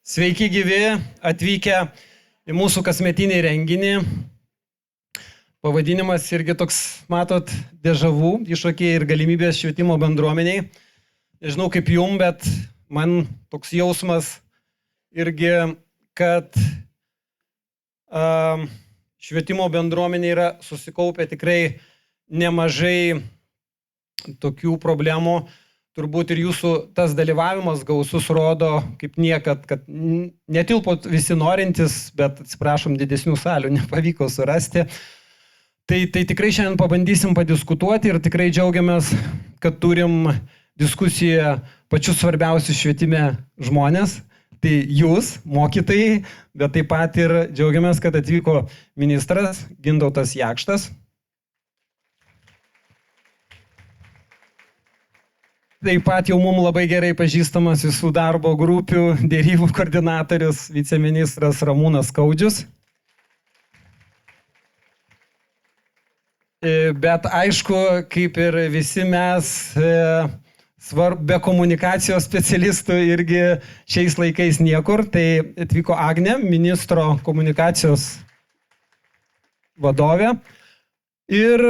Sveiki gyvi, atvykę į mūsų kasmetinį renginį. Pavadinimas irgi toks, matot, dežavų, iššūkiai ir galimybės švietimo bendruomeniai. Nežinau kaip jum, bet man toks jausmas irgi, kad švietimo bendruomenė yra susikaupę tikrai nemažai tokių problemų. Turbūt ir jūsų tas dalyvavimas gausus rodo kaip niekad, kad netilpo visi norintys, bet atsiprašom, didesnių salių nepavyko surasti. Tai tikrai šiandien pabandysim padiskutuoti ir tikrai džiaugiamės, kad turim diskusiją pačius svarbiausius švietime žmonės. Tai jūs, mokytojai, bet taip pat ir džiaugiamės, kad atvyko ministras Gintautas Jakštas. Taip pat jau mums labai gerai pažįstamas visų darbo grupių dėrybų koordinatorius, viceministras Ramūnas Skaudžius. Bet aišku, kaip ir visi mes, be komunikacijos specialistų irgi šiais laikais niekur, tai atvyko Agnė, ministro komunikacijos vadovė. Ir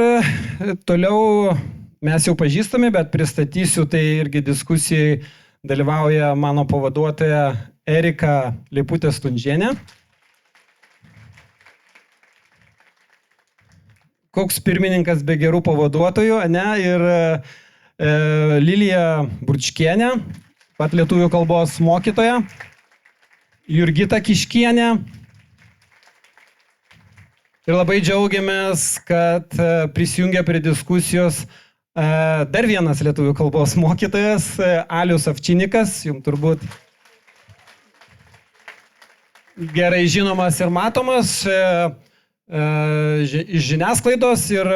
toliau mes jau pažįstame, bet pristatysiu, tai irgi diskusijai dalyvauja mano pavaduotoja Erika Lieputė-Stunžienė. Koks pirmininkas be gerų pavaduotojų, ne? Ir Lilija Burčkienė, pat lietuvių kalbos mokytoja, Jurgita Kiškienė. Ir labai džiaugiamės, kad prisijungia prie diskusijos dar vienas lietuvių kalbos mokytojas, Alius Avčinikas, jums turbūt gerai žinomas ir matomas iš žiniasklaidos ir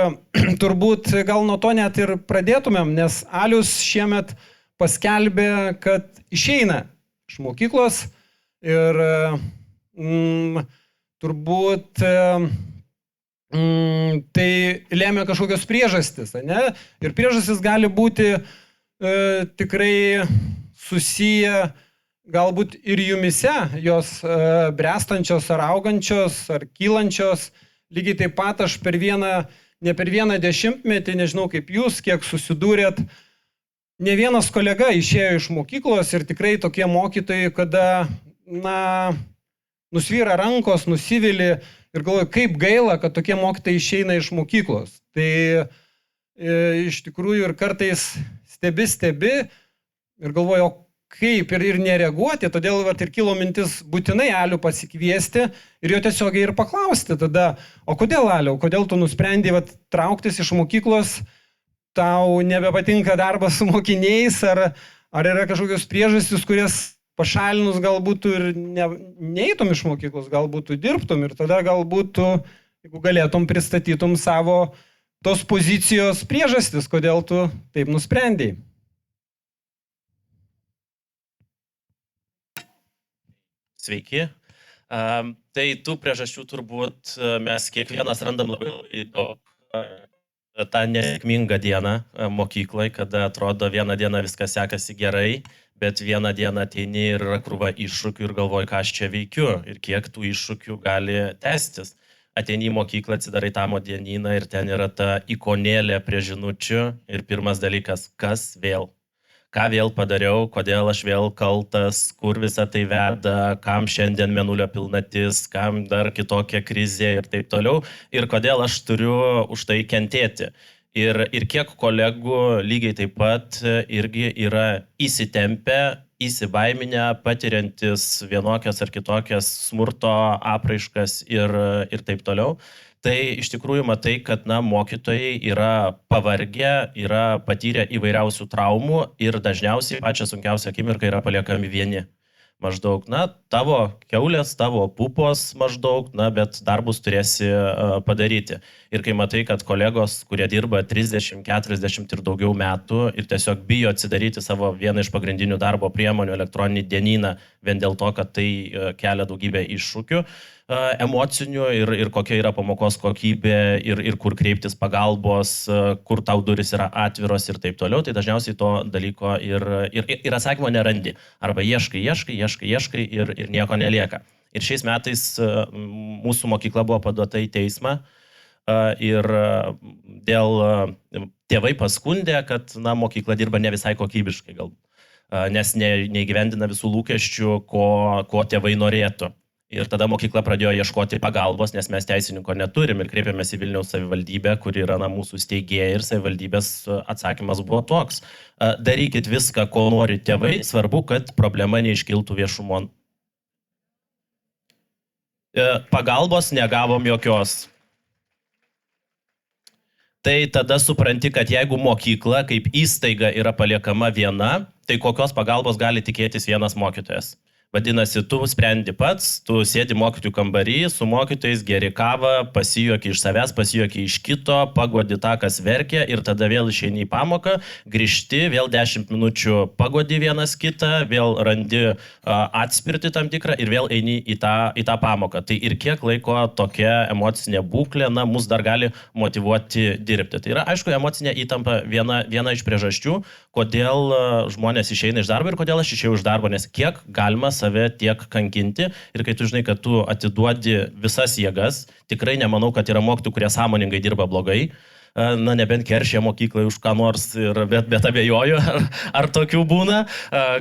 turbūt gal nuo to net ir pradėtumėm, nes Alius šiemet paskelbė, kad išeina iš mokyklos ir turbūt tai lėmė kažkokios priežastys, ne? Ir priežastys gali būti tikrai susiję galbūt ir jumise, jos brestančios ar augančios ar kylančios. Lygiai taip pat aš ne per vieną dešimtmetį, nežinau kaip jūs, kiek susidūrėt, ne vienas kolega išėjo iš mokyklos ir tikrai tokie mokytojai, kada nusvyra rankos, nusivili ir galvoju, kaip gaila, kad tokie mokytojai išeina iš mokyklos. Tai iš tikrųjų ir kartais stebi ir galvoju, kaip ir nereaguoti, todėl ir kilo mintis būtinai Alių pasikviesti ir jo tiesiogiai ir paklausti tada, o kodėl Aliau, kodėl tu nusprendei trauktis iš mokyklos, tau nebepatinka darbas su mokiniais, ar yra kažkokios priežastys, kurias pašalinus galbūt ir neeitum iš mokyklos, galbūt dirbtum ir tada galbūt, jeigu galėtum, pristatytum savo tos pozicijos priežastis, kodėl tu taip nusprendei. Sveiki. Tai tų priežasčių turbūt mes kiekvienas randam labai tą nesėkmingą dieną mokyklai, kada atrodo vieną dieną viskas sekasi gerai, bet vieną dieną ateini ir yra krūva iššūkių ir galvoji, ką aš čia veikiu ir kiek tų iššūkių gali tęstis. Ateini į mokyklą, atsidarai tamo dienyną ir ten yra ta ikonėlė prie žinučių ir pirmas dalykas, kas vėl? Ką vėl padariau, kodėl aš vėl kaltas, kur visa tai veda, kam šiandien mėnulio pilnatis, kam dar kitokia krizė ir taip toliau. Ir kodėl aš turiu už tai kentėti. Ir kiek kolegų lygiai taip pat irgi yra įsitempę, įsibaiminę, patiriantis vienokias ar kitokias smurto apraiškas ir taip toliau. Tai iš tikrųjų matai, kad mokytojai yra pavargę, yra patyrę įvairiausių traumų ir dažniausiai pačią sunkiausią akimirką yra paliekami vieni. Maždaug, tavo kiaulės, tavo pupos maždaug, bet darbus turėsi padaryti. Ir kai matai, kad kolegos, kurie dirba 30, 40 ir daugiau metų ir tiesiog bijo atsidaryti savo vieną iš pagrindinių darbo priemonių, elektroninį dienyną, vien dėl to, kad tai kelia daugybę iššūkių, emocinių ir kokia yra pamokos kokybė ir kur kreiptis pagalbos, kur tau durys yra atviros ir taip toliau, tai dažniausiai to dalyko ir atsakymo nerandi. Arba ieškai ieškai ir nieko nelieka. Ir šiais metais mūsų mokykla buvo paduota į teismą ir dėl tėvai paskundė, kad mokykla dirba ne visai kokybiškai galbūt, nes neįgyvendina visų lūkesčių, ko tėvai norėtų. Ir tada mokykla pradėjo ieškoti pagalbos, nes mes teisininko neturim ir kreipėmės į Vilniaus savivaldybę, kuri yra mūsų steigėja ir savivaldybės atsakymas buvo toks. Darykit viską, ko nori tėvai, svarbu, kad problema neiškiltų viešumon. Pagalbos negavom jokios. Tai tada supranti, kad jeigu mokykla kaip įstaiga yra paliekama viena, tai kokios pagalbos gali tikėtis vienas mokytojas. Vadinasi, tu sprendi pats, tu sėdi mokytojų kambarį, su mokytojais geri kavą, pasijuoki iš savęs, pasijuoki iš kito, paguodi tą, kas verkia ir tada vėl išeini į pamoką, grįžti, vėl 10 minučių paguodi vienas kitą, vėl randi atspirti tam tikrą ir vėl eini į tą pamoką. Tai ir kiek laiko tokia emocinė būklė, mus dar gali motyvuoti dirbti. Tai yra, aišku, emocinė įtampa viena iš priežasčių, kodėl žmonės išeina iš darbo ir kodėl aš išėjau iš darbo, nes kiek galima save tiek kankinti ir kai tu žinai, kad tu atiduodi visas jėgas, tikrai nemanau, kad yra mokytojų, kurie sąmoningai dirba blogai, nebent keršė mokyklai už ką nors, bet abejoju, ar tokių būna,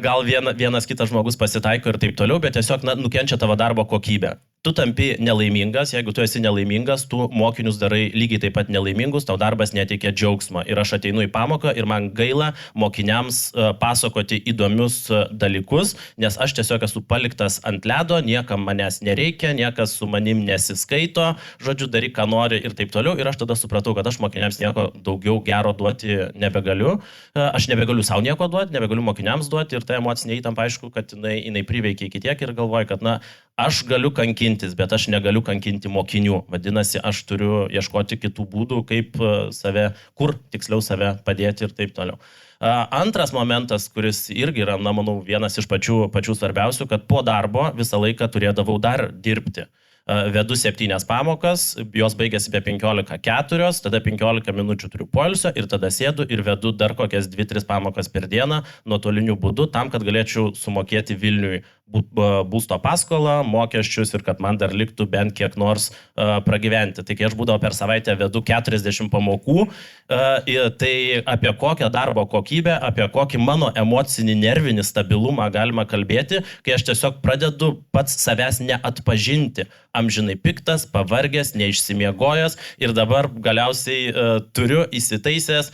gal vienas kitas žmogus pasitaiko ir taip toliau, bet tiesiog nukenčia tavo darbo kokybė. Tu tampi nelaimingas, jeigu tu esi nelaimingas, tu mokinius darai lygiai taip pat nelaimingus, tau darbas neteikia džiaugsmo. Ir aš ateinu į pamoką ir man gaila mokiniams pasakoti įdomius dalykus, nes aš tiesiog esu paliktas ant ledo, niekam manęs nereikia, niekas su manim nesiskaito, žodžiu, daryk, ką nori ir taip toliau. Ir aš tada supratau, kad aš mokiniams nieko daugiau gero duoti nebegaliu. Aš nebegaliu savo nieko duoti, nebegaliu mokiniams duoti ir ta emocinė įtampa, aišku, kad jinai priveikia iki tiek ir galvoju, kad aš galiu kankintis, bet aš negaliu kankinti mokinių. Vadinasi, aš turiu ieškoti kitų būdų, kaip kur tiksliau save padėti ir taip toliau. Antras momentas, kuris irgi yra, manau, vienas iš pačių svarbiausių, kad po darbo visą laiką turėdavau dar dirbti. Vedu 7 pamokas, jos baigėsi be 15:04, tada 15 minučių turiu poilsio ir tada sėdu ir vedu dar kokias 2-3 pamokas per dieną nuotoliniu būdu, tam, kad galėčiau sumokėti Vilniui būsto paskolą, mokesčius ir kad man dar liktų bent kiek nors pragyventi. Tai kai aš būdavo per savaitę vedu 40 pamokų, tai apie kokią darbo kokybę, apie kokį mano emocinį nervinį stabilumą galima kalbėti, kai aš tiesiog pradedu pats savęs neatpažinti. Amžinai piktas, pavargęs, neišsimiegojęs ir dabar galiausiai turiu įsitaisęs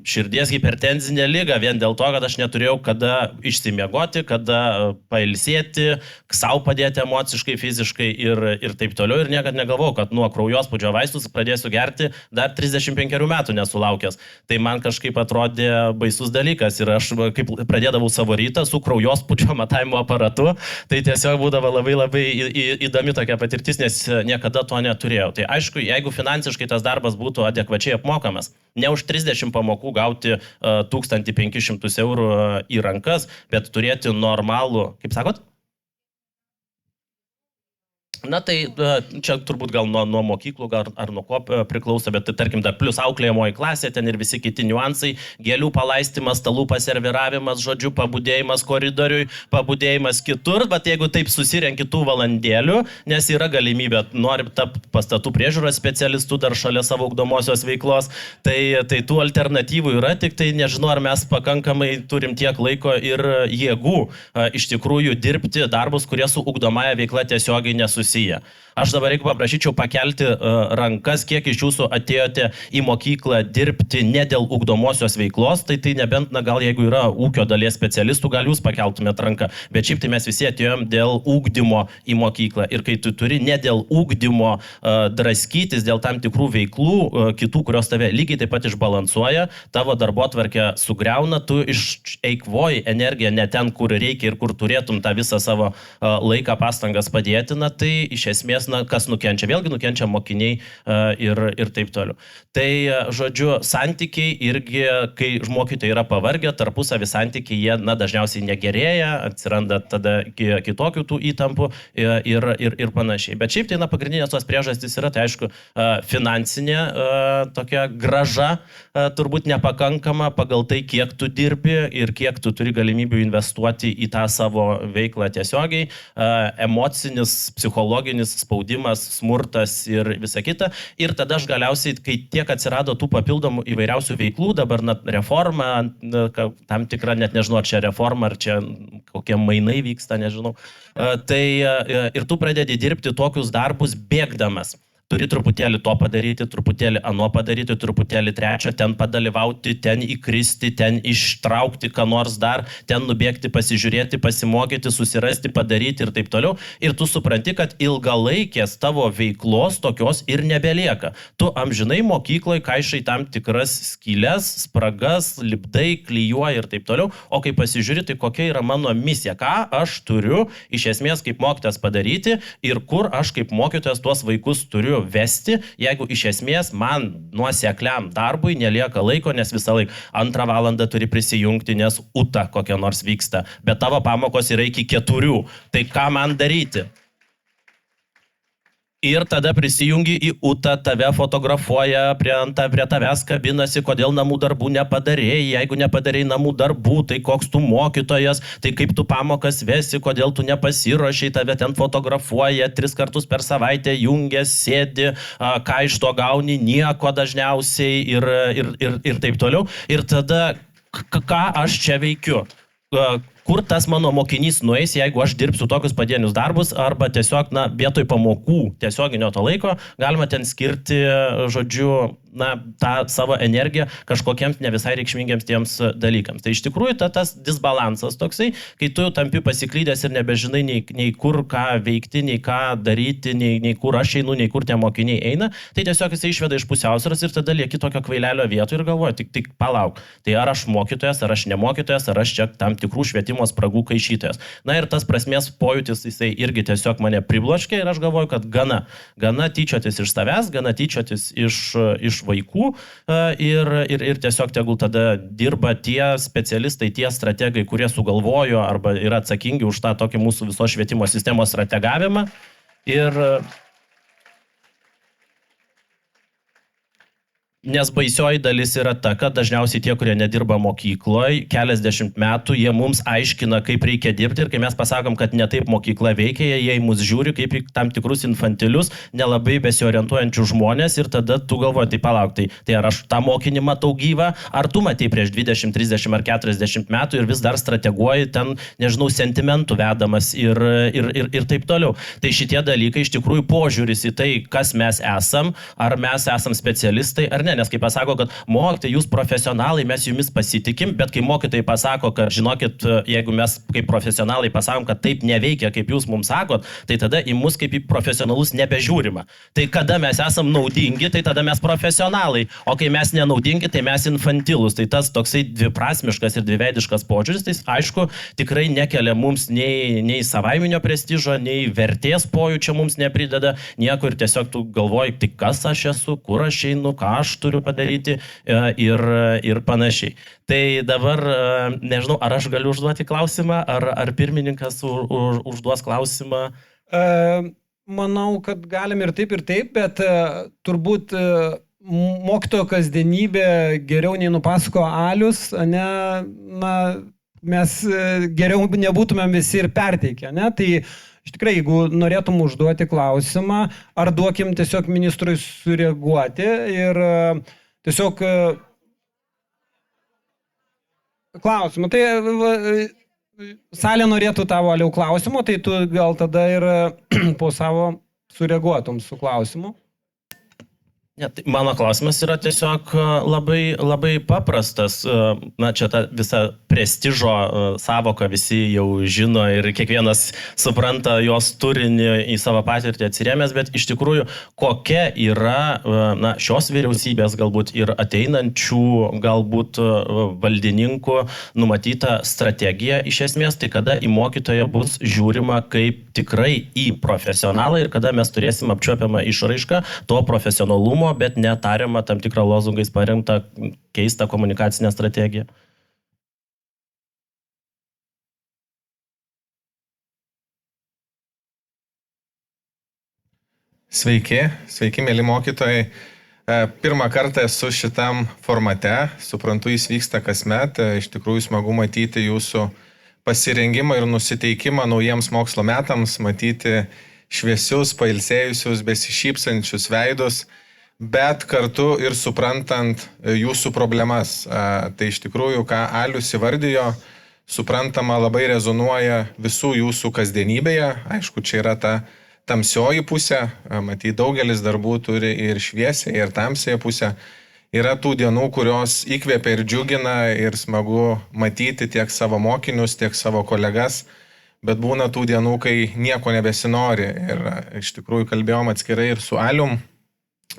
širdies hipertenzinę ligą vien dėl to, kad aš neturėjau kada išsimiegoti, kada pailsėti, savo padėti emociškai, fiziškai ir taip toliau. Ir niekad negalvojau, kad nuo kraujospūdžio vaistus pradėsiu gerti dar 35 metų nesulaukęs. Tai man kažkaip atrodė baisus dalykas ir aš kaip pradėdavau savo rytą su kraujospūdžio matavimo aparatu, tai tiesiog būdavo labai įdomi tokia patirtis, nes niekada to neturėjau. Tai aišku, jeigu finansiškai tas darbas būtų adekvačiai apmokamas, ne už 30 pamokų gauti 1500 eurų į rankas, bet turėti normalų, kaip sakot? Na tai čia turbūt gal nuo mokyklų ar nuo ko priklauso, bet tarkim dar plus auklėjamoji klasė, ten ir visi kiti niuansai, gėlių palaistymas, stalų paserviravimas, žodžiu, pabudėjimas koridoriui, pabudėjimas kitur, bet jeigu taip susirenki tų valandėlių, nes yra galimybė, nori tapti pastatų priežiūros specialistų dar šalia savo ugdomosios veiklos, tai tų alternatyvų yra, tik tai nežinau, ar mes pakankamai turim tiek laiko ir jėgų iš tikrųjų dirbti darbus, kurie su ugdomąja veikla tiesiogiai nesusiję. Aš dabar reikia paprašyčiau pakelti rankas, kiek iš jūsų atėjote į mokyklą dirbti ne dėl ugdomosios veiklos, tai nebent, gal jeigu yra ūkio dalies specialistų, gal jūs pakeltumėt ranką, bet šiaip tai mes visi atėjom dėl ugdymo į mokyklą. Ir kai tu turi ne dėl ugdymo draskytis, dėl tam tikrų veiklų, kitų, kurios tave lygiai taip pat išbalansuoja, tavo darbotvarkę sugriauna, tu išeikvoji energiją ne ten, kur reikia ir kur turėtum tą visą savo laiką, pastangas padėti, tai iš esmės, kas nukenčia? Vėlgi nukenčia mokiniai ir taip toliau. Tai, žodžiu, santykiai irgi, kai mokytojai yra pavargę, tarpusavį santykiai, jie, dažniausiai negerėja, atsiranda tada kitokių tų įtampų ir panašiai. Bet šiaip tai, pagrindinės tos priežastys yra, tai aišku, finansinė tokia grąža, turbūt nepakankama pagal tai, kiek tu dirbi ir kiek tu turi galimybių investuoti į tą savo veiklą tiesiogiai, emocinis, psichologinis spaudimas, smurtas ir visa kita. Ir tada aš galiausiai, kai tiek atsirado tų papildomų įvairiausių veiklų, dabar reforma, tam tikra, net nežinau, ar čia reforma, ar čia kokie mainai vyksta, nežinau. Tai ir tu pradedi dirbti tokius darbus bėgdamas. Turi truputėlį to padaryti, truputėlį ano padaryti, truputėlį trečią, ten padalyvauti, ten įkristi, ten ištraukti, ką nors dar, ten nubėgti, pasižiūrėti, pasimokyti, susirasti, padaryti ir taip toliau. Ir tu supranti, kad ilgalaikės tavo veiklos tokios ir nebelieka. Tu amžinai mokykloje kaišai tam tikras skylės, spragas, lipdai, klyjuoji ir taip toliau. O kai pasižiūri, tai kokia yra mano misija, ką aš turiu iš esmės kaip mokytojas padaryti ir kur aš kaip mokytojas tuos vaikus turiu vesti, jeigu iš esmės man nuosekliam darbui nelieka laiko, nes visą laiką 2 valandą turi prisijungti, nes UTA kokia nors vyksta, bet tavo pamokos yra iki 4. Tai ką man daryti? Ir tada prisijungi į UTA, tave fotografuoja, prie tavęs kabinasi, kodėl namų darbų nepadarėjai, jeigu nepadarėjai namų darbų, tai koks tu mokytojas, tai kaip tu pamokas vesi, kodėl tu nepasiruošiai, tave ten fotografuoja, 3 kartus per savaitę jungia, sėdi, ką iš to gauni, nieko dažniausiai ir taip toliau. Ir tada, ką aš čia veikiu? Kur tas mano mokinys nueis, jeigu aš dirbsiu tokius padienius darbus, arba tiesiog, vietoj pamokų tiesioginio to laiko, galima ten skirti, žodžiu, tą savo energiją kažkokiems ne visai reikšmingiams tiems dalykams. Tai iš tikrųjų tas disbalansas toksai, kai tu tampi pasiklydęs ir nebežinai nei kur ką veikti, nei ką daryti, nei kur aš einu, nei kur tie mokiniai eina, tai tiesiog jisai išveda iš pusiausvyros ir tada lieki tokio kvailelio vietoj ir galvoji, tik palauk, tai ar aš mokytojas, ar aš nemokytojas, ar aš čia tam tikrų švietimo spragų kaišytojas. Ir tas prasmės pojūtis, jisai irgi tiesiog mane pribloškė ir aš galvoju, kad gana tyčiotis iš savęs, gana tyčiotis iš vaikų ir tiesiog tegul tada dirba tie specialistai, tie strategai, kurie sugalvojo arba yra atsakingi už tą tokį mūsų visos švietimo sistemos strategavimą. Nes baisioji dalis yra ta, kad dažniausiai tie, kurie nedirba mokykloje, keliasdešimt metų, jie mums aiškina, kaip reikia dirbti ir kai mes pasakom, kad ne taip mokykla veikia, jie į mus žiūri kaip į tam tikrus infantilius, nelabai besiorientuojančius žmonės ir tada tu galvoji, tai palauk, tai ar aš tą mokinį matau gyvą, ar tu matei prieš 20, 30 ar 40 metų ir vis dar strateguoji ten, nežinau, sentimentų vedamas ir taip toliau. Tai šitie dalykai iš tikrųjų požiūris į tai, kas mes esam, ar mes esam specialistai, ar ne, nes kai pasako, kad mokytojai, jūs profesionalai, mes jumis pasitikim, bet kai mokytojai pasako, kad žinokit, jeigu mes kaip profesionalai pasakom, kad taip neveikia, kaip jūs mums sakot, tai tada į mus kaip į profesionalus nebežiūrima. Tai kada mes esam naudingi, tai tada mes profesionalai, o kai mes nenaudingi, tai mes infantilus. Tai tas toksai dviprasmiškas ir dviveidiškas požiūris, tai aišku, tikrai nekelia mums nei savaiminio prestižo, nei vertės pojūčio mums neprideda, nieko ir tiesiog tu galvoji, tai kas aš esu, kur aš einu, ką aš turiu padaryti ir panašiai. Tai dabar nežinau, ar aš galiu užduoti klausimą, ar pirmininkas užduos klausimą. Manau, kad galim ir taip, bet turbūt mokytojo kasdienybė geriau nei nupasako Alius, mes geriau nebūtumėm visi ir perteikę, ne? Tai iš tikrai, jeigu norėtum užduoti klausimą, ar duokim tiesiog ministrui sureaguoti ir tiesiog klausimą. Tai salė norėtų tavo Aliau klausimo, tai tu gal tada ir po savo sureaguotum su klausimu. Ne, tai mano klausimas yra tiesiog labai, labai paprastas. Na, čia ta visa prestižo savoka visi jau žino ir kiekvienas supranta jos turinį į savo patirtį atsirėmęs, bet iš tikrųjų, kokia yra šios vyriausybės galbūt ir ateinančių galbūt valdininkų numatyta strategija iš esmės, tai kada į mokytoją bus žiūrima kaip tikrai į profesionalą ir kada mes turėsim apčiuopiamą išraišką to profesionalumo, bet netariamą tam tikrą lozungais paremtą keistą komunikacinę strategiją. Sveiki, mėly mokytojai. Pirmą kartą esu šitam formate, suprantu, jis vyksta kasmet, iš tikrųjų smagu matyti jūsų pasirengimą ir nusiteikimą naujiems mokslo metams, matyti šviesius, pailsėjusius, besišypsančius veidus, bet kartu ir suprantant jūsų problemas. Tai iš tikrųjų, ką Alius įvardijo, suprantama, labai rezonuoja visų jūsų kasdienybėje. Aišku, čia yra ta tamsioji pusė, matyt, daugelis darbų turi ir šviesią, ir tamsiąją pusę. Yra tų dienų, kurios įkvėpia ir džiugina, ir smagu matyti tiek savo mokinius, tiek savo kolegas, bet būna tų dienų, kai nieko nebesinori. Ir iš tikrųjų kalbėjom atskirai ir su Alium,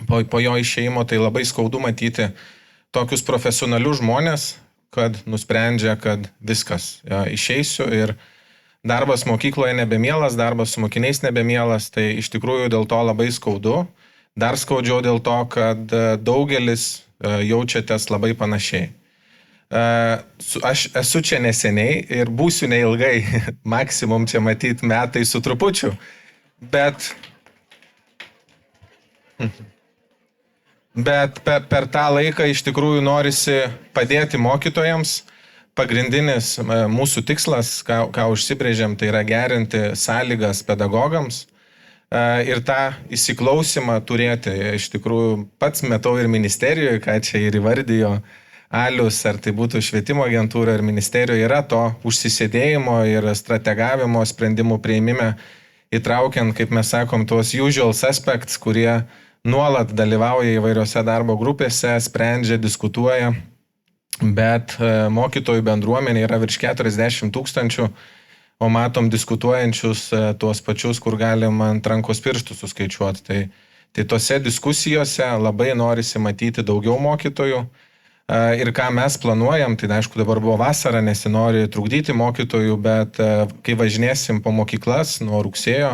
po jo išėjimo, tai labai skaudu matyti tokius profesionalius žmonės, kad nusprendžia, kad viskas, išeisiu ir darbas mokykloje nebemielas, darbas su mokiniais nebemielas, tai iš tikrųjų dėl to labai skaudu. Dar skaudžiau dėl to, kad daugelis jaučiatės labai panašiai. Aš esu čia neseniai ir būsiu neilgai, maksimum čia matyti metai su trupučiu, bet per tą laiką iš tikrųjų norisi padėti mokytojams. Pagrindinis mūsų tikslas, ką užsibrėžėm, tai yra gerinti sąlygas pedagogams ir tą įsiklausimą turėti. Iš tikrųjų, pats matau ir ministerijoje, ką čia ir įvardijo Alius, ar tai būtų švietimo agentūra ar ministerijoje, yra to užsisėdėjimo ir strategavimo sprendimų prieimime, įtraukiant, kaip mes sakom, tuos usual suspects, kurie nuolat dalyvauja įvairiose darbo grupėse, sprendžia, diskutuoja. Bet mokytojų bendruomenė yra virš 40 000, o matom diskutuojančius tuos pačius, kur galim ant rankos pirštų suskaičiuoti. Tai tose diskusijose labai norisi matyti daugiau mokytojų. Ir ką mes planuojam, tai aišku dabar buvo vasara, nesinori trukdyti mokytojų, bet kai važinėsim po mokyklas nuo rugsėjo,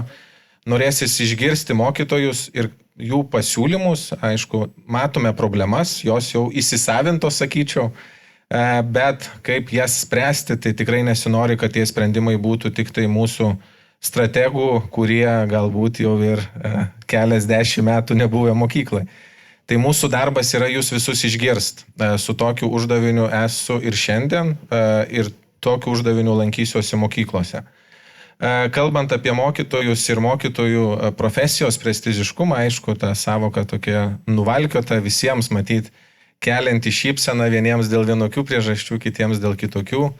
norėsis išgirsti mokytojus ir jų pasiūlymus. Aišku, matome problemas, jos jau įsisavintos, sakyčiau, bet kaip jas spręsti, tai tikrai nesinori, kad tie sprendimai būtų tik tai mūsų strategų, kurie galbūt jau ir keliasdešimt metų nebuvę mokyklai. Tai mūsų darbas yra jūs visus išgirst. Su tokiu uždaviniu esu ir šiandien, ir tokiu uždaviniu lankysiuosi mokyklose. Kalbant apie mokytojus ir mokytojų profesijos prestižiškumą, aišku, ta savoka tokia nuvalkiota visiems matyti, kelianti šypseną vieniems dėl vienokių priežasčių, kitiems dėl kitokių.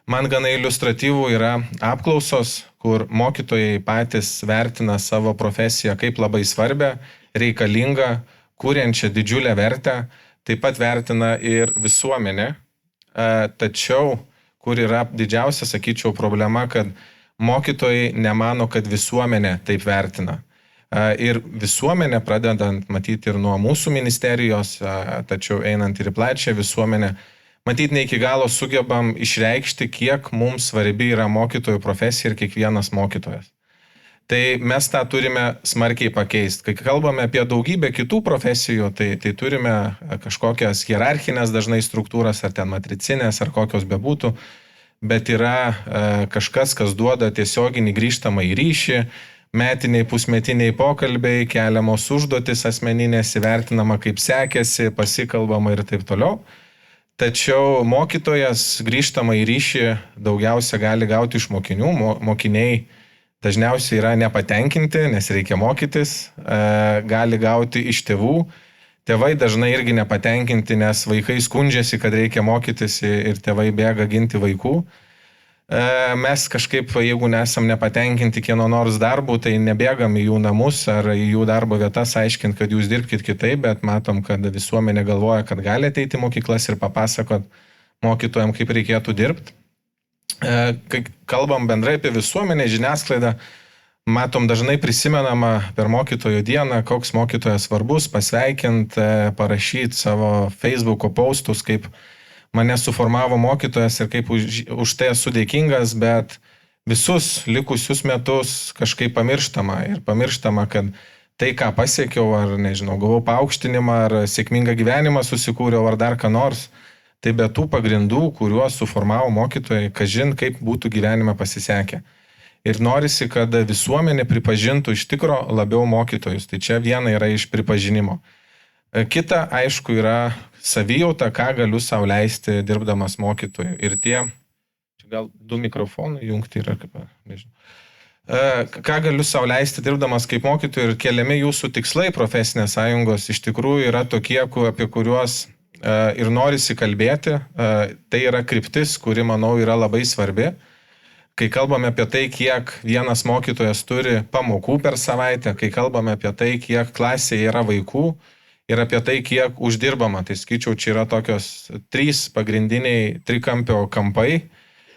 Man gana iliustratyvų yra apklausos, kur mokytojai patys vertina savo profesiją kaip labai svarbę, reikalingą, kuriančią didžiulę vertę, taip pat vertina ir visuomenė. Tačiau, kur yra didžiausia, sakyčiau, problema, kad mokytojai nemano, kad visuomenė taip vertina. Ir visuomenė, pradedant matyti ir nuo mūsų ministerijos, tačiau einant ir į plačią visuomenę, matyti ne iki galo sugebam išreikšti, kiek mums svarbi yra mokytojų profesija ir kiekvienas mokytojas. Tai mes tą turime smarkiai pakeisti. Kai kalbame apie daugybę kitų profesijų, tai turime kažkokias hierarchinės dažnai struktūras, ar ten matricinės, ar kokios bebūtų, bet yra kažkas, kas duoda tiesioginį grįžtamą į ryšį, metiniai, pusmetiniai pokalbiai, keliamos užduotis asmeninės, įvertinama kaip sekėsi, pasikalbama ir taip toliau. Tačiau mokytojas grįžtamą į ryšį daugiausia gali gauti iš mokinių. Mokiniai dažniausiai yra nepatenkinti, nes reikia mokytis, gali gauti iš tėvų. Tėvai dažnai irgi nepatenkinti, nes vaikai skundžiasi, kad reikia mokytis ir tėvai bėga ginti vaikų. Mes kažkaip, jeigu nesam nepatenkinti kieno nors darbų, tai nebėgam į jų namus ar į jų darbo vietas aiškinti, kad jūs dirbkite kitaip, bet matom, kad visuomenė galvoja, kad gali ateiti į mokyklas ir papasakot mokytojams, kaip reikėtų dirbti. Kai kalbam bendrai apie visuomenę, žiniasklaidą, matom dažnai prisimenama per mokytojų dieną, koks mokytojas svarbus, pasveikinti, parašyti savo Facebook'o postus, kaip mane suformavo mokytojas ir kaip už tai esu dėkingas, bet visus likusius metus kažkaip pamirštama, kad tai, ką pasiekiau, ar nežinau, gavau paaukštinimą, ar sėkmingą gyvenimą susikūriau, ar dar ką nors, tai be tų pagrindų, kuriuos suformavo mokytojai, kažin kaip būtų gyvenime pasisekę. Ir norisi, kad visuomenė pripažintų iš tikro labiau mokytojus. Tai čia viena yra iš pripažinimo. Kita, aišku, yra savijauta, ką galiu sau leisti dirbdamas mokytoju. Ir tie, čia gal 2 mikrofonai jungti yra, kaip, nežinau. Ką galiu sau leisti dirbdamas kaip mokytoju ir keliami jūsų tikslai profesinės sąjungos iš tikrųjų yra tokie, apie kuriuos ir norisi kalbėti. Tai yra kryptis, kuri, manau, yra labai svarbi. Kai kalbame apie tai, kiek vienas mokytojas turi pamokų per savaitę, kai kalbame apie tai, kiek klasėje yra vaikų ir apie tai, kiek uždirbama, tai skaičiau, čia yra tokios 3 pagrindiniai trikampio kampai,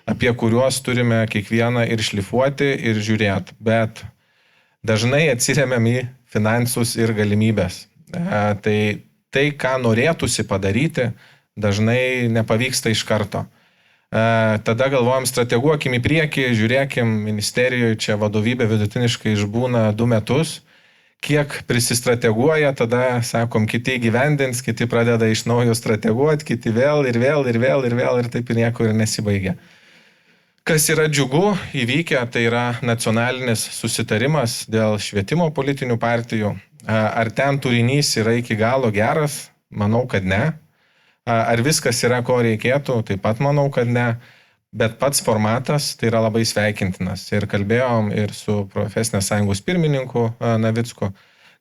apie kuriuos turime kiekvieną ir šlifuoti, ir žiūrėti. Bet dažnai atsiremiam į finansus ir galimybės. Tai, ką norėtųsi padaryti, dažnai nepavyksta iš karto. Tada galvojam, strateguokim į priekį, žiūrėkim, ministerijoje čia vadovybė vidutiniškai išbūna 2 metus, kiek prisistrateguoja, tada, sakom, kiti gyvendins, kiti pradeda iš naujo strateguoti, kiti vėl ir taip ir nieko ir nesibaigia. Kas yra džiugu įvykę, tai yra nacionalinis susitarimas dėl švietimo politinių partijų. Ar ten turinys yra iki galo geras? Manau, kad ne. Ar viskas yra, ko reikėtų? Taip pat manau, kad ne. Bet pats formatas tai yra labai sveikintinas. Ir kalbėjom ir su profesinės sąjungos pirmininku Navicku,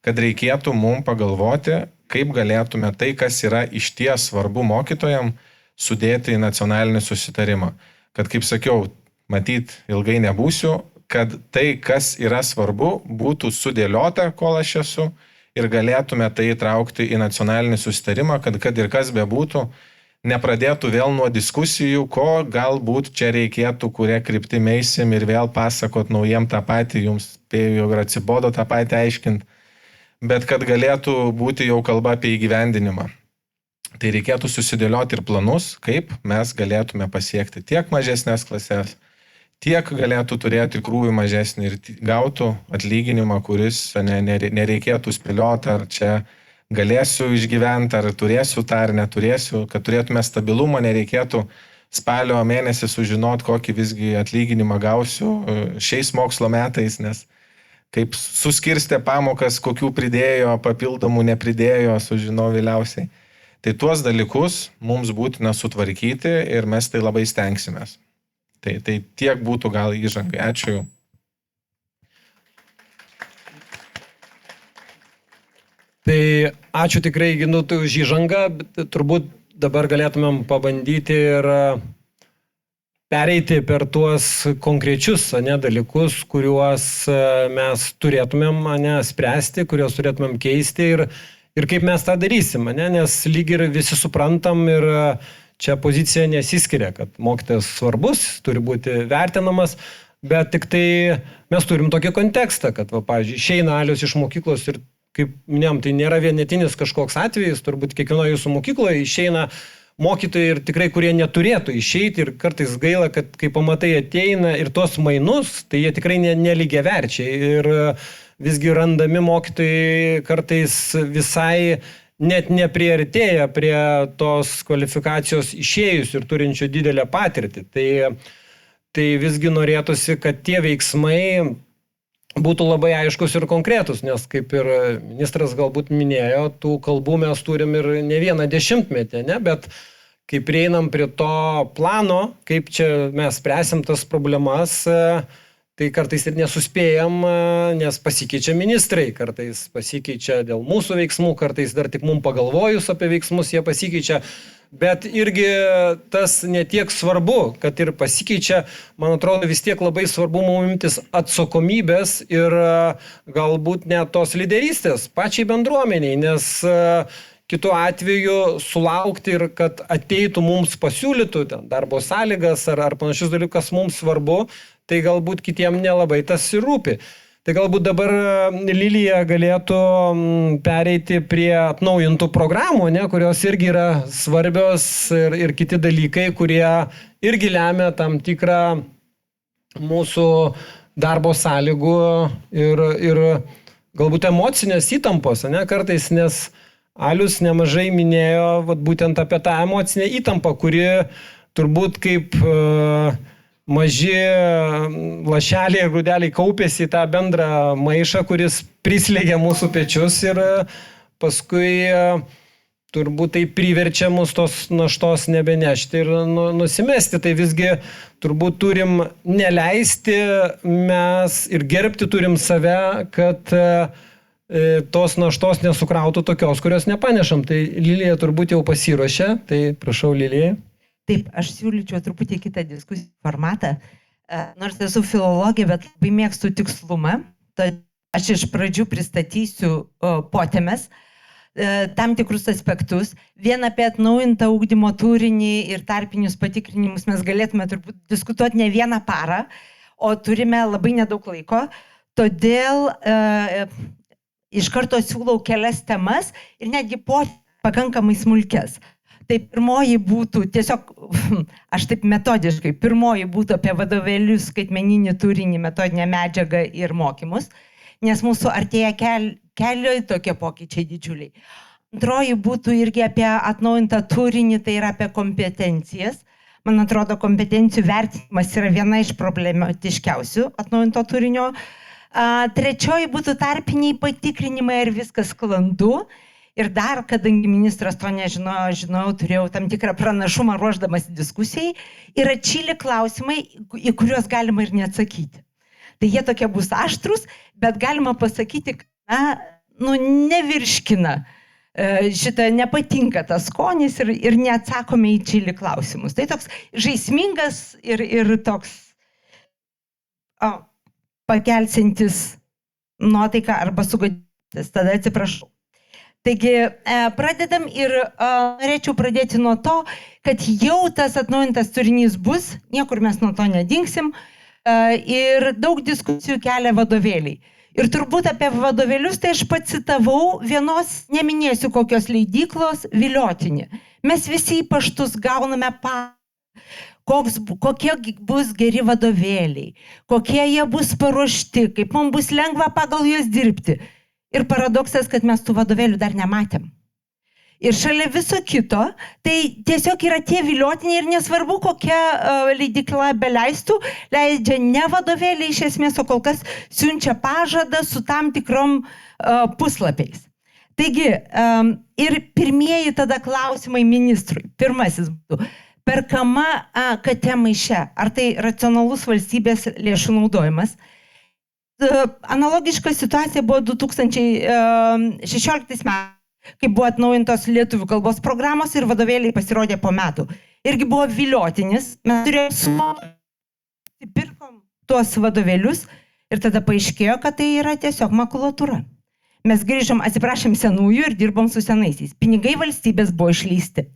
kad reikėtų mums pagalvoti, kaip galėtume tai, kas yra išties svarbu mokytojam, sudėti į nacionalinį susitarimą. Kad, kaip sakiau, matyt, ilgai nebūsiu, kad tai, kas yra svarbu, būtų sudėliota, kol aš esu, ir galėtume tai įtraukti į nacionalinį susitarimą, kad ir kas bebūtų, nepradėtų vėl nuo diskusijų, ko galbūt čia reikėtų, kurie kryptimi eisim ir vėl pasakot naujiem tą patį, jums spėjau jau ir atsibodo tą patį aiškinti, bet kad galėtų būti jau kalba apie įgyvendinimą. Tai reikėtų susidėlioti ir planus, kaip mes galėtume pasiekti tiek mažesnės klasės, tiek galėtų turėti krūvį mažesnį ir gautų atlyginimą, kuris nereikėtų spėlioti, ar čia galėsiu išgyventi, ar turėsiu tą, ar neturėsiu, kad turėtume stabilumą, nereikėtų spalio mėnesį sužinoti, kokį visgi atlyginimą gausiu šiais mokslo metais, nes kaip suskirstė pamokas, kokių pridėjo, papildomų nepridėjo, sužinau vėliausiai. Tai tuos dalykus mums būtina sutvarkyti ir mes tai labai stengsimės. Tai tiek būtų gal įžangai. Ačiū. Tai ačiū tikrai, Ginutui, už įžangą, bet turbūt dabar galėtumėm pabandyti ir pereiti per tuos konkrečius dalykus, kuriuos mes turėtumėm spręsti, kuriuos turėtumėm keisti ir kaip mes tą darysim, nes lyg ir visi suprantam ir čia pozicija nesiskiria, kad mokytojas svarbus, turi būti vertinamas, bet tik tai mes turim tokį kontekstą, kad, pavyzdžiui, išeina Alius iš mokyklos ir, kaip minėjom, tai nėra vienetinis kažkoks atvejis, turbūt kiekvienoje jūsų mokykloje išeina mokytojai ir tikrai, kurie neturėtų išeiti ir kartais gaila, kad kai pamatai ateina ir tos mainus, tai jie tikrai nelygiaverčiai ir visgi randami mokytojai kartais visai net nepriartėja prie tos kvalifikacijos išėjus ir turinčių didelę patirtį. Tai visgi norėtųsi, kad tie veiksmai būtų labai aiškus ir konkretus, nes kaip ir ministras galbūt minėjo, tų kalbų mes turim ir ne vieną dešimtmetį, bet kai prieinam prie to plano, kaip čia mes spręsim tas problemas, tai kartais ir nesuspėjam, nes pasikeičia ministrai, kartais pasikeičia dėl mūsų veiksmų, kartais dar tik mums pagalvojus apie veiksmus, jie pasikeičia. bet irgi tas netiek svarbu, kad ir pasikeičia, man atrodo, vis tiek labai svarbu mums imtis atsakomybės ir galbūt net tos lyderystės pačiai bendruomeniai, nes kitu atveju sulaukti ir kad ateitų mums pasiūlytų ten, darbo sąlygas ar panašius dalykas mums svarbu, tai galbūt kitiem nelabai tas ir rūpi. Tai galbūt dabar Lilija galėtų pereiti prie atnaujintų programų, kurios irgi yra svarbios ir kiti dalykai, kurie irgi lemia tam tikrą mūsų darbo sąlygų ir galbūt emocinės įtampos, kartais, nes Alius nemažai minėjo būtent apie tą emocinę įtampą, kuri turbūt kaip maži lašeliai ir grūdeliai kaupėsi į tą bendrą maišą, kuris prislėgia mūsų pečius ir paskui turbūt tai priverčia mus tos naštos nebenešti ir nusimesti. Tai visgi turbūt turim neleisti mes ir gerbti turim save, kad tos naštos nesukrautų tokios, kurios nepanešam. Tai Lilija turbūt jau pasiruošė, tai prašau Lilijai. Taip, aš siūlyčiau truputį kitą diskusijų formatą. Nors esu filologė, bet labai mėgstu tikslumą. Aš iš pradžių pristatysiu potemes, tam tikrus aspektus. Vien apie atnaujintą ugdymo turinį ir tarpinius patikrinimus mes galėtume turbūt diskutuoti ne vieną parą, o turime labai nedaug laiko. Todėl iš karto siūlau kelias temas ir netgi pakankamai smulkes. Tai pirmoji būtų, tiesiog, aš taip metodiškai, pirmoji būtų apie vadovėlius, skaitmeninį turinį, metodinę medžiagą ir mokymus, nes mūsų artėja kelio tokie pokyčiai didžiuliai. Antroji būtų irgi apie atnaujintą turinį, tai yra apie kompetencijas. Man atrodo, kompetencijų vertinimas yra viena iš problematiškiausių atnaujinto turinio. Trečioji būtų tarpiniai patikrinimai, ar viskas sklandu. Ir dar, kadangi ministras to nežinojau, turėjau tam tikrą pranašumą ruošdamas diskusijai, yra čili klausimai, į kuriuos galima ir neatsakyti. Tai jie tokie bus aštrus, bet galima pasakyti, kad nevirškina šitą, nepatinka tas skonis ir neatsakome į čili klausimus. Tai toks žaismingas ir toks pakelsintis nuotaiką arba sugadintis. Tada atsiprašau. Taigi, pradedam ir norėčiau pradėti nuo to, kad jau tas atnaujintas turinys bus, niekur mes nuo to nedingsim, ir daug diskusijų kelia vadovėliai. Ir turbūt apie vadovėlius, tai aš pacitavau vienos, neminėsiu kokios leidyklos, Viliotinį. Mes visi į paštus gauname kokie bus geri vadovėliai, kokie jie bus paruošti, kaip mums bus lengva pagal juos dirbti. Ir paradoksas, kad mes tų vadovėlių dar nematėm. Ir šalia viso kito, tai tiesiog yra tie viliotiniai ir nesvarbu, kokia leidykla beleistų, leidžia ne vadovėliai iš esmės, o kol kas siunčia pažadą su tam tikrom puslapiais. Taigi, ir pirmieji tada klausimai ministrui. Pirmasis būtų, perkama katė maiše, ar tai racionalus valstybės lėšų naudojimas? Analogiška situacija buvo 2016 metais, kai buvo atnaujintos lietuvių kalbos programos ir vadovėliai pasirodė po metų. Irgi buvo viliotinis, mes turėjome pirkom tuos vadovėlius ir tada paaiškėjo, kad tai yra tiesiog makulatūra. Mes grįžom, atsiprašėm senųjų ir dirbom su senaisiais. Pinigai valstybės buvo išleisti.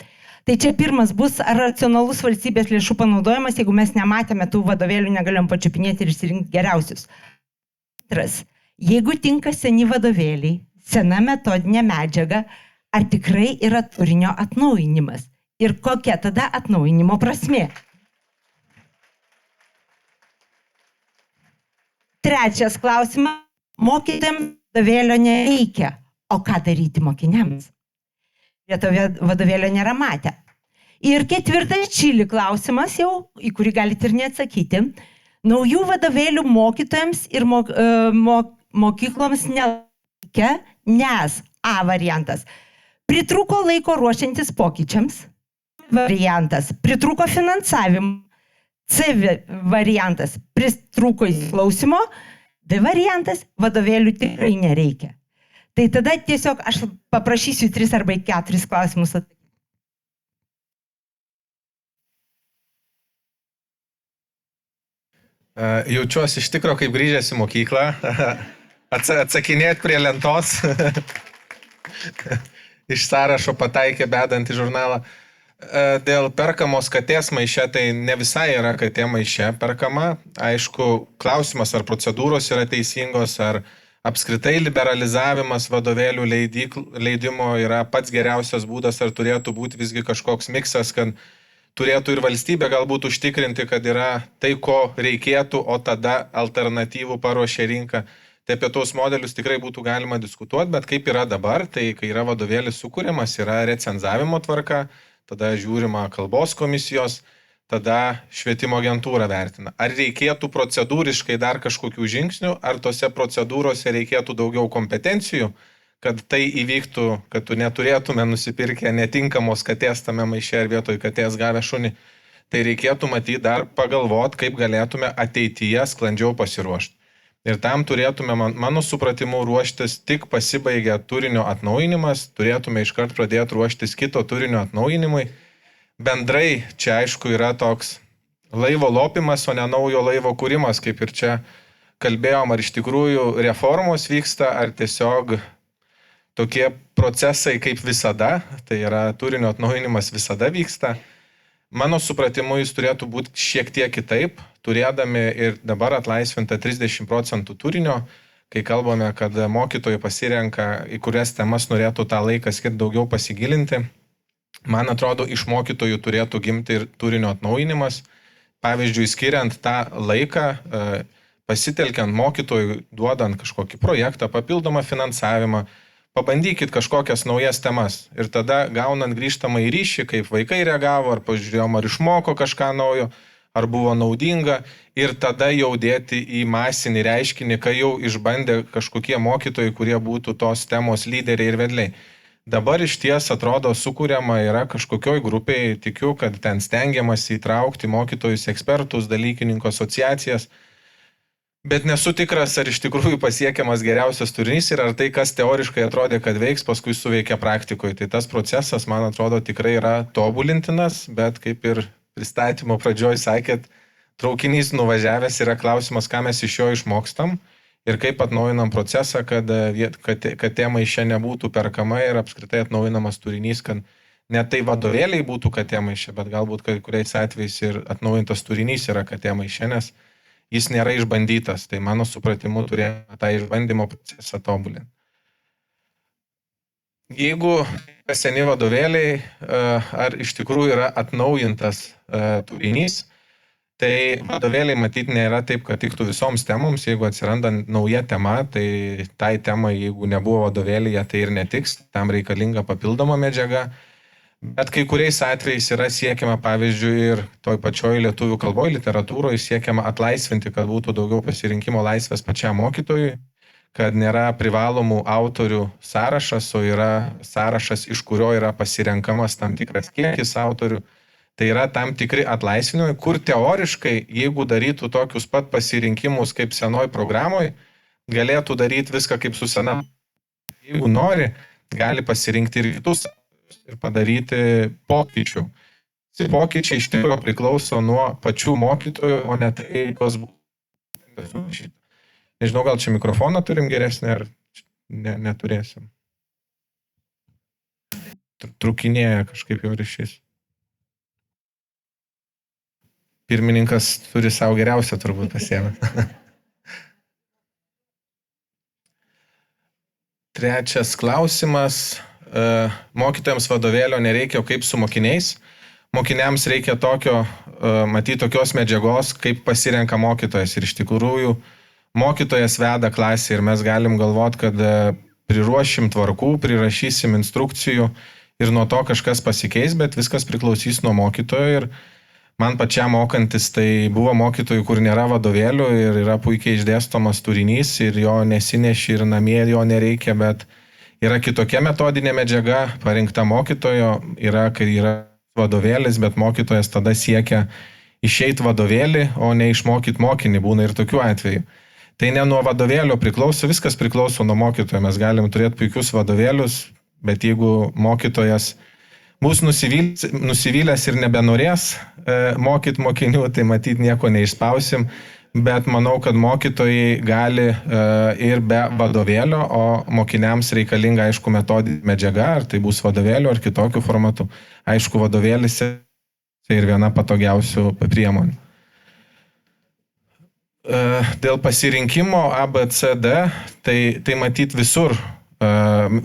Tai čia pirmas bus, ar racionalus valstybės lėšų panaudojimas, jeigu mes nematėme tų vadovėlių, negalėjom pačiupinėti ir išsirinkti geriausius. Antras, jeigu tinka seni vadovėliai, sena metodinė medžiaga, ar tikrai yra turinio atnaujinimas? Ir kokia tada atnaujinimo prasmė? Trečias klausimas, mokytojams vadovėlio nereikia, o ką daryti mokiniams? Vadovėlio nėra matę. Ir ketvirtas čili klausimas jau, į kurį galite ir neatsakyti. Naujų vadovėlių mokytojams ir mokykloms nereikia, nes A variantas. Pritrūko laiko ruošiantis pokyčiams. Variantas. Pritrūko finansavimo. C variantas. Pritrūko įklausimo. D variantas. Vadovėlių tikrai nereikia. Tai tada tiesiog aš paprašysiu 3 arba 4 klausimus atsakyti. Jaučiuosi iš tikro, kaip grįžęs į mokyklą, atsakinėti prie lentos, iš sąrašo pataikė bedant į žurnalą. Dėl perkamos katės maiše, tai ne visai yra katė maiše perkama. Aišku, klausimas, ar procedūros yra teisingos, ar apskritai liberalizavimas vadovėlių leidimo yra pats geriausias būdas, ar turėtų būti visgi kažkoks miksas, kad turėtų ir valstybė galbūt užtikrinti, kad yra tai, ko reikėtų, o tada alternatyvų paruošė rinką. Tai apie tos modelius tikrai būtų galima diskutuoti, bet kaip yra dabar, tai kai yra vadovėlis sukūriamas, yra recenzavimo tvarka, tada žiūrima kalbos komisijos, tada švietimo agentūra vertina. Ar reikėtų procedūriškai dar kažkokių žingsnių, ar tose procedūrose reikėtų daugiau kompetencijų, kad tai įvyktų, kad tu neturėtume nusipirkę netinkamos katės tame maiše ar vietoj katės gavę šunį. Tai reikėtų matyti dar pagalvoti, kaip galėtume ateityje sklandžiau pasiruošti. Ir tam turėtume, mano supratimu, ruoštis tik pasibaigę turinio atnaujinimas, turėtume iškart pradėti ruoštis kito turinio atnaujinimui. Bendrai čia aišku yra toks laivo lopimas, o ne naujo laivo kūrimas, kaip ir čia kalbėjom, ar iš tikrųjų reformos vyksta, ar tiesiog tokie procesai kaip visada, tai yra turinio atnaujinimas visada vyksta. Mano supratimu, jis turėtų būti šiek tiek kitaip, turėdami ir dabar atlaisvintą 30% turinio, kai kalbame, kad mokytojai pasirenka, į kurias temas norėtų tą laiką skirti daugiau pasigilinti. Man atrodo, iš mokytojų turėtų gimti ir turinio atnaujinimas. Pavyzdžiui, skiriant tą laiką, pasitelkiant mokytojų, duodant kažkokį projektą, papildomą finansavimą, pabandykit kažkokias naujas temas ir tada gaunant grįžtamą į ryšį, kaip vaikai reagavo, ar pažiūrėjom, ar išmoko kažką naujo, ar buvo naudinga ir tada jau dėti į masinį reiškinį, kai jau išbandė kažkokie mokytojai, kurie būtų tos temos lyderiai ir vedliai. Dabar iš ties atrodo sukūriama yra kažkokioj grupiai, tikiu, kad ten stengiamasi įtraukti mokytojus, ekspertus, dalykininkų asociacijas, bet nesu tikras, ar iš tikrųjų pasiekiamas geriausias turinys ir ar tai, kas teoriškai atrodė, kad veiks, paskui suveikia praktikoje. Tai tas procesas, man atrodo, tikrai yra tobulintinas, bet kaip ir pristatymo pradžioj sakėt, traukinys nuvažiavęs yra klausimas, ką mes iš jo išmokstam ir kaip atnaujinam procesą, kad tema iš čia nebūtų perkama ir apskritai atnaujinamas turinys, kad ne tai vadovėliai būtų katema iš čia, bet galbūt kai kuriais atvejais ir atnaujintas turinys yra katema iš čia, nes jis nėra išbandytas, tai mano supratimu turėjo tą išbandymo procesą tobulinti. Jeigu seni vadovėliai, ar iš tikrųjų yra atnaujintas turinys, tai vadovėliai matyti nėra taip, kad tiktų visoms temoms. Jeigu atsiranda nauja tema, tai tai temai, jeigu nebuvo vadovėlyje, tai ir netiks, tam reikalinga papildoma medžiaga. Bet kai kuriais atvejais yra siekiama, pavyzdžiui, ir toj pačioj lietuvių kalboje, literatūroje siekiama atlaisvinti, kad būtų daugiau pasirinkimo laisvės pačiam mokytojui, kad nėra privalomų autorių sąrašas, o yra sąrašas, iš kurio yra pasirenkamas tam tikras kiekis autorių. Tai yra tam tikri atlaisvinimai, kur teoriškai, jeigu darytų tokius pat pasirinkimus kaip senoj programoje, galėtų daryti viską kaip su sena. Jeigu nori, gali pasirinkti ir kitus ir padaryti pokyčių. Pokyčiai iš tikrųjų priklauso nuo pačių mokytojų, o ne tai, kas būtų. Nežinau, gal čia mikrofoną turim geresnį, ar neturėsim. Trukinėja kažkaip jau ryšys. Pirmininkas turi savo geriausią turbūt pasiėmę. Trečias klausimas. Mokytojams vadovėlio nereikia, o kaip su mokiniais. Mokiniams reikia matyti tokios medžiagos, kaip pasirenka mokytojas. Ir iš tikrųjų mokytojas veda klasę ir mes galim galvoti, kad priruošim tvarkų, prirašysim instrukcijų ir nuo to kažkas pasikeis, bet viskas priklausys nuo mokytojo. Ir man pačiam mokantis, tai buvo mokytojų, kur nėra vadovėlių ir yra puikiai išdėstomas turinys ir jo nesineši ir namie jo nereikia, bet yra kitokia metodinė medžiaga, parinkta mokytojo, kai yra vadovėlis, bet mokytojas tada siekia išeiti vadovėlį, o ne išmokyti mokinį, būna ir tokių atvejų. Tai ne nuo vadovėlio priklauso, viskas priklauso nuo mokytojo. Mes galim turėti puikius vadovėlius, bet jeigu mokytojas bus nusivylęs ir nebenorės mokyti mokinių, tai matyt nieko neišspausim. bet manau, kad mokytojai gali ir be vadovėlio, o mokiniams reikalinga, aišku, metodinė medžiaga, ar tai bus vadovėlio, ar kitokiu formatu. Aišku, vadovėlis tai ir viena patogiausių priemonių. Dėl pasirinkimo A, B, C, D, tai matyt visur.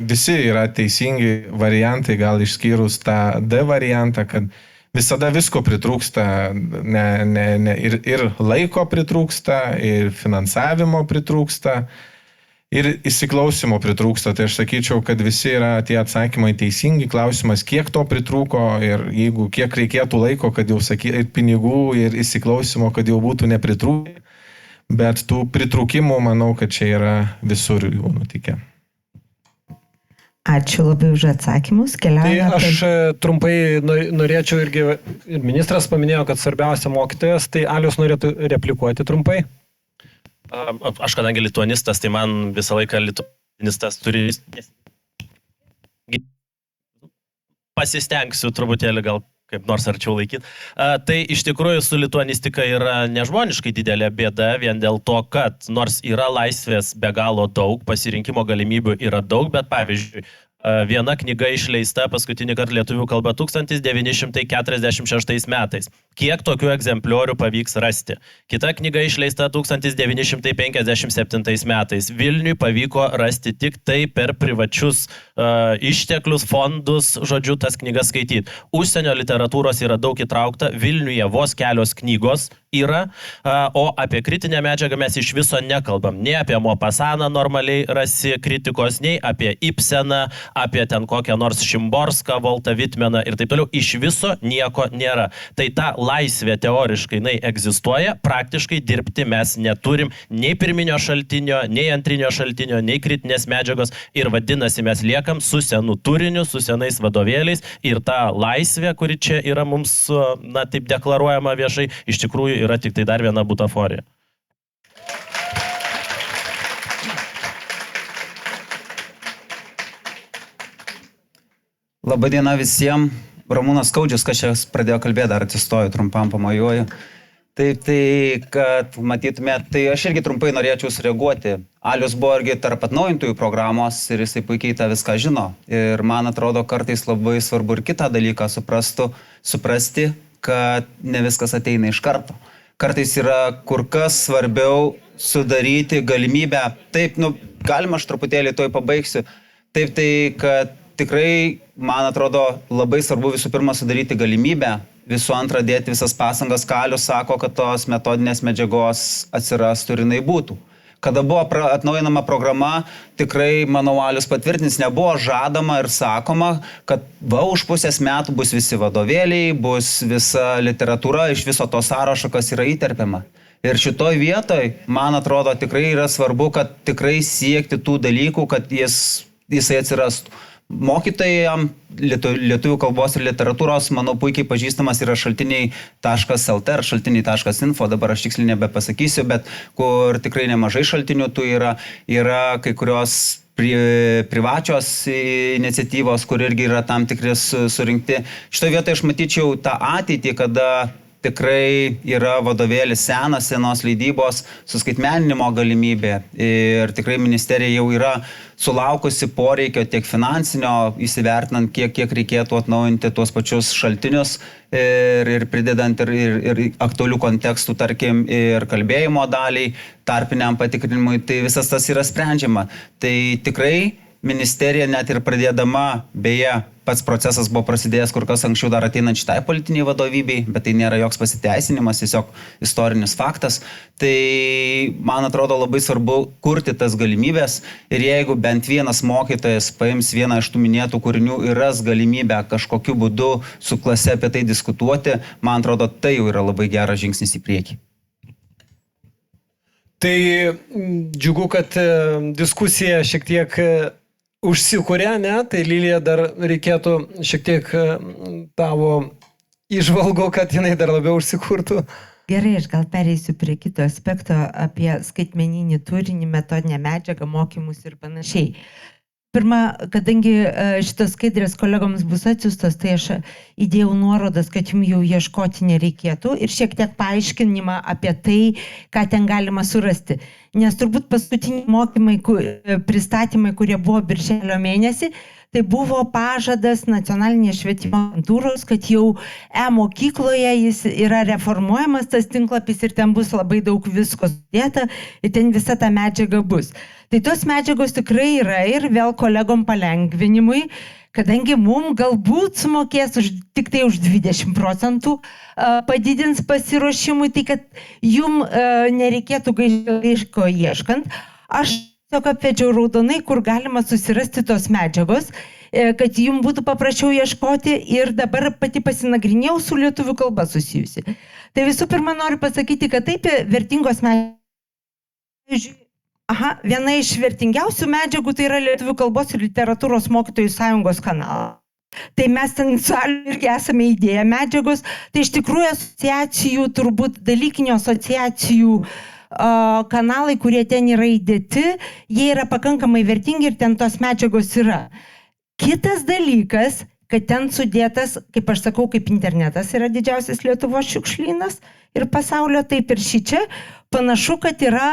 Visi yra teisingi variantai, gal išskyrus tą D variantą, kad visada visko pritrūksta, ir laiko pritrūksta, ir finansavimo pritrūksta, ir įsiklausimo pritrūksta. Tai aš sakyčiau, kad visi yra tie atsakymai teisingi. Klausimas, kiek to pritrūko ir jeigu kiek reikėtų laiko, kad jau ir pinigų, ir įsiklausimo, kad jau būtų nepritrūkę. Bet tų pritrūkimų, manau, kad čia yra visur jų nutikę. Ačiū labai už atsakymus. Tai aš trumpai norėčiau irgi, ir ministras paminėjo, kad svarbiausia mokytojas, tai Alius norėtų replikuoti trumpai. Aš kadangi lituanistas, tai man visą laiką lituanistas turi... Pasistengsiu truputėlį gal kaip nors arčiau laikyti. Tai iš tikrųjų su lituanistika yra nežmoniškai didelė bėda, vien dėl to, kad nors yra laisvės be galo daug, pasirinkimo galimybių yra daug, bet pavyzdžiui, viena knyga išleista paskutinį kartą lietuvių kalba 1946 metais. Kiek tokių egzempliorių pavyks rasti? Kita knyga išleista 1957 metais. Vilniui pavyko rasti tik tai per privačius išteklius, fondus, žodžiu, tas knygas skaityti. Užsienio literatūros yra daug įtraukta, Vilniuje vos kelios knygos yra, o apie kritinę medžiagą mes iš viso nekalbam. Nei apie Mopasaną normaliai rasi kritikos, nei apie Ibseną, apie ten kokią nors Šimborską, Voltą Vitmeną ir taip toliau. Iš viso nieko nėra. Tai ta laisvė teoriškai egzistuoja, praktiškai dirbti mes neturim nei pirminio šaltinio, nei antrinio šaltinio, nei kritinės medžiagos ir vadinasi mes liekam su senu turiniu, su senais vadovėliais ir ta laisvė, kuri čia yra mums, taip deklaruojama viešai, iš tikrųjų yra tik tai dar viena butaforija. Labadiena visiems. Ramūnas Skaudžius, kas čia pradėjo kalbėti, dar atsistoju, trumpam pamojuoju. Tai, kad matytumėt, tai aš irgi trumpai norėčiau sureaguoti. Alius buvo irgi tarp atnaujintųjų programos ir jisai puikiai tą viską žino. Ir man atrodo, kartais labai svarbu ir kitą dalyką suprasti, kad ne viskas ateina iš karto. Kartais yra kur kas svarbiau sudaryti galimybę. Taip, galima aš truputėlį toj pabaigsiu. Taip, tai, kad tikrai, man atrodo, labai svarbu visų pirma sudaryti galimybę, visų antra dėti visas pasangas, ką Alius sako, kad tos metodinės medžiagos atsirastų ir jinai būtų. Kada buvo atnaujinama programa, tikrai, manau, Alius patvirtins, nebuvo žadama ir sakoma, kad už pusės metų bus visi vadovėliai, bus visa literatūra iš viso to sąrašo, kas yra įterpiama. Ir šitoj vietoj, man atrodo, tikrai yra svarbu, kad tikrai siekti tų dalykų, kad jisai atsirastų. Mokytojams lietuvių kalbos ir literatūros, manau, puikiai pažįstamas yra šaltiniai.lt ar šaltiniai.info, dabar aš tiksliai nebepasakysiu, bet kur tikrai nemažai šaltinių tų yra kai kurios privačios iniciatyvos, kur irgi yra tam tikri surinkti. Šitoje vietoje aš matyčiau tą ateitį, kada tikrai yra vadovėlis senos leidybos suskaitmeninimo galimybė ir tikrai ministerija jau yra sulaukusi poreikio tiek finansinio, įsivertinant, kiek reikėtų atnaujinti tuos pačius šaltinius ir pridedant ir aktualių kontekstų, tarkim, ir kalbėjimo daliai, tarpiniam patikrinimui, tai visas tas yra sprendžiama. Tai tikrai ministerija net ir pradėdama, beje, pats procesas buvo prasidėjęs kur kas anksčiau dar ateinant šitai politiniai vadovybei, bet tai nėra joks pasiteisinimas, tiesiog istorinis faktas. Tai, man atrodo, labai svarbu kurti tas galimybės ir jeigu bent vienas mokytojas paims vieną iš tų minėtų kūrinių ir ras galimybę kažkokiu būdu su klase apie tai diskutuoti, man atrodo, tai jau yra labai geras žingsnis į priekį. Tai džiugu, kad diskusija šiek tiek užsikūrė, ne? Tai Lilija dar reikėtų šiek tiek tavo įžvalgų, kad jinai dar labiau užsikurtų. Gerai, aš gal pereisiu prie kito aspekto apie skaitmeninį turinį, metodinę medžiagą, mokymus ir panašiai. pirma, kadangi šitos skaidrės kolegoms bus atsiustos, tai aš įdėjau nuorodas, kad jums jau ieškoti nereikėtų ir šiek tiek paaiškinimą apie tai, ką ten galima surasti. Nes turbūt paskutiniai mokymai, pristatymai, kurie buvo birželio mėnesį, tai buvo pažadas nacionalinės švietimo agentūros, kad jau e-mokykloje jis yra reformuojamas tas tinklapis ir ten bus labai daug visko sudėta ir ten visa ta medžiaga bus. Tai tos medžiagos tikrai yra ir vėl kolegom palengvinimui, kadangi mums galbūt sumokės tik tai už 20% padidins pasiruošimui, tai kad jum nereikėtų gaiško ieškant. Aš tiesiog apvedžiau raudonai, kur galima susirasti tos medžiagos, kad jums būtų paprasčiau ieškoti ir dabar pati pasinagrinėjau su lietuvių kalba susijusi. Tai visų pirma noriu pasakyti, kad taip vertingos medžiagos. Viena iš vertingiausių medžiagų tai yra Lietuvių kalbos ir literatūros mokytojų sąjungos kanalas. Tai mes ten irgi esame įdėję medžiagos. Tai iš tikrųjų asociacijų, turbūt dalykinių asociacijų kanalai, kurie ten yra įdėti, jie yra pakankamai vertingi ir ten tos medžiagos yra. Kitas dalykas, kad ten sudėtas, kaip aš sakau, kaip internetas yra didžiausias Lietuvos šiukšlynas ir pasaulio, taip ir šičia, panašu, kad yra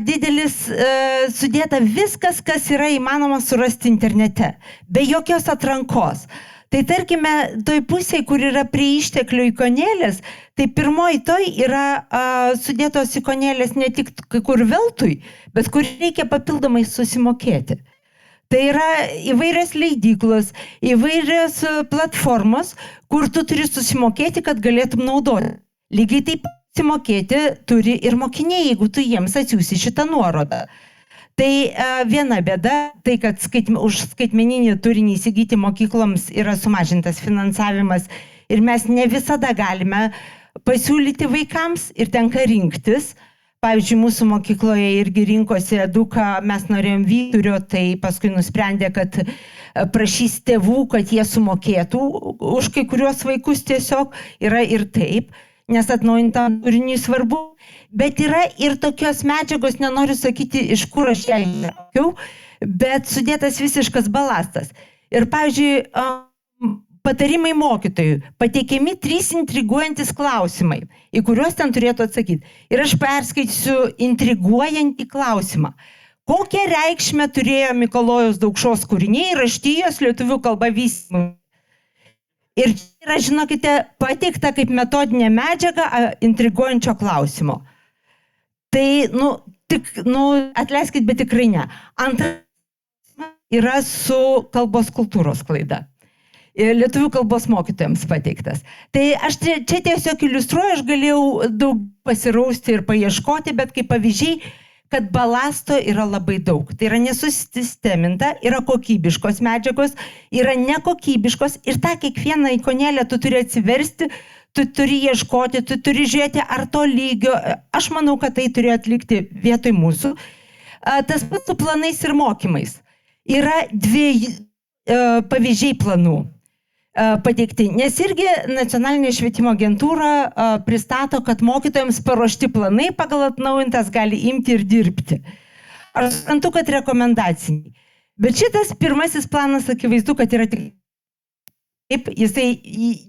didelis sudėta viskas, kas yra įmanoma surasti internete, be jokios atrankos. Tai tarkime, toj pusėje, kur yra prie išteklių ikonėlės, tai pirmoji toj yra sudėtos ikonėlės ne tik kur veltui, bet kur reikia papildomai susimokėti. Tai yra įvairios leidyklos, įvairios platformos, kur tu turi susimokėti, kad galėtum naudoti. Lygiai taip susimokėti turi ir mokiniai, jeigu tu jiems atsiųsi šitą nuorodą. Tai viena bėda, tai kad už skaitmeninį turinį įsigyti mokykloms yra sumažintas finansavimas ir mes ne visada galime pasiūlyti vaikams ir tenka rinktis. Pavyzdžiui, mūsų mokykloje irgi rinkosi Eduka, mes norėjom Vyturio, tai paskui nusprendė, kad prašys tėvų, kad jie sumokėtų už kai kuriuos vaikus tiesiog, yra ir taip, nes atnaujintam turiniui svarbu. Bet yra ir tokios medžiagos, nenoriu sakyti, iš kur aš ją įtraukiau, bet sudėtas visiškas balastas. Ir, pavyzdžiui, patarimai mokytojų, pateikiami 3 intriguojantis klausimai, į kuriuos ten turėtų atsakyti. Ir aš perskaitysiu intriguojantį klausimą. Kokią reikšmę turėjo Mikalojaus Daukšos kūriniai raštijos lietuvių kalba vystymui? Ir yra, žinokite, pateikta kaip metodinė medžiaga intriguojančio klausimo. Tai, atleiskit, bet tikrai ne. Antras yra su kalbos kultūros klaida. Lietuvių kalbos mokytojams pateiktas. Tai aš čia tiesiog iliustruoju, aš galėjau daug pasirausti ir paieškoti, bet kaip pavyzdžiai, kad balasto yra labai daug. Tai yra nesusisteminta, yra kokybiškos medžiagos, yra nekokybiškos ir tą kiekvieną ikonėlę tu turi atsiversti, tu turi ieškoti, tu turi žiūrėti, ar to lygio. Aš manau, kad tai turi atlikti vietoj mūsų. Tas pats su planais ir mokymais. Yra 2 pavyzdžiai planų pateikti, nes irgi nacionalinė švietimo agentūra pristato, kad mokytojams paruošti planai pagal atnaujintas gali imti ir dirbti. Aš suprantu, kad rekomendaciniai. Bet šitas pirmasis planas akivaizdu, kad yra tik taip, jisai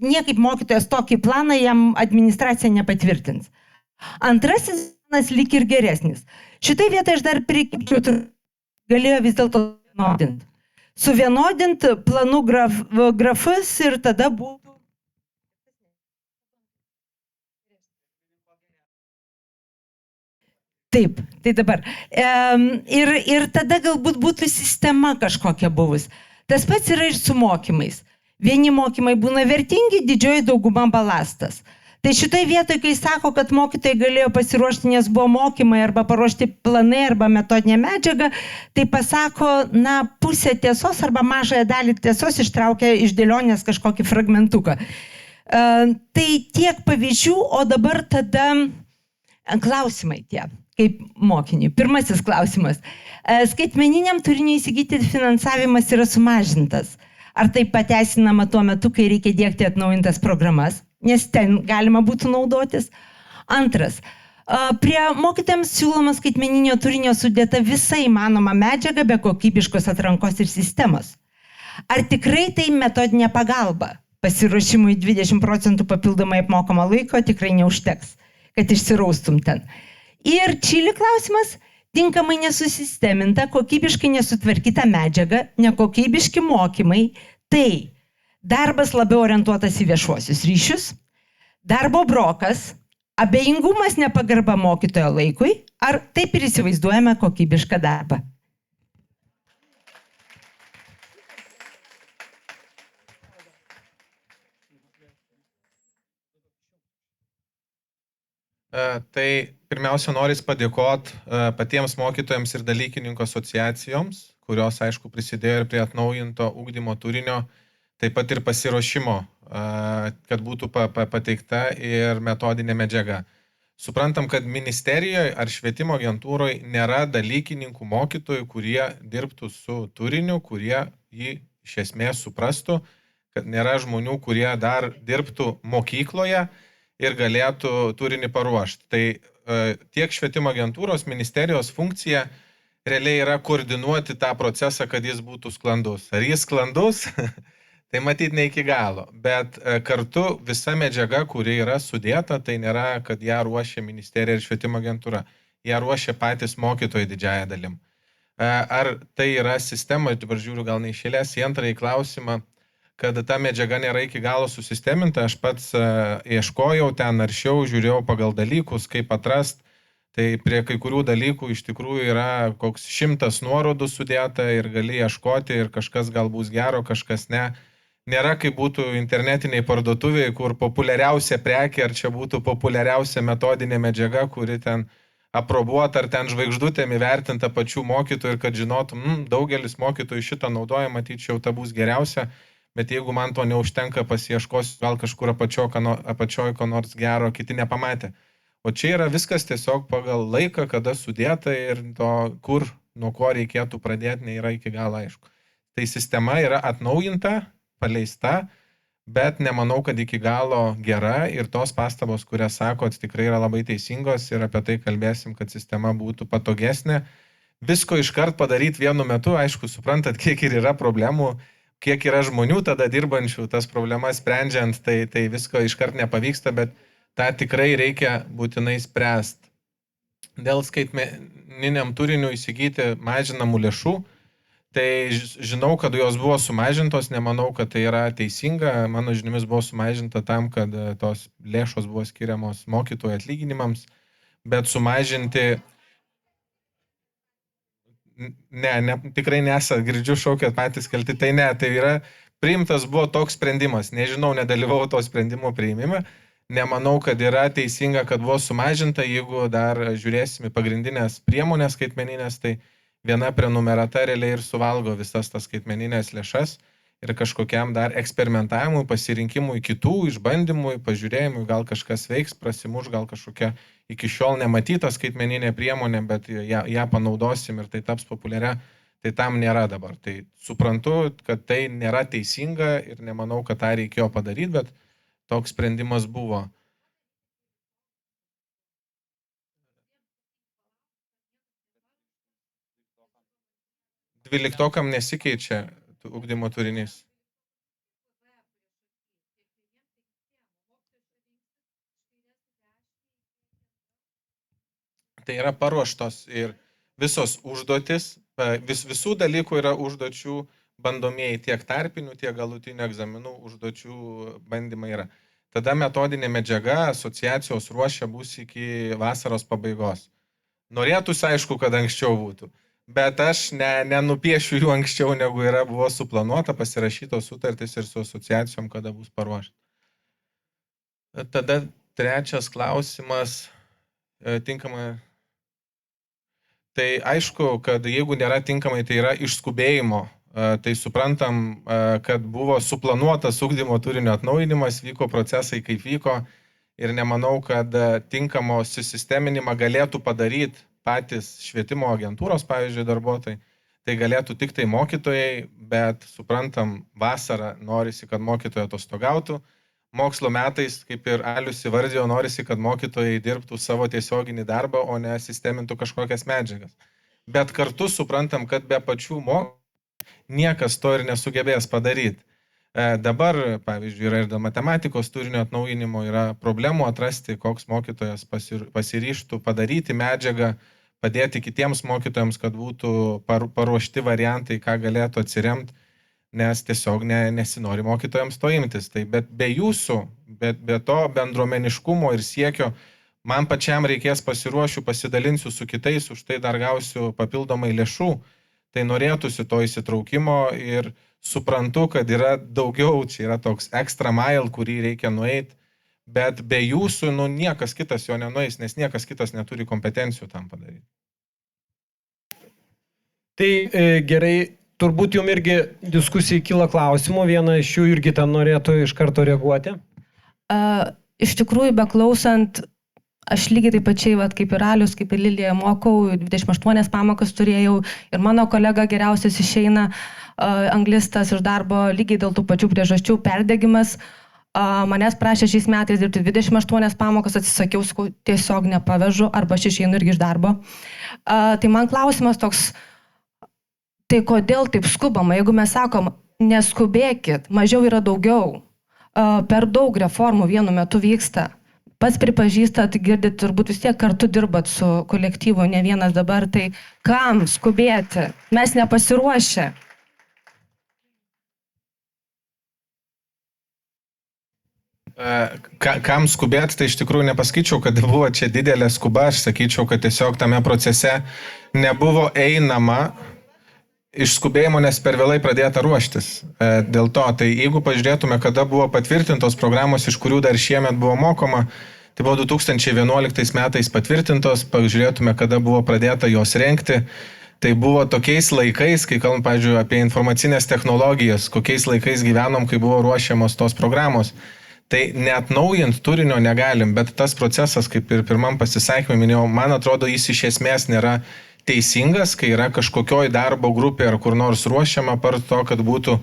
niekaip mokytojas tokį planą jam administracija nepatvirtins. Antrasis planas lyg ir geresnis. Šitai vietoj aš dar prikipčiau, galėjo vis dėlto vienodinti. Suvienodinti planų grafus ir tada būtų. Taip, tai dabar. Ir tada galbūt būtų sistema kažkokia buvus. Tas pats yra ir su mokymais. Vieni mokymai būna vertingi, didžioji dauguma balastas. Tai šitoje vietoje, kai sako, kad mokytojai galėjo pasiruošti, nes buvo mokymai arba paruošti planai arba metodinė medžiaga, tai pasako, pusę tiesos arba mažąją dalį tiesos ištraukia iš dėlionės kažkokį fragmentuką. Tai tiek pavyzdžių, o dabar tada klausimai tie, kaip mokiniui. Pirmasis klausimas. Skaitmeniniam turiniui įsigyti finansavimas yra sumažintas. Ar tai pateisinama tuo metu, kai reikia diegti atnaujintas programas? Nes ten galima būtų naudotis. Antras, Prie mokytėms siūloma skaitmeninio turinio sudėta visa įmanoma medžiaga be kokybiškos atrankos ir sistemos. Ar tikrai tai metodinė pagalba? Pasiruošimui 20% papildomai apmokamo laiko tikrai neužteks, kad išsiraustum ten. Ir čili klausimas, tinkamai nesusisteminta, kokybiškai nesutvarkyta medžiaga, nekokybiški mokymai, tai darbas labiau orientuotas į viešuosius ryšius, darbo brokas, abejingumas nepagarba mokytojo laikui, ar taip ir įsivaizduojame kokybišką darbą? Tai pirmiausia, noriu padėkoti patiems mokytojams ir dalykininkų asociacijoms, kurios, aišku, prisidėjo ir prie atnaujinto ugdymo turinio, taip pat ir pasiruošimo, kad būtų pateikta ir metodinė medžiaga. Suprantam, kad ministerijoje ar švietimo agentūroje nėra dalykininkų mokytojų, kurie dirbtų su turiniu, kurie jį iš esmės suprastų, kad nėra žmonių, kurie dar dirbtų mokykloje ir galėtų turinį paruošti. Tai tiek švietimo agentūros, ministerijos funkcija realiai yra koordinuoti tą procesą, kad jis būtų sklandus. Ar jis sklandus? Tai matyti ne iki galo. Bet kartu visa medžiaga, kuri yra sudėta, tai nėra, kad ją ruošia ministerija ir švietimo agentūra. Ją ruošia patys mokytojai didžiąją dalim. Ar tai yra sistema, dabar žiūriu gal neišėlės į antrąjį klausimą, kad ta medžiaga nėra iki galo susisteminta, aš pats ieškojau ten, naršiau, žiūrėjau pagal dalykus, kaip atrast, tai prie kai kurių dalykų iš tikrųjų yra koks 100 nuorodų sudėta ir gali ieškoti ir kažkas gal bus gero, kažkas ne. Nėra kaip būtų internetiniai parduotuviai, kur populiariausia prekė, ar čia būtų populiariausia metodinė medžiaga, kuri ten aprobuota, ar ten žvaigždutėm įvertinta pačių mokytojų ir kad žinotum, daugelis mokytojų šitą naudoja, matyčiau, ta bus geriausia. Bet jeigu man to neužtenka, pasieškosiu gal kažkur apačioj ko nors gero, kiti nepamatė. O čia yra viskas tiesiog pagal laiką, kada sudėta ir to, kur, nuo ko reikėtų pradėti, nėra iki galo aišku. Tai sistema yra atnaujinta, paleista, bet nemanau, kad iki galo gera ir tos pastabos, kurias sakot, tikrai yra labai teisingos ir apie tai kalbėsim, kad sistema būtų patogesnė. Visko iškart padaryti vienu metu, aišku, suprantat, kiek ir yra problemų, kiek yra žmonių tada dirbančių, tas problemas sprendžiant, tai visko iškart nepavyksta, bet tą tikrai reikia būtinai spręsti. Dėl skaitmeniniam turiniu įsigyti mažinamų lėšų, tai žinau, kad jos buvo sumažintos, nemanau, kad tai yra teisinga. Mano žiniomis buvo sumažinta tam, kad tos lėšos buvo skiriamos mokytojų atlyginimams, bet sumažinti... Ne, tikrai nesat, girdžiu šaukėt patys kalti, tai ne, tai yra priimtas buvo toks sprendimas, nežinau, nedalyvau to sprendimo priimime, nemanau, kad yra teisinga, kad buvo sumažinta, jeigu dar žiūrėsime pagrindinės priemonės skaitmeninės, tai viena prenumerata realiai ir suvalgo visas tas skaitmeninės lėšas ir kažkokiam dar eksperimentavimui, pasirinkimui kitų, išbandymui, pažiūrėjimui, gal kažkas veiks, prasimuš, gal kažkokia iki šiol nematyta skaitmeninė priemonė, bet ją panaudosim ir tai taps populiaria, tai tam nėra dabar. Tai suprantu, kad tai nėra teisinga ir nemanau, kad tą reikėjo padaryti, bet toks sprendimas buvo. Dvyliktokam nesikeičia ugdymo turinys. Tai yra paruoštos ir visos užduotis, visų dalykų yra užduočių bandomieji, tiek tarpinių, tiek galutinių egzaminų užduočių bandymai yra. Tada metodinė medžiaga asociacijos ruošia bus iki vasaros pabaigos. Norėtųsi, aišku, kad anksčiau būtų, bet aš nenupiešiu jų anksčiau, negu buvo suplanuota, pasirašytos sutartys ir su asociacijom, kada bus paruošta. Tada trečias klausimas, tinkamai. Tai aišku, kad jeigu nėra tinkamai, tai yra išskubėjimo. Tai suprantam, kad buvo suplanuotas ugdymo turinio atnaujinimas, vyko procesai kaip vyko ir nemanau, kad tinkamo susisteminimą galėtų padaryti patys švietimo agentūros, pavyzdžiui, darbuotojai. Tai galėtų tik tai mokytojai, bet suprantam, vasarą norisi, kad mokytojai atostogautų. mokslo metais, kaip ir Alius įvardėjo, norisi, kad mokytojai dirbtų savo tiesioginį darbą, o ne sistemintų kažkokias medžiagas. Bet kartu suprantam, kad be pačių mokymų niekas to ir nesugebės padaryti. Dabar, pavyzdžiui, yra ir dėl matematikos turinio atnaujinimo, yra problemų atrasti, koks mokytojas pasiryštų padaryti medžiagą, padėti kitiems mokytojams, kad būtų paruošti variantai, ką galėtų atsiremti, nes tiesiog nesinori mokytojams to imtis. Tai bet be jūsų, be to bendruomeniškumo ir siekio, man pačiam reikės pasiruošiu, pasidalinsiu su kitais, už tai dar gausiu papildomai lėšų, tai norėtųsi to įsitraukimo ir suprantu, kad yra daugiau, čia yra toks extra mile, kurį reikia nueiti, bet be jūsų, niekas kitas jo nenueis, nes niekas kitas neturi kompetencijų tam padaryti. Tai gerai, turbūt jums irgi diskusijai kyla klausimų, vieną iš jų irgi tam norėtų iš karto reaguoti. Iš tikrųjų, beklausant, aš lygiai taip pačiai, kaip ir Alius, kaip ir Lilija, mokau, 28 pamokas turėjau ir mano kolega geriausias išeina anglistas iš darbo lygiai dėl tų pačių priežasčių, perdegimas. Manęs prašė šiais metais dirbti 28 pamokas, atsisakiau, tiesiog nepavežu, arba aš išeinu irgi iš darbo. Tai man klausimas toks, tai kodėl taip skubama, jeigu mes sakom, neskubėkit, mažiau yra daugiau, per daug reformų vienu metu vyksta. Pats pripažįstat, girdit, turbūt vis tiek kartu dirbat su kolektyvu, ne vienas dabar, tai kam skubėti? Mes nepasiruošę. Kam skubėti, tai iš tikrųjų nepasakyčiau, kad buvo čia didelė skuba, aš sakyčiau, kad tiesiog tame procese nebuvo einama iš skubėjimo, nes per vėlai pradėta ruoštis. Dėl to, tai jeigu pažiūrėtume, kada buvo patvirtintos programos, iš kurių dar šiemet buvo mokoma, tai buvo 2011 metais patvirtintos, pažiūrėtume, kada buvo pradėta jos rengti, tai buvo tokiais laikais, kai kalbam, pavyzdžiui, apie informacinės technologijas, kokiais laikais gyvenom, kai buvo ruošiamos tos programos. Tai neatnaujint turinio negalim, bet tas procesas, kaip ir pirmam pasisakymui minėjau, man atrodo, jis iš esmės nėra teisingas, kai yra kažkokioj darbo grupė ar kur nors ruošiama par to, kad būtų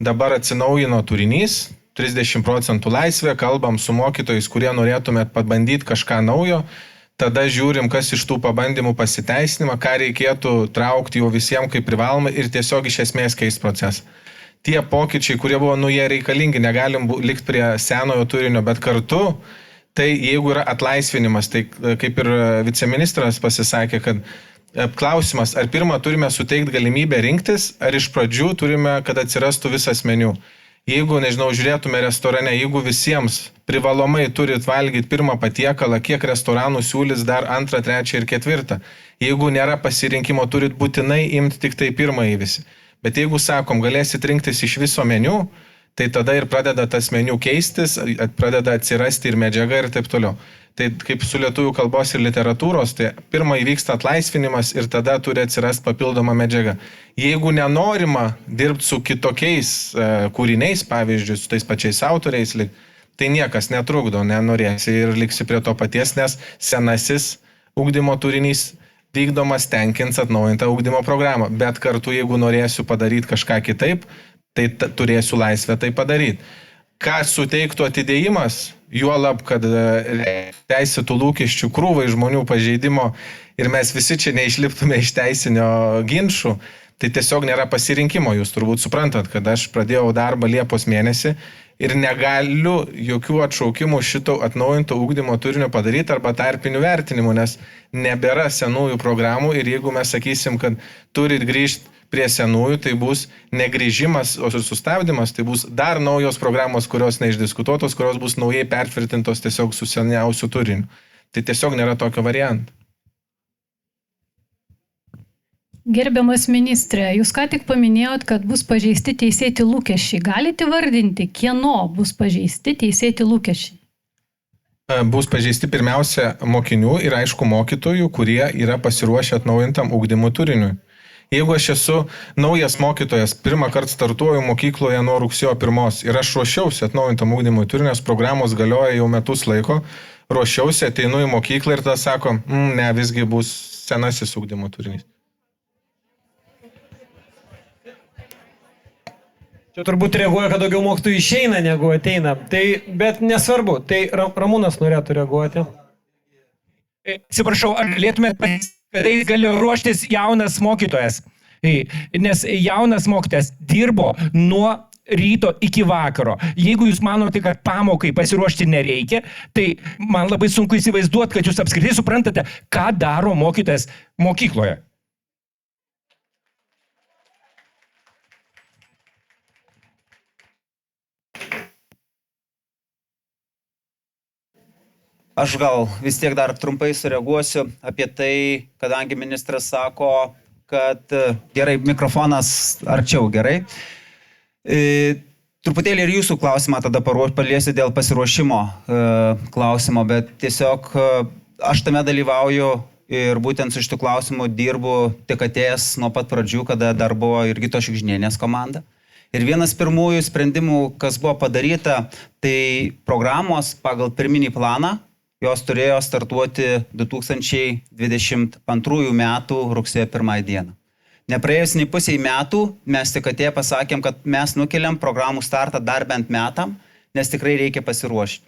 dabar atsinaujino turinys, 30% laisvė, kalbam su mokytojais, kurie norėtumėt pabandyti kažką naujo, tada žiūrim, kas iš tų pabandymų pasiteisinimą, ką reikėtų traukti jau visiems kaip privaloma ir tiesiog iš esmės keisti procesą. Tie pokyčiai, kurie buvo, jie reikalingi, negalim likti prie senojo turinio, bet kartu, tai jeigu yra atlaisvinimas, tai kaip ir viceministras pasisakė, kad klausimas, ar pirmą turime suteikti galimybę rinktis, ar iš pradžių turime, kad atsirastų visas meniu. Jeigu, nežinau, žiūrėtume restorane, jeigu visiems privalomai turit valgyti pirmą patiekalą, kiek restoranų siūlys dar antrą, trečią ir ketvirtą. Jeigu nėra pasirinkimo, turit būtinai imti tik tai pirmąjį visi. Bet jeigu sakom, galėsit rinktis iš viso meniu, tai tada ir pradeda tas meniu keistis, pradeda atsirasti ir medžiaga ir taip toliau. Tai kaip su lietuvių kalbos ir literatūros, tai pirmai vyksta atlaisvinimas ir tada turi atsirasti papildoma medžiaga. Jeigu nenorima dirbti su kitokiais kūriniais, pavyzdžiui, su tais pačiais autoriais, tai niekas netrukdo, nenorėsi ir liksi prie to paties, nes senasis ugdymo turinys vykdomas tenkins atnaujintą ugdymo programą, bet kartu, jeigu norėsiu padaryti kažką kitaip, tai turėsiu laisvę tai padaryti. Ką suteiktų atidėjimas, juolab, kad teisėtų lūkesčių krūvai žmonių pažeidimo ir mes visi čia neišliptume iš teisinio ginčų, tai tiesiog nėra pasirinkimo. Jūs turbūt suprantat, kad aš pradėjau darbą Liepos mėnesį ir negaliu jokių atšaukimų šito atnaujinto ugdymo turinio padaryti arba tarpinių vertinimų, nes nebėra senųjų programų ir jeigu mes sakysim, kad turit grįžti prie senųjų, tai bus negrįžimas, o sustabdymas, tai bus dar naujos programos, kurios neišdiskutuotos, kurios bus naujai pertvirtintos tiesiog su seniausiu turiniu. Tai tiesiog nėra tokio varianto. Gerbiamas ministrė, jūs ką tik paminėjot, kad bus pažeisti teisėti lūkesčiai. Galite vardinti, kieno bus pažeisti teisėti lūkesčiai? Bus pažeisti pirmiausia mokinių ir aišku mokytojų, kurie yra pasiruošę atnaujintam ugdymo turiniui. Jeigu aš esu naujas mokytojas, pirmą kartą startuoju mokykloje nuo rugsėjo 1 ir aš ruošiausi atnaujintam ugdymo turinio, programos galioja jau metus laiko, ruošiausi, ateinu į mokyklą ir tada sako, ne, visgi bus senasis ugdymo turinys. Čia turbūt reaguoja, kad daugiau mokytojų išeina negu ateina. Tai, bet nesvarbu, tai Ramūnas norėtų reaguoti. Atsiprašau, ar galėtumėt pasakyti, kad tai gali ruoštis jaunas mokytojas? Nes jaunas mokytojas dirbo nuo ryto iki vakaro. Jeigu jūs manote, kad pamokai pasiruošti nereikia, tai man labai sunku įsivaizduoti, kad jūs apskritai suprantate, ką daro mokytojas mokykloje. Aš gal vis tiek dar trumpai sureaguosiu apie tai, kadangi ministras sako, kad gerai, mikrofonas arčiau, gerai. Truputėlį ir jūsų klausimą tada paliesiu dėl pasiruošimo klausimo, bet tiesiog aš tame dalyvauju ir būtent su šitų klausimų dirbu tik atėjęs nuo pat pradžių, kada dar buvo ir Gitos Šikžnienės komanda. Ir vienas pirmųjų sprendimų, kas buvo padaryta, tai programos pagal pirminį planą, jos turėjo startuoti 2022 metų rugsėjo 1 dieną. Nepraėjus nei pusiai metų, mes tik atėję pasakėm, kad mes nukeliam programų startą dar bent metam, nes tikrai reikia pasiruošti.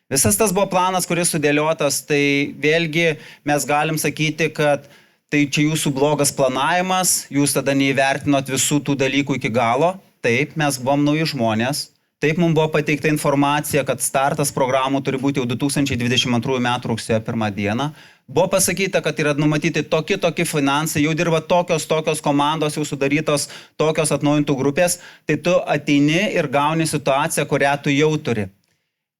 Visas tas buvo planas, kuris sudėliotas, tai vėlgi mes galim sakyti, kad tai čia jūsų blogas planavimas, jūs tada neįvertinot visų tų dalykų iki galo. Taip, mes buvom nauji žmonės. Taip, mums buvo pateikta informacija, kad startas programų turi būti jau 2022 metų rugsėjo 1 dieną. Buvo pasakyta, kad yra numatyti tokie finansai, jau dirba tokios komandos, jau sudarytos tokios atnaujintų grupės, tai tu ateini ir gauni situaciją, kurią tu jau turi.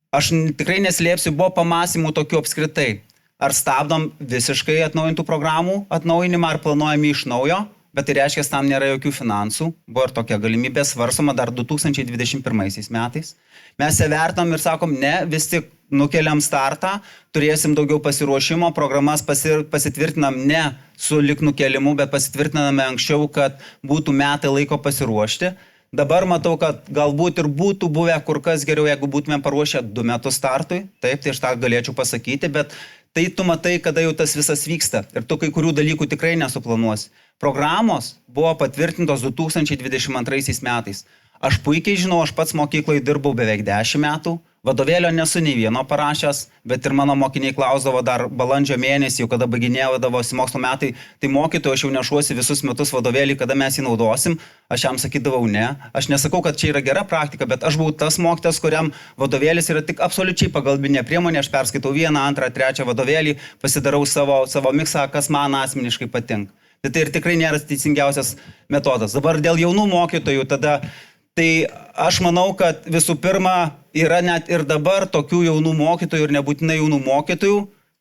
Aš tikrai neslėpsiu, buvo pamąstymų tokių apskritai. Ar stabdom visiškai atnaujintų programų atnaujinimą, ar planuojame iš naujo? Bet tai reiškia, tam nėra jokių finansų. Buvo ir tokia galimybė svarstoma dar 2021 metais. Mes įvertinam ir sakom, ne, vis tik nukeliam startą, turėsim daugiau pasiruošimo, programas pasitvirtinam ne su lik nukelimu, bet pasitvirtiname anksčiau, kad būtų metai laiko pasiruošti. Dabar matau, kad galbūt ir būtų buvę kur kas geriau, jeigu būtume paruošę 2 metus startui. Taip, tai aš tą galėčiau pasakyti, bet tai tu matai, kada jau tas visas vyksta. Ir tu kai kurių dalykų tikrai nesuplanuosi. Programos buvo patvirtintos 2022 metais. Aš puikiai žinau, aš pats mokykloje dirbau beveik 10 metų. Vadovėlio nesu nei vieno parašęs, bet ir mano mokiniai klausdavo dar balandžio mėnesį, jau kada baiginėdavosi mokslo metai, tai mokytojo aš jau nešuosi visus metus vadovėlį, kada mes jį naudosim. Aš jam sakydavau ne. Aš nesakau, kad čia yra gera praktika, bet aš buvau tas mokytojas, kuriam vadovėlis yra tik absoliučiai pagalbinė priemonė. Aš perskaitau 1, 2, 3 vadovėlį, pasidarau savo miksą, kas man asmeniškai patinka. Tai ir tikrai nėra teisingiausias metodas. Dabar dėl jaunų mokytojų tada. Tai aš manau, kad visų pirma yra net ir dabar tokių jaunų mokytojų ir nebūtinai jaunų mokytojų,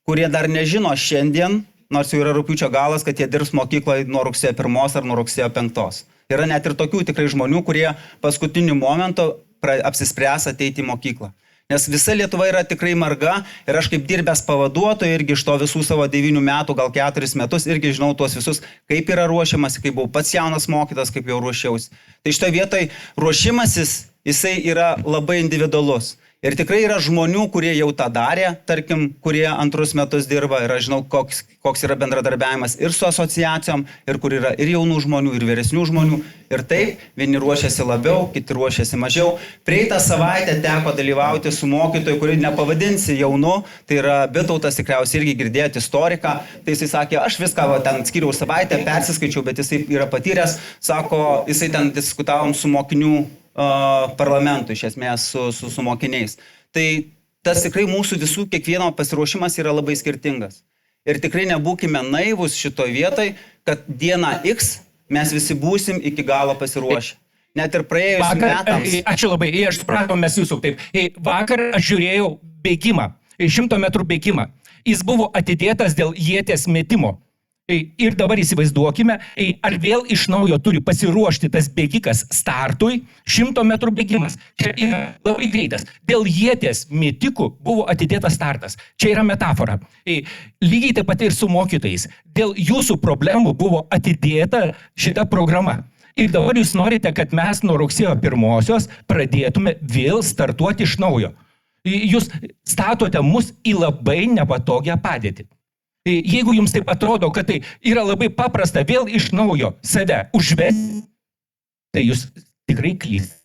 kurie dar nežino šiandien, nors jau yra rugpjūčio galas, kad jie dirbs mokykloje nuo rugsėjo 1 ar nuo rugsėjo 5. Yra net ir tokių tikrai žmonių, kurie paskutiniu momentu apsispręs ateiti į mokyklą. Nes visa Lietuva yra tikrai marga ir aš kaip dirbęs pavaduotojai irgi iš to visų savo 9 metų, gal 4 metus irgi žinau tuos visus, kaip yra ruošiamasi, kaip buvau pats jaunas mokytas, kaip jau ruošiausi. Tai šitoje vietoje ruošimasis, jisai yra labai individualus. Ir tikrai yra žmonių, kurie jau tą darė, tarkim, kurie 2 metus dirba ir aš žinau, koks yra bendradarbiavimas ir su asociacijom, ir kur yra ir jaunų žmonių, ir vyresnių žmonių. Ir taip, vieni ruošiasi labiau, kiti ruošiasi mažiau. Praeitą savaitę teko dalyvauti su mokytoju, kurį nepavadinsi jaunu, tai yra Bitautas, tikriausiai irgi girdėjote istoriką. Tai jisai sakė, aš viską ten skiriau savaitę, persiskaičiau, bet jisai yra patyręs, sako, jisai ten diskutavom su mokinių parlamentų, iš esmės su mokiniais. Tai tas tikrai mūsų visų kiekvieno pasiruošimas yra labai skirtingas. Ir tikrai nebūkime naivus šitoje vietoje, kad dieną X mes visi būsim iki galo pasiruošę. Net ir praėjus metams. Ačiū labai, aš supratau, mes jūsų taip. Vakar aš žiūrėjau bėgimą, 100 metrų bėgimą. Jis buvo atidėtas dėl ieties metimo. Ir dabar įsivaizduokime, ar vėl iš naujo turi pasiruošti tas bėgikas startui, 100 metrų bėgimas. Čia yra labai greitas. Dėl ieties metikų buvo atidėtas startas. Čia yra metafora. Lygiai taip pat ir su mokytojais. Dėl jūsų problemų buvo atidėta šita programa. Ir dabar jūs norite, kad mes nuo rugsėjo 1 pradėtume vėl startuoti iš naujo. Jūs statote mus į labai nepatogią padėtį. Jeigu jums taip atrodo, kad tai yra labai paprasta vėl iš naujo save užvesti, tai jūs tikrai klystate.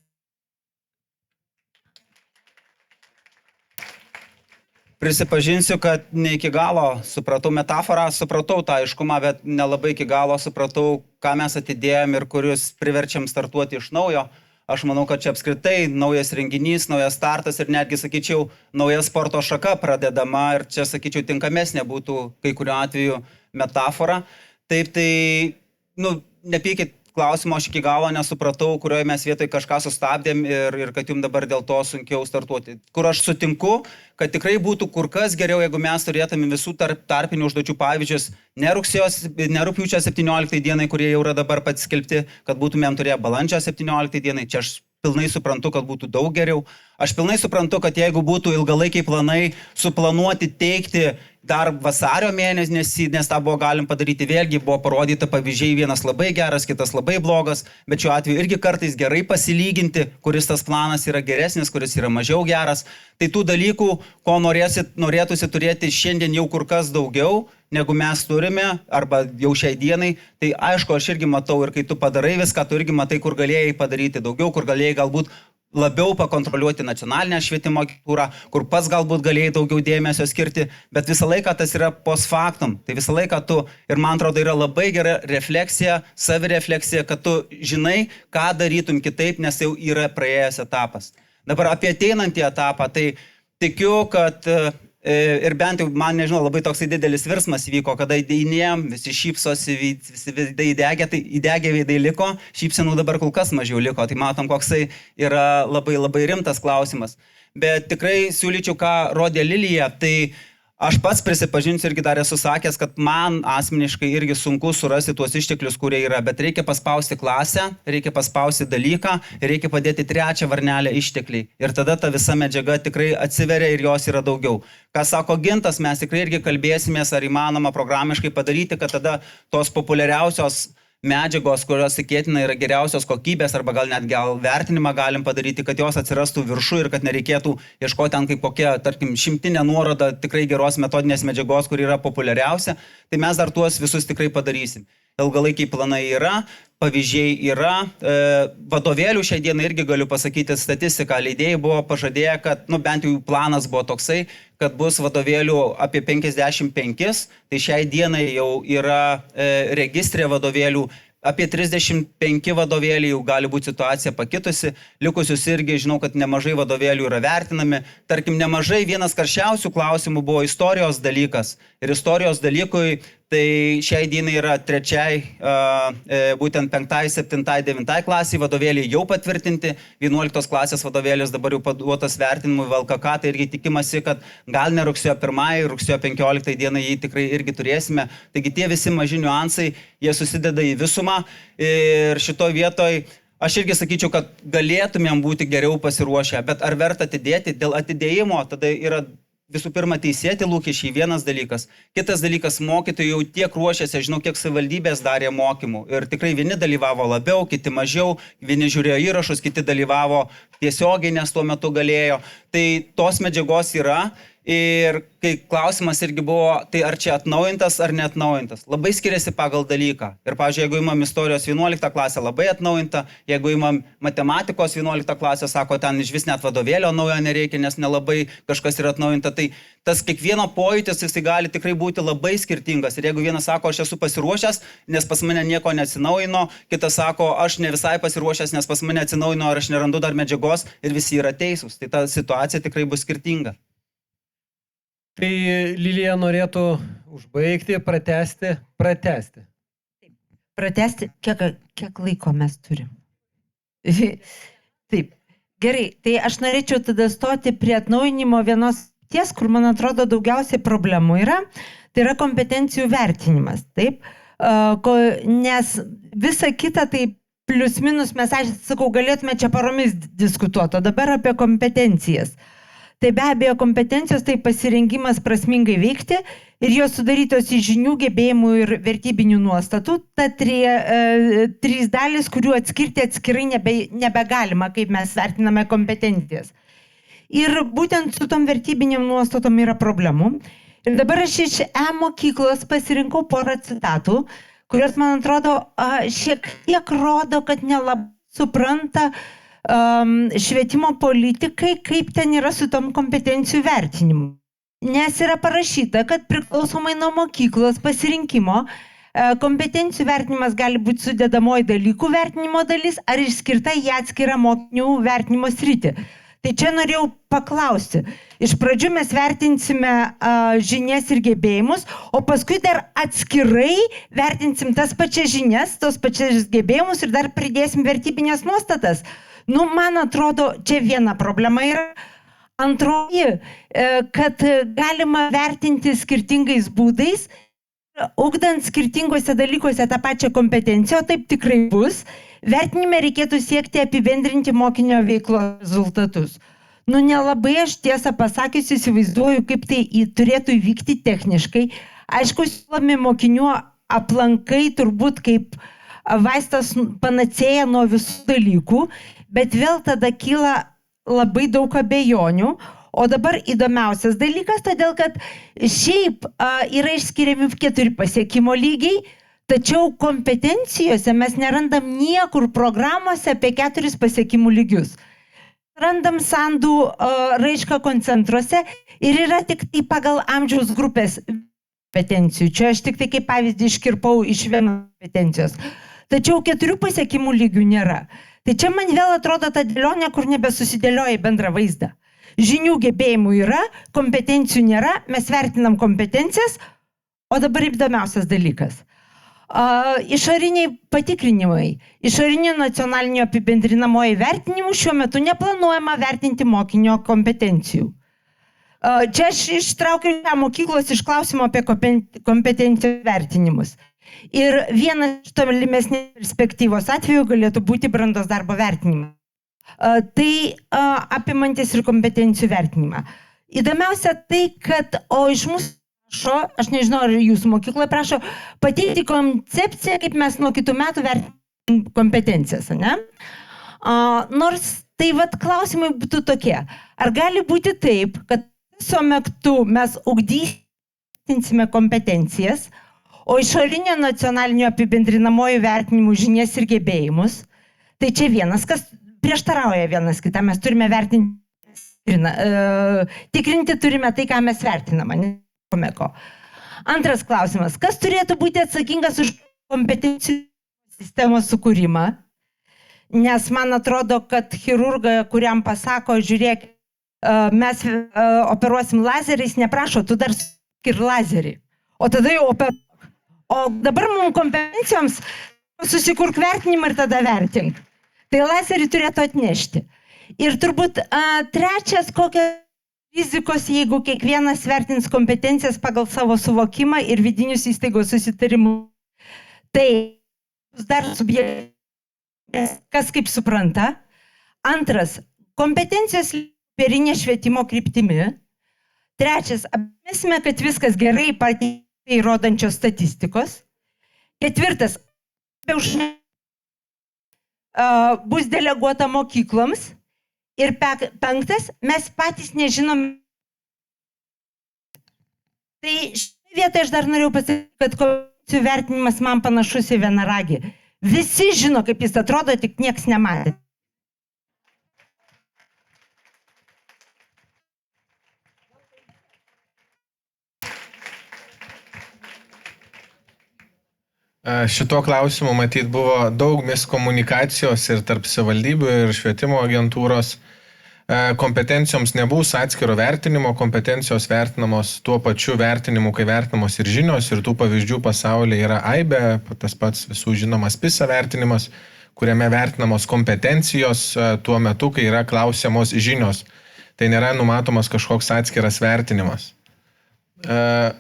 prisipažinsiu, kad ne iki galo supratau metaforą, supratau tą aiškumą, bet nelabai iki galo supratau, ką mes atidėjom ir kurius priverčiam startuoti iš naujo. Aš manau, kad čia apskritai naujas renginys, naujas startas ir netgi, sakyčiau, nauja sporto šaka pradedama ir čia, sakyčiau, tinkamesnė būtų kai kuriuo atveju metafora. Taip, tai, nepykit klausimo, aš iki galo nesupratau, kurioje mes vietoje kažką sustabdėm ir kad jums dabar dėl to sunkiau startuoti. Kur aš sutinku, kad tikrai būtų kur kas geriau, jeigu mes turėtume visų tarpinių užduočių pavyzdžius ne rugpjūčio 17 dienai, kurie jau yra dabar paskelbti, kad būtumėm turėję balandžio 17 dienai. Čia aš pilnai suprantu, kad būtų daug geriau. Aš pilnai suprantu, kad jeigu būtų ilgalaikiai planai suplanuoti teikti dar vasario mėnesį, nes tą buvo galim padaryti, vėlgi buvo parodyta pavyzdžiai, vienas labai geras, kitas labai blogas, bet šiuo atveju irgi kartais gerai pasilyginti, kuris tas planas yra geresnis, kuris yra mažiau geras. Tai tų dalykų, ko norėtųsi turėti šiandien jau kur kas daugiau, negu mes turime, arba jau šiai dienai, tai aišku, aš irgi matau ir kai tu padarai viską, tu irgi matai, kur galėjai padaryti daugiau, kur galėjai galbūt labiau pakontroliuoti nacionalinę švietimo agentūrą, kur pats galbūt galėjai daugiau dėmesio skirti, bet visą laiką tas yra post factum. Tai visą laiką tu, ir man atrodo, yra labai gera refleksija, savirefleksija, kad tu žinai, ką darytum kitaip, nes jau yra praėjęs etapas. Dabar apie ateinantį etapą, tai tikiu, kad ir bent jau man, nežinau, labai toksai didelis virsmas įvyko, kada įdėjinėjom, visi šypsosi, visi veidai įdegė, tai įdegė veidai liko, šypsenų dabar kol kas mažiau liko, tai matom, koksai yra labai labai rimtas klausimas. Bet tikrai siūlyčiau, ką rodė Lilija, tai aš pats prisipažinsiu irgi dar esu sakęs, kad man asmeniškai irgi sunku surasti tuos išteklius, kurie yra, bet reikia paspausti klasę, reikia paspausti dalyką ir reikia padėti trečią varnelę ištekliai. Ir tada ta visa medžiaga tikrai atsiveria ir jos yra daugiau. Ką sako Gintas, mes tikrai irgi kalbėsimės, ar įmanoma programiškai padaryti, kad tada tos populiariausios medžiagos, kurios tikėtina yra geriausios kokybės arba gal net vertinimą galim padaryti, kad jos atsirastų viršų ir kad nereikėtų ieškoti ten kaip kokia, tarkim, šimtinė nuoroda tikrai geros metodinės medžiagos, kur yra populiariausia, tai mes dar tuos visus tikrai padarysim. Ilgalaikiai planai yra, pavyzdžiai yra, vadovėlių šiai dienai irgi galiu pasakyti statistiką, leidėjai buvo pažadėję, kad, bent jau planas buvo toksai, kad bus vadovėlių apie 55, tai šiai dienai jau yra registrė vadovėlių, apie 35 vadovėliai jau gali būti situacija pakitusi, likusius irgi žinau, kad nemažai vadovėlių yra vertinami, tarkim, nemažai vienas karščiausių klausimų buvo istorijos dalykas ir istorijos dalykui tai šiai dienai yra trečiai, būtent 5, 7, 9 klasiai vadovėliai jau patvirtinti, 11 klasės vadovėlis dabar jau paduotas vertinimui VLKK, tai irgi tikimasi, kad gal ne rugsėjo 1, rugsėjo 15 dieną jį tikrai irgi turėsime. Taigi tie visi maži niuansai, jie susideda į visumą ir šitoj vietoj aš irgi sakyčiau, kad galėtumėm būti geriau pasiruošę, bet ar verta atidėti? Dėl atidėjimo tada yra visų pirma teisėti lūkesčiai, vienas dalykas. Kitas dalykas, mokytojai jau tiek ruošiasi, žinau, kiek savivaldybės darė mokymų. Ir tikrai vieni dalyvavo labiau, kiti mažiau, vieni žiūrėjo įrašus, kiti dalyvavo tiesiogiai, nes tuo metu galėjo. Tai tos medžiagos yra. Ir kai klausimas irgi buvo, tai ar čia atnaujintas ar neatnaujintas. Labai skiriasi pagal dalyką. Ir, pavyzdžiui, jeigu imam istorijos 11 klasę, labai atnaujinta. Jeigu imam matematikos 11 klasę, sako, ten iš vis net vadovėlio naujo nereikia, nes nelabai kažkas yra atnaujinta. Tai tas kiekvieno pojūtis jisai gali tikrai būti labai skirtingas. Ir jeigu vienas sako, aš esu pasiruošęs, nes pas mane nieko neatsinaujino, kitas sako, aš ne visai pasiruošęs, nes pas mane atsinaujino, ar aš nerandu dar medžiagos ir visi yra teisūs. Tai ta situacija tikrai bus skirtinga. Tai Lilija norėtų užbaigti, pratęsti. Pratęsti, kiek laiko mes turim. Taip, gerai, tai aš norėčiau tada stoti prie atnaujinimo vienos ties, kur man atrodo daugiausiai problemų yra, tai yra kompetencijų vertinimas, taip, nes visa kita tai plius minus mes, aš sakau, galėtume čia paromis diskutuoti, o dabar apie kompetencijas. Tai be abejo kompetencijos tai pasirengimas prasmingai veikti ir jos sudarytos iš žinių, gebėjimų ir vertybinių nuostatų. Ta trys dalis, kurių atskirti atskirai nebegalima, kaip mes vertiname kompetencijas. Ir būtent su tom vertybiniam nuostatom yra problemų. Ir dabar aš iš e-mokyklos pasirinkau porą citatų, kurios, man atrodo, šiek tiek rodo, kad nelabai supranta švietimo politikai, kaip ten yra su tom kompetencijų vertinimu. Nes yra parašyta, kad priklausomai nuo mokyklos pasirinkimo kompetencijų vertinimas gali būti sudedamoji dalykų vertinimo dalis ar išskirta į atskirą mokinių vertinimo sritį. Tai čia norėjau paklausti. Iš pradžių mes vertinsime žinias ir gebėjimus, o paskui dar atskirai vertinsim tas pačias žinias, tos pačias gebėjimus ir dar pridėsim vertybinės nuostatas. Nu, man atrodo, čia viena problema yra. Antroji, kad galima vertinti skirtingais būdais, ugdant skirtingose dalykuose tą pačią kompetenciją, o taip tikrai bus, vertinime reikėtų siekti apibendrinti mokinio veiklos rezultatus. Nu, nelabai aš tiesą pasakius įsivaizduoju, kaip tai turėtų įvykti techniškai. Aišku, siūlomi mokinių aplankai turbūt kaip vaistas panacėja nuo visų dalykų, bet vėl tada kyla labai daug abejonių. O dabar įdomiausias dalykas, todėl kad šiaip yra išskiriami 4 pasiekimo lygiai, tačiau kompetencijose mes nerandam niekur programuose apie 4 pasiekimų lygius. Randam sandų raišką koncentruose ir yra tik tai pagal amžiaus grupės kompetencijų. Čia aš tik tai kaip pavyzdį iškirpau iš vienos kompetencijos. Tačiau 4 pasiekimų lygių nėra. Tai čia man vėl atrodo ta dėlionė, kur nebesusidėlioja į bendrą vaizdą. Žinių gebėjimų yra, kompetencijų nėra, mes vertinam kompetencijas, o dabar įdomiausias dalykas. Išoriniai patikrinimai. Išorinio nacionalinio apibendrinamojo vertinimų šiuo metu neplanuojama vertinti mokinio kompetencijų. Čia aš ištraukiu mokyklos iš klausimo apie kompetencijų vertinimus. Ir vienas iš tolimesnės perspektyvos atveju galėtų būti brandos darbo vertinimas. Tai apimantis ir kompetencijų vertinimą. Įdomiausia tai, kad iš mūsų prašo, aš nežinau, ar jūsų mokykloje prašo, pateikti koncepciją, kaip mes nuo kitų metų vertinam kompetencijas, ne? Nors tai klausimai būtų tokie. Ar gali būti taip, kad viso metu mes ugdysinsime kompetencijas, o išorinio nacionalinio apibendrinamojo vertinimų žinias ir gebėjimus? Tai čia vienas, kas prieštarauja vienas kitą, mes turime vertinti, tikrinti turime tai, ką mes vertiname. Antras klausimas, kas turėtų būti atsakingas už kompetencijų sistemos sukūrimą? Nes man atrodo, kad chirurga, kuriam pasako, žiūrėk, mes operuosim lazeriais, neprašo, tu dar ir lazerį. O tada jau operuok. O dabar mums kompetencijoms susikurk vertinimą ir tada vertink. Tai laserį turėtų atnešti. Ir turbūt trečias, kokios rizikos, jeigu kiekvienas vertins kompetencijas pagal savo suvokimą ir vidinius įstaigos susitarimus. Tai dar subjektas, kas kaip supranta. Antras, kompetencijos perinė švietimo kryptimi. Trečias, apmėsime, kad viskas gerai pateikia įrodančios statistikos. Ketvirtas, bus deleguota mokykloms. Ir penktas, mes patys nežinom. Tai šitą vietą aš dar norėjau pasakyti, kad kompetencijų vertinimas man panašus į vienaragį. Visi žino, kaip jis atrodo, tik nieks nematė. Šituo klausimu matyt buvo daug miskomunikacijos ir tarp savivaldybių ir švietimo agentūros. Kompetencijoms nebus atskiro vertinimo, kompetencijos vertinamos tuo pačiu vertinimu, kai vertinamos ir žinios, ir tų pavyzdžių pasaulyje yra aibė, tas pats visų žinomas PISA vertinimas, kuriame vertinamos kompetencijos tuo metu, kai yra klausiamos žinios. Tai nėra numatomas kažkoks atskiras vertinimas.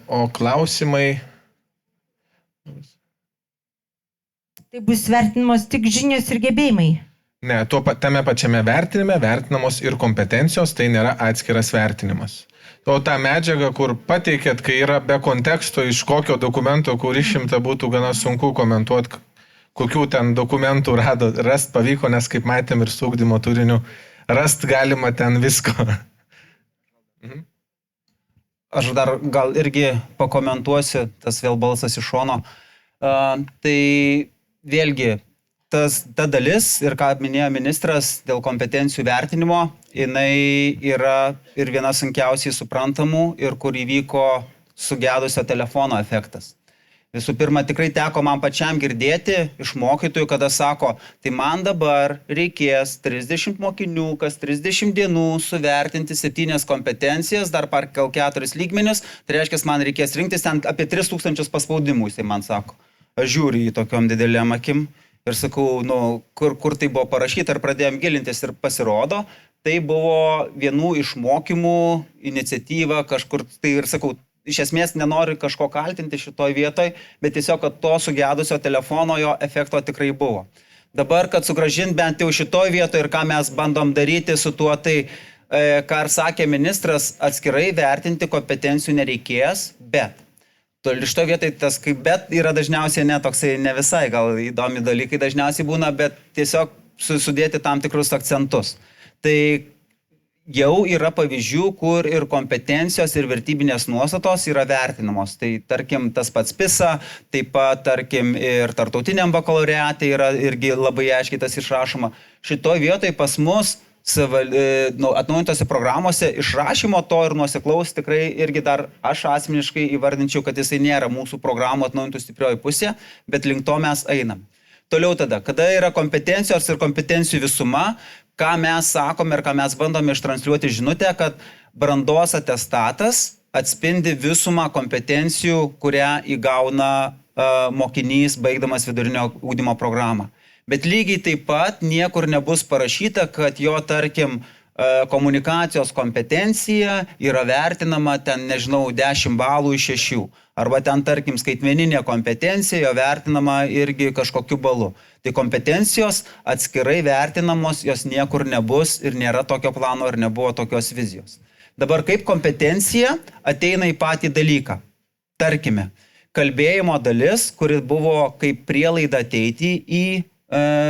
O klausimai... Tai bus vertinamos tik žinios ir gebėjimai? Ne, tame pačiame vertinime vertinamos ir kompetencijos, tai nėra atskiras vertinimas. O tą medžiagą, kur pateikėt, kai yra be konteksto, iš kokio dokumento, kur išimta, būtų gana sunku komentuoti, kokių ten dokumentų rast pavyko, nes kaip matėm ir su ugdymo turiniu, rast galima ten visko. Aš dar gal irgi pakomentuosiu, tas vėl balsas iš šono. Tai vėlgi, ta dalis ir ką minėjo ministras dėl kompetencijų vertinimo, jinai yra ir viena sunkiausiai suprantamų ir kur įvyko sugedusio telefono efektas. Visų pirma, tikrai teko man pačiam girdėti iš mokytojų, kada sako, tai man dabar reikės 30 mokinių, kas 30 dienų suvertinti 7 kompetencijas, dar parkel 4 lygmenius, tai reiškia, man reikės rinktis ten apie 3000 paspaudimų, jisai man sako. Aš žiūriu į tokiom didelėm akim ir sakau, kur tai buvo parašyta, ir pradėjom gilintis ir pasirodo, tai buvo vienų iš mokymų iniciatyva kažkur, tai ir sakau, iš esmės nenoriu kažko kaltinti šitoj vietoj, bet tiesiog, kad to sugedusio telefono jo efekto tikrai buvo. Dabar, kad sugražint bent jau šitoj vietoj ir ką mes bandom daryti su tuo, tai, ką ir sakė ministras, atskirai vertinti kompetencijų nereikės, bet iš to vietoj tas kaip bet yra dažniausiai netoksai, ne visai gal įdomi dalykai dažniausiai būna, bet tiesiog sudėti tam tikrus akcentus. Tai jau yra pavyzdžių, kur ir kompetencijos, ir vertybinės nuostatos yra vertinamos. Tai tarkim tas pats PISA, taip pat tarkim ir tarptautiniam bakalaureate yra irgi labai aiškiai tas išrašoma. Šitoj vietoj pas mus atnaujintose programuose išrašymo to ir nuoseklaus tikrai irgi dar aš asmeniškai įvardinčiau, kad jisai nėra mūsų programų atnaujintų stiprioji pusė, bet link to mes einam. Toliau tada, kada yra kompetencijos ir kompetencijų visuma, ką mes sakome ir ką mes bandome ištransliuoti žinutę, kad brandos atestatas atspindi visumą kompetencijų, kurią įgauna mokinys baigdamas vidurinio ugdymo programą. Bet lygiai taip pat niekur nebus parašyta, kad jo, tarkim, komunikacijos kompetencija yra vertinama ten, nežinau, 10 balų iš 6. Arba ten, tarkim, skaitmeninė kompetencija jo vertinama irgi kažkokiu balu. Tai kompetencijos atskirai vertinamos, jos niekur nebus ir nėra tokio plano ir nebuvo tokios vizijos. Dabar kaip kompetencija ateina į patį dalyką. Tarkime, kalbėjimo dalis, kuri buvo kaip prielaida ateiti į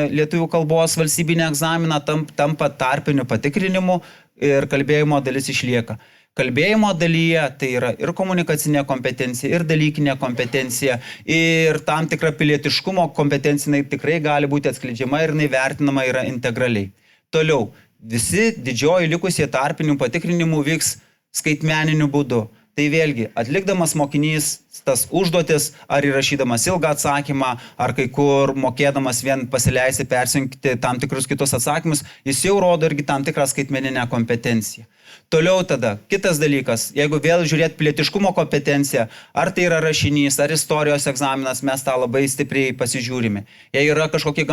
lietuvių kalbos valstybinį egzaminą, tampa tarpiniu patikrinimu ir kalbėjimo dalis išlieka. Kalbėjimo dalyje tai yra ir komunikacinė kompetencija, ir dalykinė kompetencija, ir tam tikra pilietiškumo kompetencija tikrai gali būti atskleidžiama ir jinai vertinama yra integraliai. Toliau, visi didžioji likusie tarpinių patikrinimų vyks skaitmeniniu būdu. Tai vėlgi, atlikdamas mokinys tas užduotis, ar įrašydamas ilgą atsakymą, ar kai kur mokėdamas vien pasileisti, persijungti tam tikrus kitus atsakymus, jis jau rodo irgi tam tikrą skaitmeninę kompetenciją. Toliau tada, kitas dalykas, jeigu vėl žiūrėt pilietiškumo kompetenciją, ar tai yra rašinys, ar istorijos egzaminas, mes tą labai stipriai pasižiūrime. Jei yra kažkokie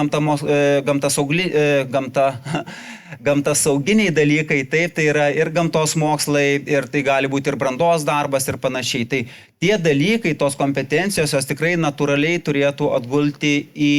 gamtasauginiai dalykai, taip, tai yra ir gamtos mokslai, ir tai gali būti ir brandos darbas ir panašiai. Tai tie dalykai, tos kompetencijos, jos tikrai natūraliai turėtų atgulti į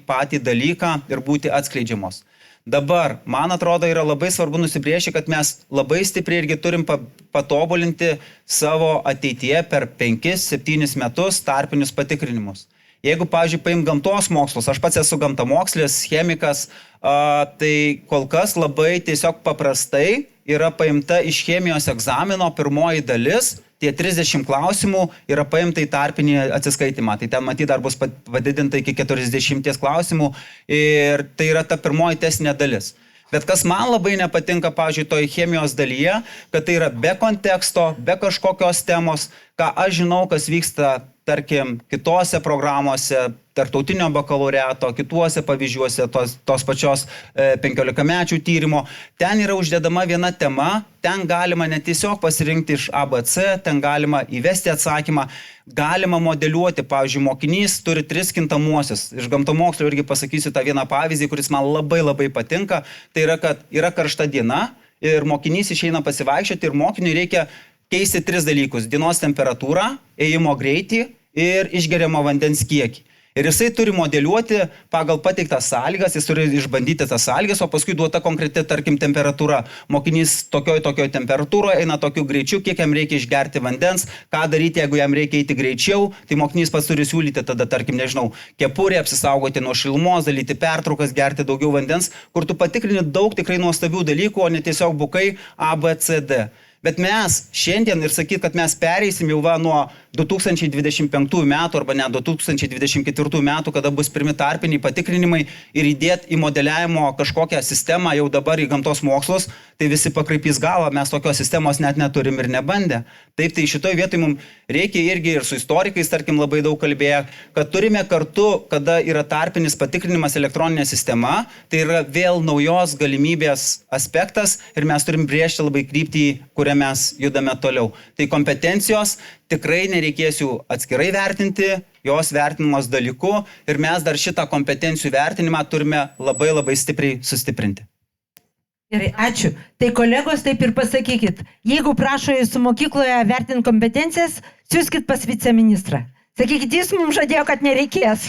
patį dalyką ir būti atskleidžiamos. Dabar, man atrodo, yra labai svarbu nusibrėžti, kad mes labai stipriai irgi turim patobulinti savo ateityje per 5-7 metus tarpinius patikrinimus. Jeigu, pavyzdžiui, paim gamtos mokslus, aš pats esu gamtamokslės, chemikas, tai kol kas labai tiesiog paprastai yra paimta iš chemijos egzamino pirmoji dalis, tie 30 klausimų yra paimta į tarpinį atsiskaitimą. Tai ten matyt dar bus padidinta iki 40 klausimų ir tai yra ta pirmoji testinė dalis. Bet kas man labai nepatinka, pavyzdžiui, toj chemijos dalyje, kad tai yra be konteksto, be kažkokios temos, ką aš žinau, kas vyksta, tarkim, kitose programuose, tarptautinio bakalaureato, kituose pavyzdžiuose, tos pačios 15-mečių tyrimo. Ten yra uždedama viena tema, ten galima ne tiesiog pasirinkti iš ABC, ten galima įvesti atsakymą, galima modeliuoti, pavyzdžiui, mokinys turi 3 kintamuosius. Iš gamtamokslo irgi pasakysiu tą vieną pavyzdį, kuris man labai patinka. Tai yra, kad yra karšta diena ir mokinys išeina pasivaikščioti ir mokiniui reikia keisti 3 dalykus. Dienos temperatūrą, ėjimo greitį ir išgeriamo vandens kiekį. Ir jisai turi modeliuoti pagal pateiktas sąlygas, jis turi išbandyti tas sąlygas, o paskui duota konkreti, tarkim, temperatūra. Mokinys tokioj temperatūroje eina tokiu greičiu, kiek jam reikia išgerti vandens, ką daryti, jeigu jam reikia eiti greičiau, tai mokinys pats turi siūlyti tada, tarkim, nežinau, kepurę, apsisaugoti nuo šilumos, daryti pertraukas, gerti daugiau vandens, kur tu patikrini daug tikrai nuostabių dalykų, o ne tiesiog bukai A, B, C, D. Bet mes šiandien ir sakyt, kad mes pereisim jau nuo 2025 metų arba ne 2024 metų, kada bus pirmi tarpiniai patikrinimai ir įdėti į modeliavimo kažkokią sistemą jau dabar į gamtos mokslus, tai visi pakraipys galvą, mes tokios sistemos net neturim ir nebandė. Taip, tai šitoj vietoj mums reikia irgi ir su istorikais, tarkim, labai daug kalbėję, kad turime kartu, kada yra tarpinis patikrinimas elektroninė sistema, tai yra vėl naujos galimybės aspektas ir mes turim brėžti labai kryptį, kurią mes judame toliau. Tai kompetencijos tikrai nereikės jų atskirai vertinti, jos vertinimas dalyku ir mes dar šitą kompetencijų vertinimą turime labai labai stipriai sustiprinti. Gerai, ačiū. Tai kolegos, taip ir pasakykit, jeigu prašo jūsų mokykloje vertinti kompetencijas, siūskit pas viceministrą. Sakykit, jis mums žadėjo, kad nereikės.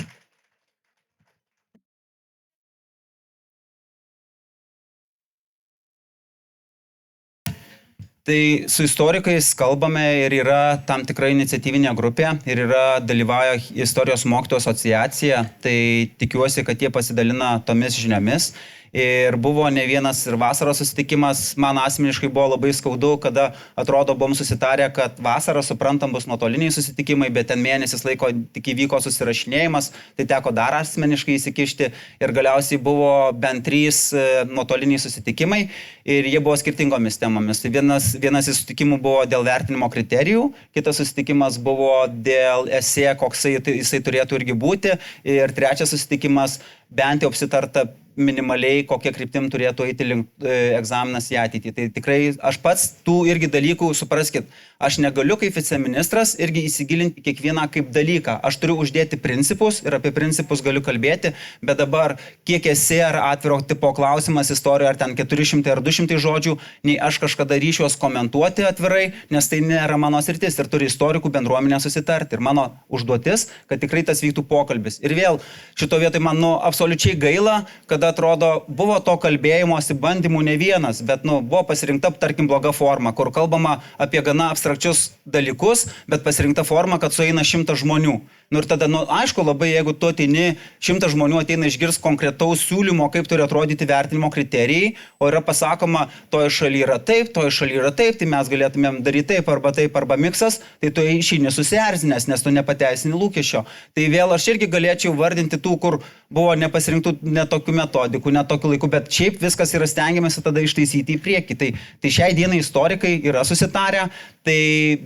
Tai su istorikais kalbame ir yra tam tikra iniciatyvinė grupė ir dalyvauja istorijos mokytojų asociacija, tai tikiuosi, kad jie pasidalina tomis žiniomis. Ir buvo ne vienas ir vasaros susitikimas, man asmeniškai buvo labai skaudu, kada atrodo buvom susitarę, kad vasarą, suprantam, bus nuotoliniai susitikimai, bet ten mėnesis laiko tik įvyko susirašinėjimas, tai teko dar asmeniškai įsikišti ir galiausiai buvo bent 3 nuotoliniai susitikimai ir jie buvo skirtingomis temomis. Tai vienas iš susitikimų buvo dėl vertinimo kriterijų, kitas susitikimas buvo dėl esė, koks jisai turėtų irgi būti ir trečias susitikimas bent jau apsitarta minimaliai, kokie kryptim turėtų eiti link egzaminas į ateitį. Tai tikrai aš pats tų irgi dalykų, supraskit, aš negaliu kaip viceministras irgi įsigilinti kiekvieną kaip dalyką. Aš turiu uždėti principus ir apie principus galiu kalbėti, bet dabar kiek esi ar atviro tipo klausimas istorijoje, ar ten 400 ar 200 žodžių, nei aš kažkada ryšiuos komentuoti atvirai, nes tai nėra mano sritis ir turi istorikų bendruomenė susitarti. Ir mano užduotis, kad tikrai tas vyktų pokalbis. Ir vėl šito vietoj man absoliučiai gaila, kada atrodo, buvo to kalbėjimosi bandymų ne vienas, bet buvo pasirinkta, tarkim, bloga forma, kur kalbama apie gana abstrakčius dalykus, bet pasirinkta forma, kad sueina 100 žmonių. Ir tada, aišku, labai jeigu tu ateini, 100 žmonių ateina išgirs konkretaus siūlymo, kaip turi atrodyti vertinimo kriterijai, o yra pasakoma, toje šalyje yra taip, tai mes galėtumėm daryti taip, arba miksas, tai tu išeini susierzinęs, nes tu nepateisini lūkesčio. Tai vėl aš irgi galėčiau vardinti tų, kur buvo nepasirinktų netokių metodikų, netokių laikų, bet šiaip viskas yra stengiamasi tada ištaisyti į priekį. Tai šiai dienai istorikai yra susitarę, tai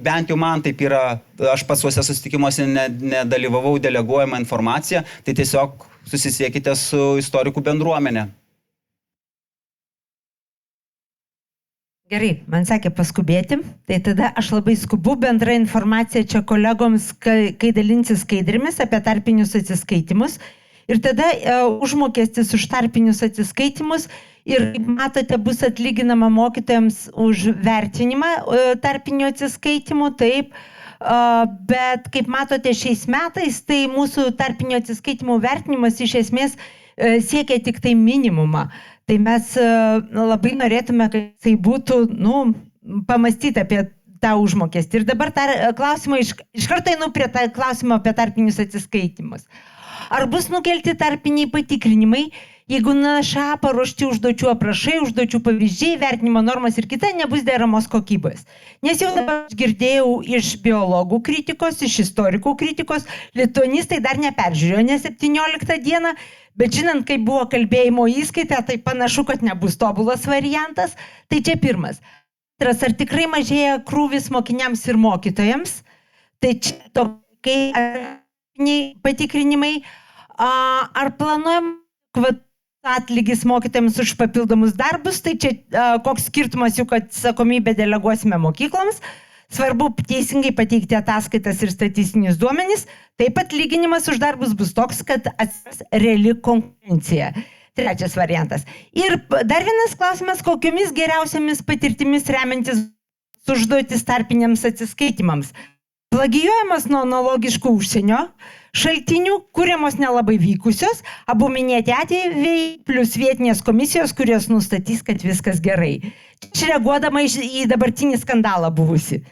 bent jau man taip yra, aš pats suose susitikimuose nedalyvavau deleguojamą informaciją, tai tiesiog susisiekite su istorikų bendruomenė. Gerai, man sakė paskubėti, tai tada aš labai skubu bendrą informaciją čia kolegoms, kai dalinsis skaidrimis apie tarpinius atsiskaitimus. Ir tada užmokestis už tarpinius atsiskaitimus ir, kaip matote, bus atlyginama mokytojams už vertinimą tarpinių atsiskaitimų, taip. Bet, kaip matote, šiais metais, tai mūsų tarpinių atsiskaitimų vertinimas iš esmės siekia tik tai minimumą. Tai mes labai norėtume, kad tai būtų, pamastyti apie tą užmokestį. Ir dabar klausimą, iš karto einu prie klausimo apie tarpinius atsiskaitimus. Ar bus nukelti tarpiniai patikrinimai, jeigu NŠA paruošti užduočių aprašai, užduočių pavyzdžiai, vertinimo normas ir kita nebus deramos kokybės? Nes jau dabar girdėjau iš biologų kritikos, iš istorikų kritikos, lituanistai dar neperžiūrėjo, ne 17 dieną, bet žinant, kaip buvo kalbėjimo įskaita, tai panašu, kad nebus tobulas variantas. Tai čia pirmas. Antras, ar tikrai mažėja krūvis mokiniams ir mokytojams? Tai čia tokiai patikrinimai. Ar planuojam atlygis mokytojams už papildomus darbus, tai čia koks skirtumas jų, kad atsakomybę deleguosime mokykloms. Svarbu teisingai pateikti ataskaitas ir statistinius duomenis. Taip pat atlyginimas už darbus bus toks, kad atsiras reali konkurencija. Trečias variantas. Ir dar vienas klausimas, kokiomis geriausiamis patirtimis remiantis užduotis tarpiniams atsiskaitimams. Plagijuojamas nuo analogiškų užsienio šaltinių, kuriamos nelabai vykusios, abu minėti atvejai plus vietinės komisijos, kurios nustatys, kad viskas gerai. Čia reaguodama į dabartinį skandalą buvusi.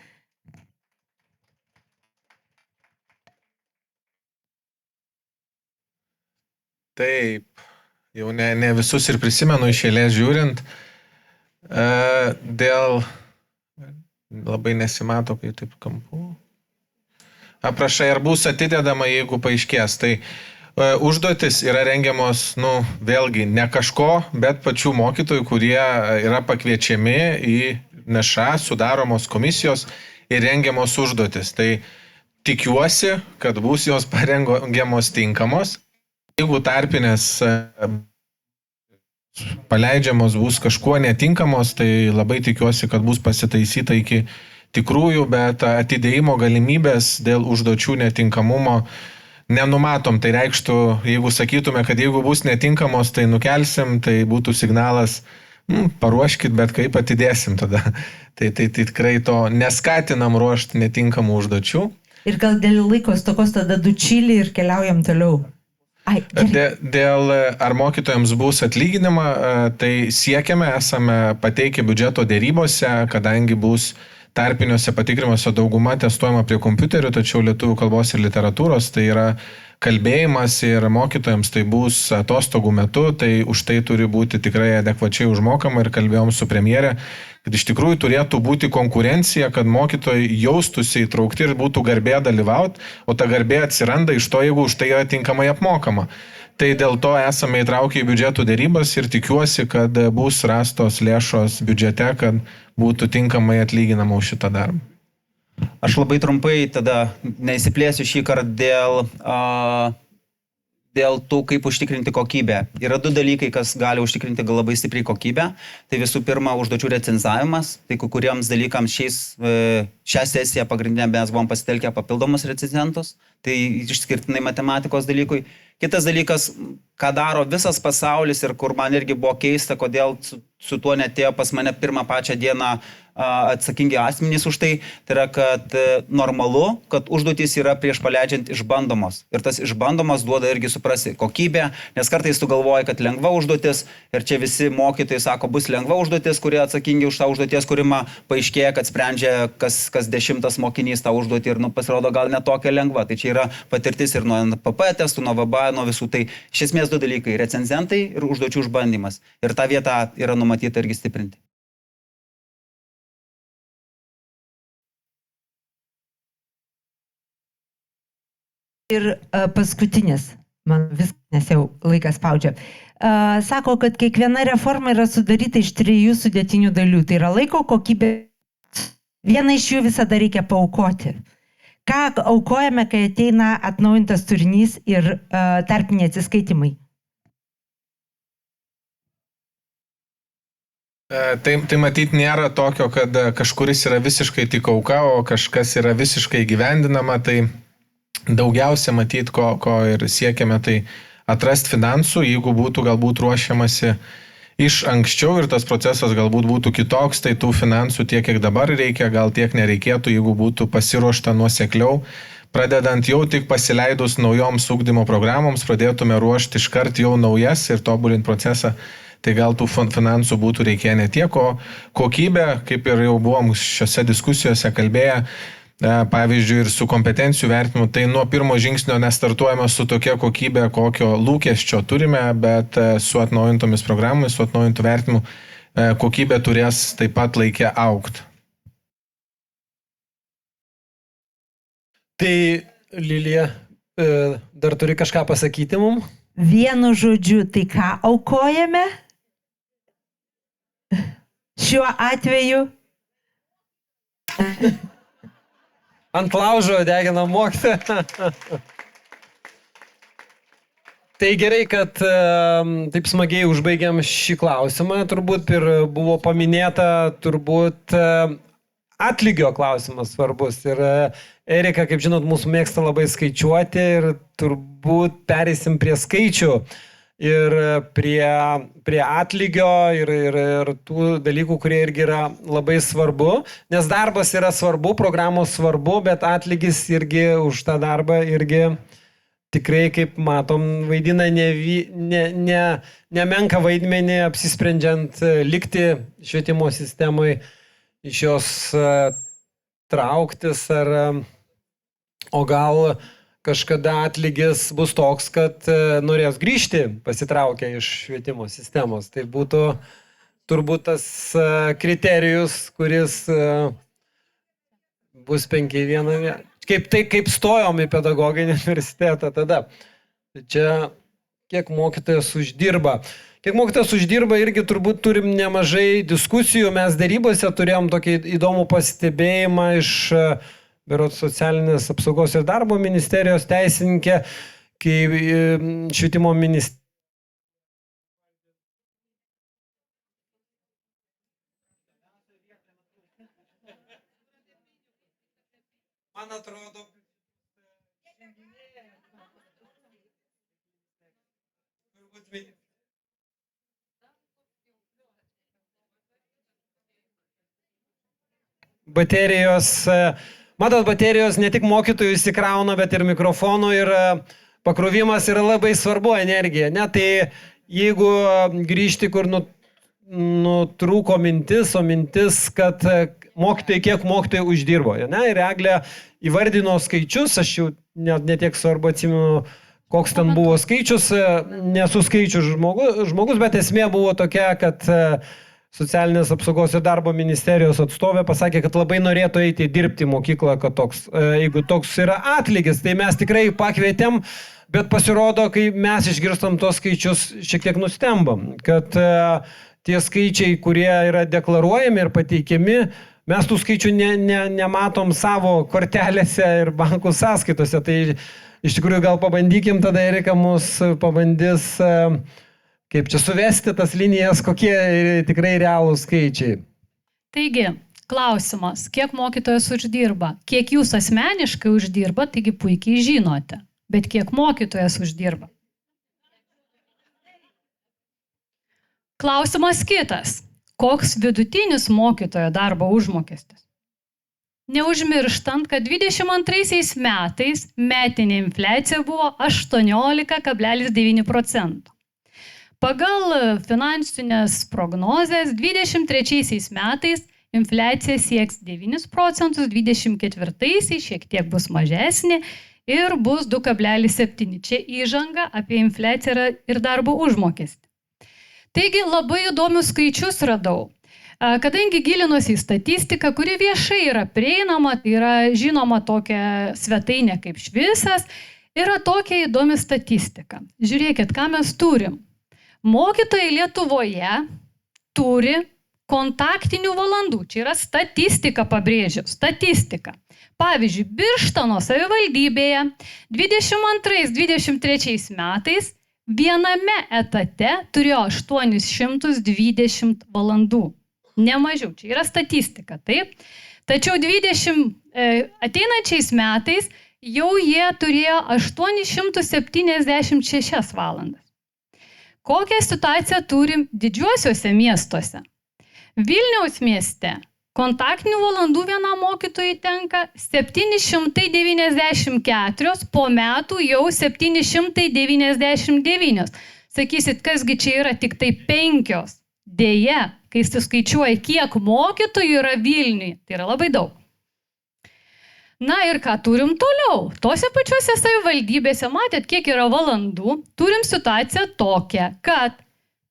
Taip, jau ne visus ir prisimenu iš eilės žiūrint. Dėl labai nesimato, kai taip kampu. aprašai, ar bus atidedama, jeigu paaiškės. Tai užduotis yra rengiamos, vėlgi, ne kažko, bet pačių mokytojų, kurie yra pakviečiami į NŠA, sudaromos komisijos ir rengiamos užduotis. Tai tikiuosi, kad bus jos parengiamos tinkamos. Jeigu tarpinės paleidžiamos bus kažkuo netinkamos, tai labai tikiuosi, kad bus pasitaisyta iki tikrųjų, bet atidėjimo galimybės dėl užduočių netinkamumo nenumatom. Tai reikštų, jeigu sakytume, kad jeigu bus netinkamos, tai nukelsim, tai būtų signalas, paruoškit, bet kaip atidėsim tada. Tai tikrai to neskatinam ruošti netinkamų užduočių. Ir gal dėl laiko stokos tada du čilį ir keliaujam toliau. Dėl ar mokytojams bus atlyginima, tai siekiame, esame pateikę biudžeto dėrybose, kadangi bus tarpiniuose patikrinimuose dauguma testuojama prie kompiuterių, tačiau lietuvių kalbos ir literatūros tai yra kalbėjimas ir mokytojams tai bus atostogų metu, tai už tai turi būti tikrai adekvačiai užmokama ir kalbėjom su premjere, kad iš tikrųjų turėtų būti konkurencija, kad mokytojai jaustųsi įtraukti ir būtų garbė dalyvauti, o ta garbė atsiranda iš to, jeigu už tai yra tinkamai apmokama. Tai dėl to esame įtraukę į biudžeto dėrybas ir tikiuosi, kad bus rastos lėšos biudžete, kad būtų tinkamai atlyginama už šitą darbą. Aš labai trumpai tada neįsiplėsiu šį kartą dėl tų, kaip užtikrinti kokybę. Yra du dalykai, kas gali užtikrinti labai stipriai kokybę. Tai visų pirma, užduočių recenzavimas. Tai kuriems dalykams šią sesiją pagrindinę mes buvom pasitelkę papildomus recenzentus. Tai išskirtinai matematikos dalykui. Kitas dalykas, ką daro visas pasaulis ir kur man irgi buvo keista, kodėl su tuo netėjo pas mane pirmą pačią dieną atsakingi asmenys už tai, tai yra, kad normalu, kad užduotys yra prieš paleidžiant išbandomos. Ir tas išbandomas duoda irgi suprasti kokybę, nes kartais tu galvoji, kad lengva užduotis ir čia visi mokytojai sako, bus lengva užduotis, kurie atsakingi už tą užduoties kūrimą, paaiškėja, kad sprendžia kas 10 mokinys tą užduotį ir pasirodo gal netokia lengva. Tai čia yra patirtis ir nuo NPP testų, nuo VBA, nuo visų. Tai iš esmės du dalykai - recenzentai ir užduočių išbandymas. Ir tą vietą yra numatyta irgi stiprinti. Ir paskutinis, man viskas, nes jau laikas spaudžia. Sako, kad kiekviena reforma yra sudaryta iš 3 sudėtinių dalių. Tai yra laiko kokybė. Vieną iš jų visada reikia paaukoti. Ką aukojame, kai ateina atnaujintas turinys ir tarpiniai atsiskaitimai? Tai matyti nėra tokio, kad kažkuris yra visiškai tik auka, o kažkas yra visiškai gyvendinama. Tai daugiausia matyti, ko ir siekiame, tai atrasti finansų, jeigu būtų galbūt ruošiamasi iš anksčiau ir tas procesas galbūt būtų kitoks, tai tų finansų tiek, kiek dabar reikia, gal tiek nereikėtų, jeigu būtų pasiruošta nuosekliau. Pradedant jau tik pasileidus naujoms ugdymo programoms, pradėtume ruošti iškart jau naujas ir tobulinti procesą, tai gal tų finansų būtų reikėję ne tiek, o kokybė, kaip ir jau buvom šiose diskusijose kalbėję, pavyzdžiui, ir su kompetencijų vertinimu, tai nuo pirmo žingsnio nestartuojame su tokia kokybė, kokio lūkesčio turime, bet su atnaujintomis programomis, su atnaujintų vertinimu kokybė turės taip pat laikę augti. Tai, Lilija, dar turi kažką pasakyti mums? Vienu žodžiu, tai ką aukojame? Šiuo atveju? Ant laužo degina mokytoją. Tai gerai, kad taip smagiai užbaigiam šį klausimą. Turbūt ir buvo paminėta, turbūt atlygio klausimas svarbus. Ir Erika, kaip žinot, mūsų mėgsta labai skaičiuoti ir turbūt pereisim prie skaičių. Ir prie atlygio ir tų dalykų, kurie irgi yra labai svarbu, nes darbas yra svarbu, programos svarbu, bet atlygis irgi už tą darbą irgi tikrai, kaip matom, vaidina nemenką vaidmenį apsisprendžiant likti švietimo sistemoje, iš jos trauktis, o gal kažkada atlygis bus toks, kad norės grįžti pasitraukę iš švietimo sistemos. Tai būtų turbūt tas kriterijus, kuris bus 5-1. kaip stojom į pedagoginį universitetą tada. Tai čia kiek mokytojas uždirba. Kiek mokytojas uždirba, irgi turbūt turim nemažai diskusijų. Mes darybose turėjom tokį įdomų pastebėjimą iš berods socialinės apsaugos ir darbo ministerijos teisininkė, kai švietimo ministerija. Man atrodo, baterijos, matot, baterijos ne tik mokytojų įsikrauna, bet ir mikrofonų ir pakrovimas yra labai svarbu energija. Ne? Tai jeigu grįžti, kur nutrūko mintis, o mintis, kad mokytojai, kiek mokytojai uždirbo. Ne? Ir Eglė įvardino skaičius, aš jau netiek svarbu atsimenu, koks ten buvo skaičius, nesu skaičių žmogus, bet esmė buvo tokia, kad socialinės apsaugos ir darbo ministerijos atstovė pasakė, kad labai norėtų eiti dirbti į mokyklą, kad toks, jeigu toks yra atlygis, tai mes tikrai pakvietėm, bet pasirodo, kai mes išgirstam tos skaičius, šiek tiek nustembam, kad tie skaičiai, kurie yra deklaruojami ir pateikiami, mes tų skaičių nematom savo kortelėse ir bankų sąskaitose. Tai iš tikrųjų gal pabandykim, tada Erika mus pabandys, kaip čia suvesti tas linijas, kokie tikrai realūs skaičiai. Taigi, klausimas, kiek mokytojas uždirba? Kiek jūs asmeniškai uždirba, taigi puikiai žinote. Bet kiek mokytojas uždirba? Klausimas kitas. Koks vidutinis mokytojo darbo užmokestis? Neužmirštant, kad 22 metais metinė infliacija buvo 18,9%. Pagal finansinės prognozės 23 metais infliacija sieks 9%, 24 šiek tiek bus mažesnė ir bus 2,7. Čia įžanga apie infliaciją ir darbo užmokestį. Taigi labai įdomius skaičius radau. Kadangi gilinuosi į statistiką, kuri viešai yra prieinama, tai yra žinoma tokia svetainė kaip Švisas, yra tokia įdomi statistika. Žiūrėkit, ką mes turim. Mokytojai Lietuvoje turi kontaktinių valandų. Čia yra statistika, pabrėžiu, statistika. Pavyzdžiui, Birštono savivaldybėje 22-23 metais viename etate turėjo 820 valandų. Nemažiau, čia yra statistika, taip? Tačiau ateinančiais metais jau jie turėjo 876 valandas. Kokią situaciją turim didžiuosiuose miestuose? Vilniaus mieste kontaktinių valandų vienam mokytojui tenka 794, po metų jau 799. Sakysit, kasgi čia yra tik tai 5. Deja, kai suskaičiuoji, kiek mokytojų yra Vilniuje, tai yra labai daug. Na ir ką turim toliau? Tose pačiuose savivaldybėse, matėt, kiek yra valandų, turim situaciją tokią, kad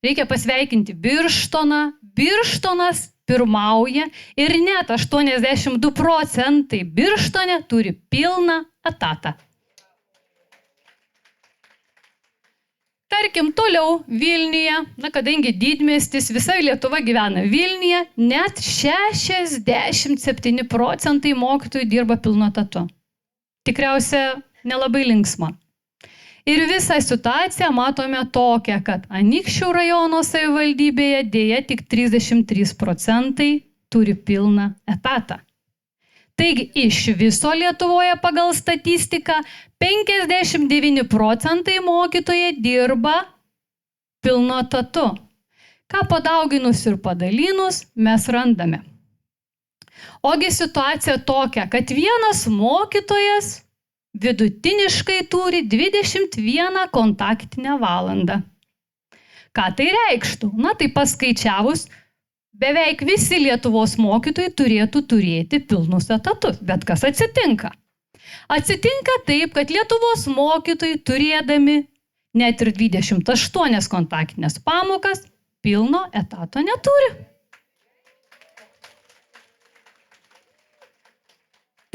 reikia pasveikinti Birštoną, Birštonas pirmauja ir net 82% Birštone turi pilną etatą. Tarkim, toliau Vilniuje, kadangi didmiestis, visa Lietuva gyvena Vilniuje, net 67% mokytojų dirba pilnu etatu. Tikriausia, nelabai linksma. Ir visą situaciją matome tokią, kad Anykščių rajono savivaldybėje dėja tik 33% turi pilną etatą. Taigi iš viso Lietuvoje pagal statistiką 59% mokytojai dirba pilnu etatu. Ką padauginus ir padalinus mes randame. Ogi situacija tokia, kad vienas mokytojas vidutiniškai turi 21 kontaktinę valandą. Ką tai reikštų? Na, tai paskaičiavus, beveik visi Lietuvos mokytojai turėtų turėti pilnus etatus. Bet kas atsitinka? Atsitinka taip, kad Lietuvos mokytojai turėdami net ir 28 kontaktinės pamokas, pilno etato neturi.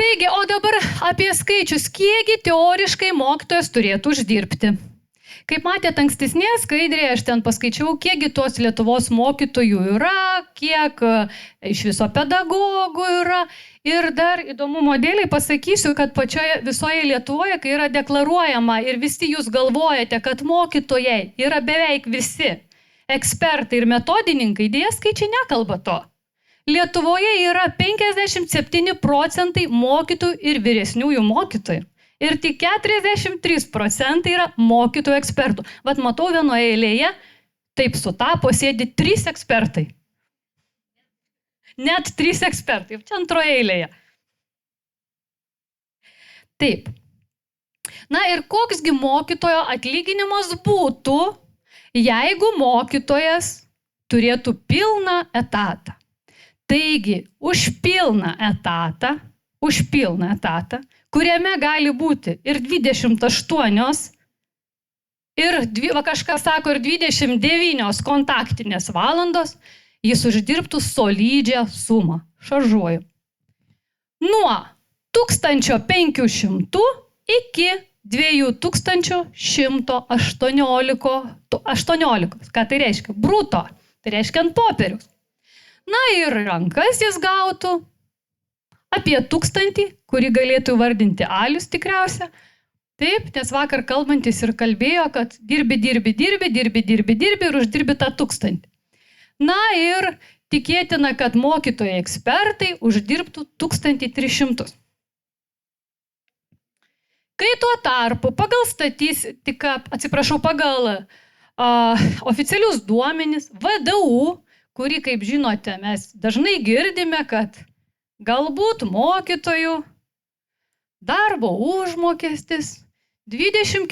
Taigi, o dabar apie skaičius, kiekgi teoriškai mokytojas turėtų uždirbti. Kaip matėte ankstesnėje skaidrėje, aš ten paskaičiau, kiekgi tos Lietuvos mokytojų yra, kiek iš viso pedagogų yra. Ir dar įdomumo dėliai pasakysiu, kad pačioje visoje Lietuvoje, kai yra deklaruojama ir visi jūs galvojate, kad mokytojai yra beveik visi ekspertai ir metodininkai, dėja skaičiai nekalba to. Lietuvoje yra 57% mokytojų ir vyresniųjų mokytojų. Ir tik 43% yra mokytojų ekspertų. Vat matau vienoje eilėje, taip sutapo, sėdi 3 ekspertai. Net 3 ekspertai, čia antroje eilėje. Taip. Na ir koksgi mokytojo atlyginimas būtų, jeigu mokytojas turėtų pilną etatą. Taigi, už pilną etatą, kuriame gali būti ir 28, ir kažkas sako, ir 29 kontaktinės valandos, jis uždirbtų solidžią sumą. Šaržuoju. Nuo 1500 iki 2118. Ką tai reiškia? Bruto. Tai reiškia ant popieriaus. Na ir rankas jis gautų apie 1000, kurį galėtų vardinti Alius tikriausia. Taip, nes vakar kalbantis ir kalbėjo, kad dirbi ir uždirbi tą 1000. Na ir tikėtina, kad mokytojai ekspertai uždirbtų 1300. Kai tuo tarpu pagal statistiką, pagal oficialius duomenis, VDU, kurį, kaip žinote, mes dažnai girdime, kad galbūt mokytojų darbo užmokestis 24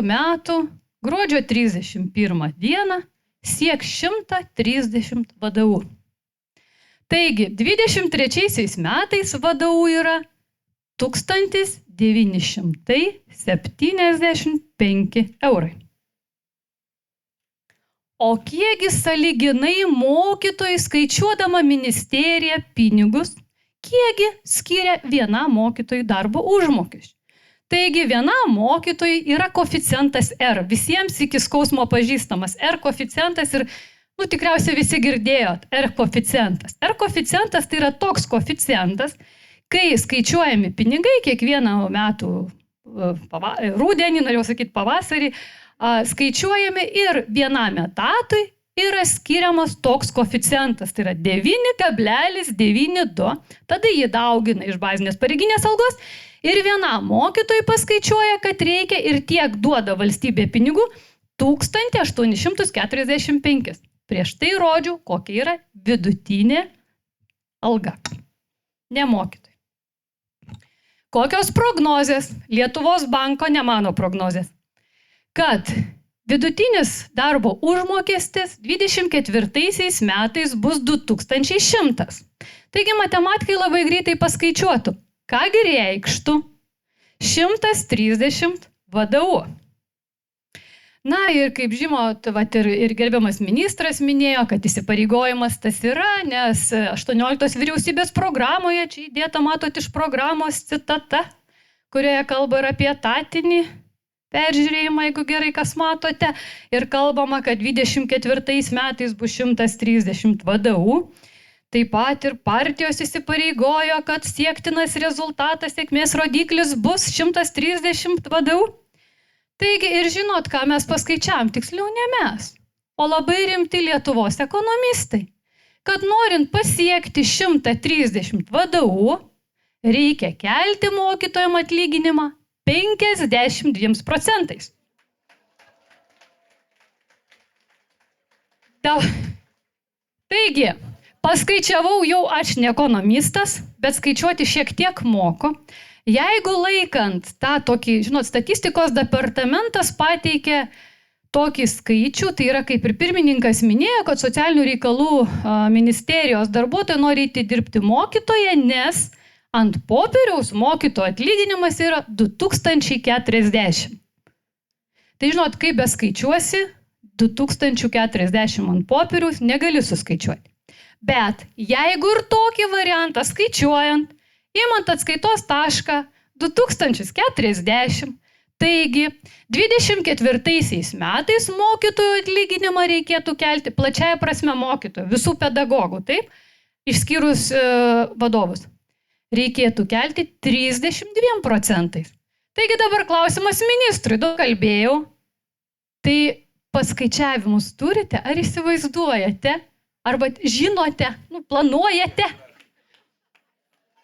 metų gruodžio 31 dieną sieks 130 VDU. Taigi, 23 metais VDU yra 1975 eurai. O kiekgi sąlyginai mokytojai skaičiuodama ministerija pinigus, kiekgi skiria vienam mokytojui darbo užmokesčiui. Taigi vienam mokytojui yra koeficientas R, visiems iki skausmo pažįstamas R koeficientas ir, tikriausiai visi girdėjot, R koeficientas. R koeficientas tai yra toks koeficientas, kai skaičiuojami pinigai kiekvieną metų rudenį, norėjau sakyti pavasarį, skaičiuojami ir vienam etatui yra skiriamas toks koeficientas, tai yra 9,92, tada jį daugina iš bazinės pareiginės algos ir vienam mokytojui paskaičiuoja, kad reikia ir tiek duoda valstybė pinigų 1845. Prieš tai rodžiau, kokia yra vidutinė alga. Ne mokytojai. Kokios prognozės? Lietuvos banko, ne mano prognozės. Kad vidutinis darbo užmokestis 24 metais bus 2100. Taigi matematikai labai greitai paskaičiuotų, kągi reikštų 130 VDU. Na ir kaip žinot, ir gerbiamas ministras minėjo, kad įsipareigojimas tas yra, nes 18 vyriausybės programoje, čia įdėta, matot, iš programos citata, kurioje kalba ir apie etatinį peržiūrėjimą, jeigu gerai kas matote, ir kalbama, kad 24 metais bus 130 VDU. Taip pat ir partijos įsipareigojo, kad siektinas rezultatas, sėkmės rodiklis bus 130 VDU. Taigi ir žinot, ką mes paskaičiavom, tiksliau ne mes, o labai rimti Lietuvos ekonomistai, kad norint pasiekti 130 VDU, reikia kelti mokytojam atlyginimą 52%. Taigi, paskaičiavau jau aš ne ekonomistas, bet skaičiuoti šiek tiek moku. Jeigu laikant tą tokį, žinot, statistikos departamentas pateikė tokį skaičių, tai yra kaip ir pirmininkas minėjo, kad socialinių reikalų ministerijos darbuotojai nori eiti dirbti mokytoje, nes ant popieriaus mokytojo atlyginimas yra 2040. Tai žinot, kaip beskaičiuosi, 2040 ant popieriaus negali suskaičiuoti. Bet jeigu ir tokį variantą skaičiuojant, Įmant atskaitos tašką 2040. Taigi, 24 metais mokytojų atlyginimą reikėtų kelti, plačiaja prasme mokytojų, visų pedagogų, taip, išskyrus vadovus, reikėtų kelti 32%. Taigi dabar klausimas ministrui, daug kalbėjau, tai paskaičiavimus turite, ar įsivaizduojate, arba žinote, planuojate,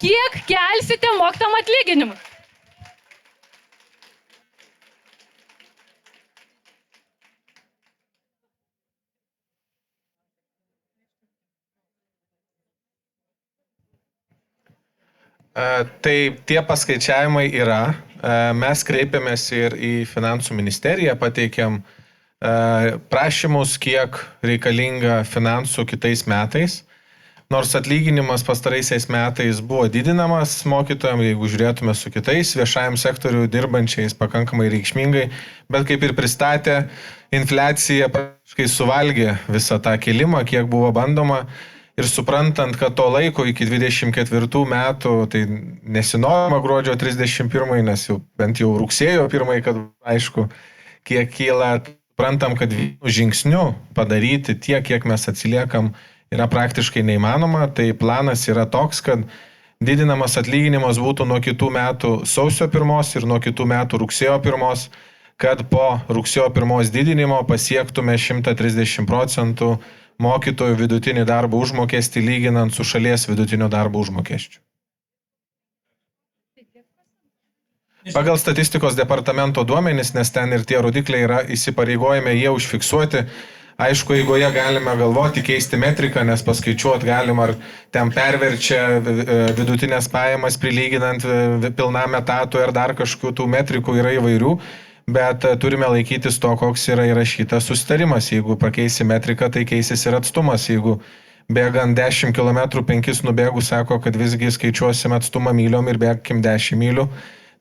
kiek kelsite mokytojam atlyginimus? Tai tie paskaičiavimai yra. Mes kreipėmės ir į finansų ministeriją, pateikėm prašymus, kiek reikalinga finansų kitais metais. Nors atlyginimas pastaraisiais metais buvo didinamas mokytojams, jeigu žiūrėtume su kitais viešajam sektoriu dirbančiais pakankamai reikšmingai, bet kaip ir pristatė, infliacija praktiškai suvalgė visą tą kilimą, kiek buvo bandoma. Ir suprantant, kad to laiko iki 24 metų, tai nesinorima gruodžio 31, nes jau bent jau rugsėjo 1, kad aišku, kiek kyla, suprantam, kad žingsnių padaryti tiek, kiek mes atsiliekam, yra praktiškai neįmanoma. Tai planas yra toks, kad didinamas atlyginimas būtų nuo kitų metų sausio 1 ir nuo kitų metų rugsėjo 1, kad po rugsėjo 1 didinimo pasiektume 130% mokytojų vidutinį darbo užmokestį lyginant su šalies vidutinio darbo užmokesčiu. Pagal statistikos departamento duomenys, nes ten ir tie rodikliai yra įsipareigojami, jie užfiksuoti. Aišku, eigoje galime galvoti, keisti metriką, nes paskaičiuoti galima, ar ten perverčia vidutinės pajamas prilyginant pilnam etatui, ar dar kažkokių tų metrikų yra įvairių. Bet turime laikytis to, koks yra įrašytas susitarimas. Jeigu pakeisi metriką, tai keisis ir atstumas. Jeigu bėgant 10 km 5 nubėgų sako, kad visgi skaičiuosim atstumą myliom ir bėgkim 10 mylių,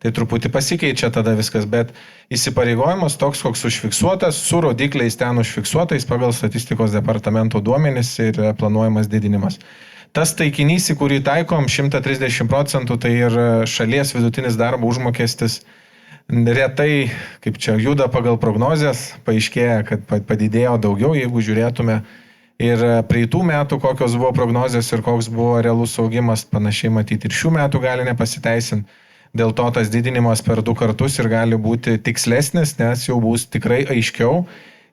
tai truputį pasikeičia tada viskas. Bet įsipareigojimas toks, koks užfiksuotas, su rodikliais ten užfiksuotais pagal statistikos departamento duomenis ir planuojamas didinimas. Tas taikinys, į kurį taikom 130%, tai ir šalies vidutinis darbo užmokestis retai, kaip čia juda pagal prognozes, paaiškėja, kad padidėjo daugiau, jeigu žiūrėtume ir praeitų metų, kokios buvo prognozės ir koks buvo realus augimas, panašiai matyti ir šių metų gali nepasiteisinti. Dėl to tas didinimas per 2 kartus ir gali būti tikslesnis, nes jau bus tikrai aiškiau,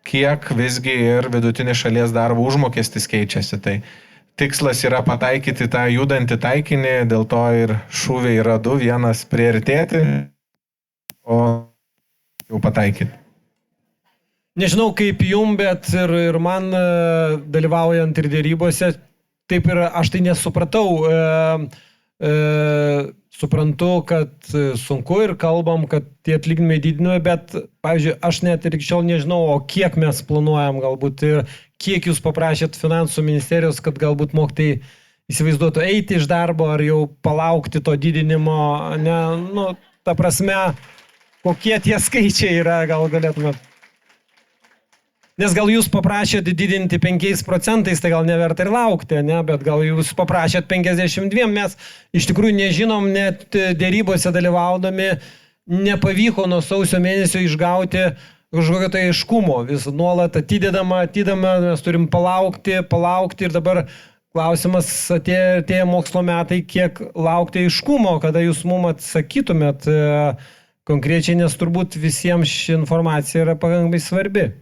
kiek visgi ir vidutinis šalies darbo užmokestis keičiasi. Tai tikslas yra pataikyti tą judantį taikinį, dėl to ir šūviai yra 2, vienas priartėti, o jau pataikyti. Nežinau kaip jum, bet ir man dalyvaujant ir dėrybose, taip ir aš tai nesupratau. Suprantu, kad sunku ir kalbam, kad tie atlyginimai didinami, bet, pavyzdžiui, aš net ir iki šiol nežinau, o kiek mes planuojam galbūt ir kiek jūs paprašėt finansų ministerijos, kad galbūt mokytojai įsivaizduotų eiti iš darbo ar jau palaukti to didinimo, ne, ta prasme, kokie tie skaičiai yra, gal galėtume. Nes gal jūs paprašėt didinti 5%, tai gal neverta ir laukti, ne? Bet gal jūs paprašėt 52%, mes iš tikrųjų nežinom, net dėrybose dalyvaudami, nepavyko nuo sausio mėnesio išgauti kažkokio tai aiškumo, vis nuolat atidedama, mes turim palaukti ir dabar klausimas atėjo mokslo metai, kiek laukti aiškumo, kada jūs mum atsakytumėt konkrečiai, nes turbūt visiems ši informacija yra pakankamai svarbi.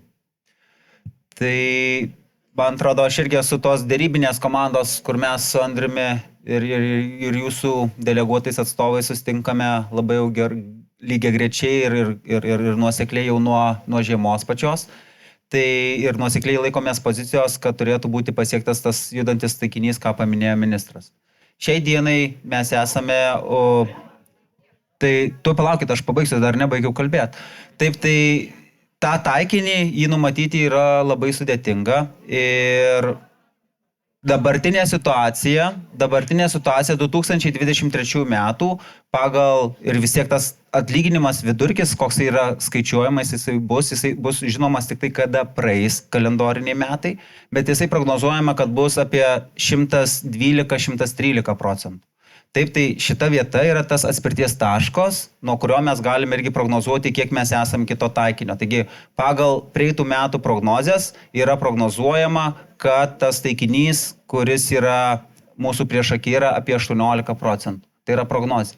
Tai, man atrodo, aš irgi esu tos dėrybinės komandos, kur mes su Andriumi ir jūsų deleguotais atstovais sustinkame labai jau lygiai grečiai ir nuosekliai jau nuo žiemos pačios. Tai ir nuosekliai laikomės pozicijos, kad turėtų būti pasiektas tas judantis taikinys, ką paminėjo ministras. Šiai dienai mes esame, tai tu palaukit, aš pabaigsiu, dar nebaigiau kalbėti. Taip, tai tą taikinį jį numatyti yra labai sudėtinga ir dabartinė situacija 2023 metų pagal ir vis tiek tas atlyginimas vidurkis, koks yra skaičiuojamas, jisai bus žinomas tik tai, kada praeis kalendoriniai metai, bet jisai prognozuojama, kad bus apie 112-113%. Taip, tai šita vieta yra tas atspirties taškos, nuo kurio mes galime irgi prognozuoti, kiek mes esam kito taikinio. Taigi, pagal praeitų metų prognozes yra prognozuojama, kad tas taikinys, kuris yra mūsų priešaky, yra apie 18%. Tai yra prognozė.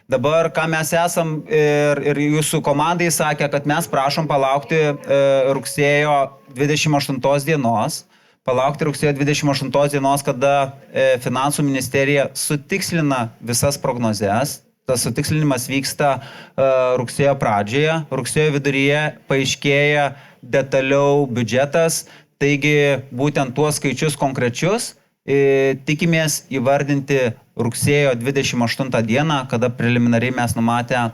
Dabar, ką mes esam ir jūsų komandai sakė, kad mes prašom palaukti rugsėjo 28 dienos, kada Finansų ministerija sutikslina visas prognozes. Tas sutikslinimas vyksta rugsėjo pradžioje, rugsėjo viduryje paaiškėja detaliau biudžetas, taigi būtent tuos skaičius konkrečius tikimės įvardinti rugsėjo 28 dieną, kada preliminariai mes numatę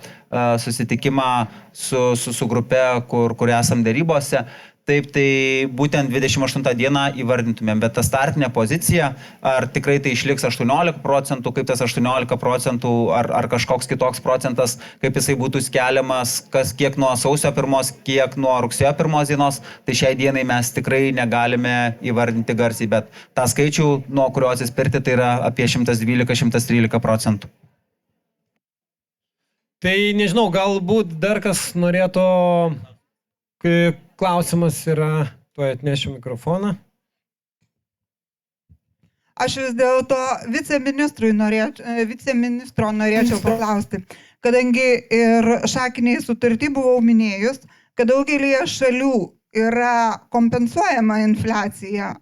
susitikimą su grupe, kur esam dėrybose. Taip, tai būtent 28 dieną įvardintumėm, bet ta startinė pozicija, ar tikrai tai išliks 18%, kaip tas 18%, ar kažkoks kitoks procentas, kaip jisai būtų skeliamas, kiek nuo sausio 1, kiek nuo rugsėjo 1 dienos, tai šiai dienai mes tikrai negalime įvardinti garsiai, bet tą skaičių, nuo kurio atsispirti, tai yra apie 112-113%. Tai nežinau, galbūt dar kas norėtų, kai klausimas yra, tuoj atnešiu mikrofoną. Aš vis dėlto viceministro norėčiau paklausti, kadangi ir šakiniai sutartį buvau minėjus, kad daugelį šalių yra kompensuojama infliacija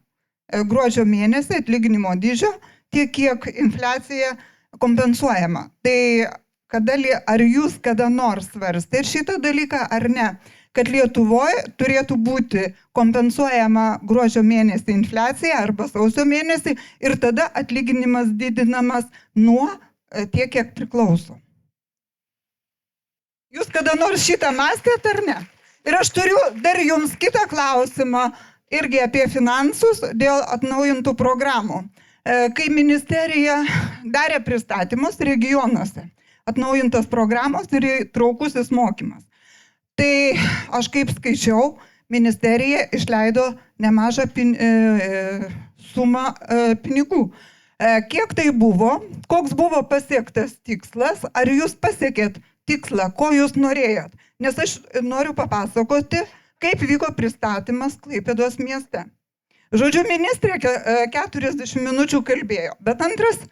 gruodžio mėnesį atlyginimo dydžio, tiek kiek infliacija kompensuojama. Tai ar jūs kada nors svarstėte šitą dalyką ar ne? Kad Lietuvoje turėtų būti kompensuojama gruodžio mėnesį infliacija arba sausio mėnesį ir tada atlyginimas didinamas nuo tiek, kiek priklauso. Jūs kada nors šitą mąstėt ar ne? Ir aš turiu dar jums kitą klausimą irgi apie finansus dėl atnaujintų programų. Kai ministerija darė pristatymus regionuose, atnaujintas programos ir įtraukusis mokymas. Tai aš kaip skaičiau, ministerija išleido nemažą sumą pinigų. Kiek tai buvo, koks buvo pasiektas tikslas, ar jūs pasiekėt tikslą, ko jūs norėjot? Nes aš noriu papasakoti, kaip vyko pristatymas Klaipėdos mieste. Žodžiu, ministrė 40 minučių kalbėjo, bet antras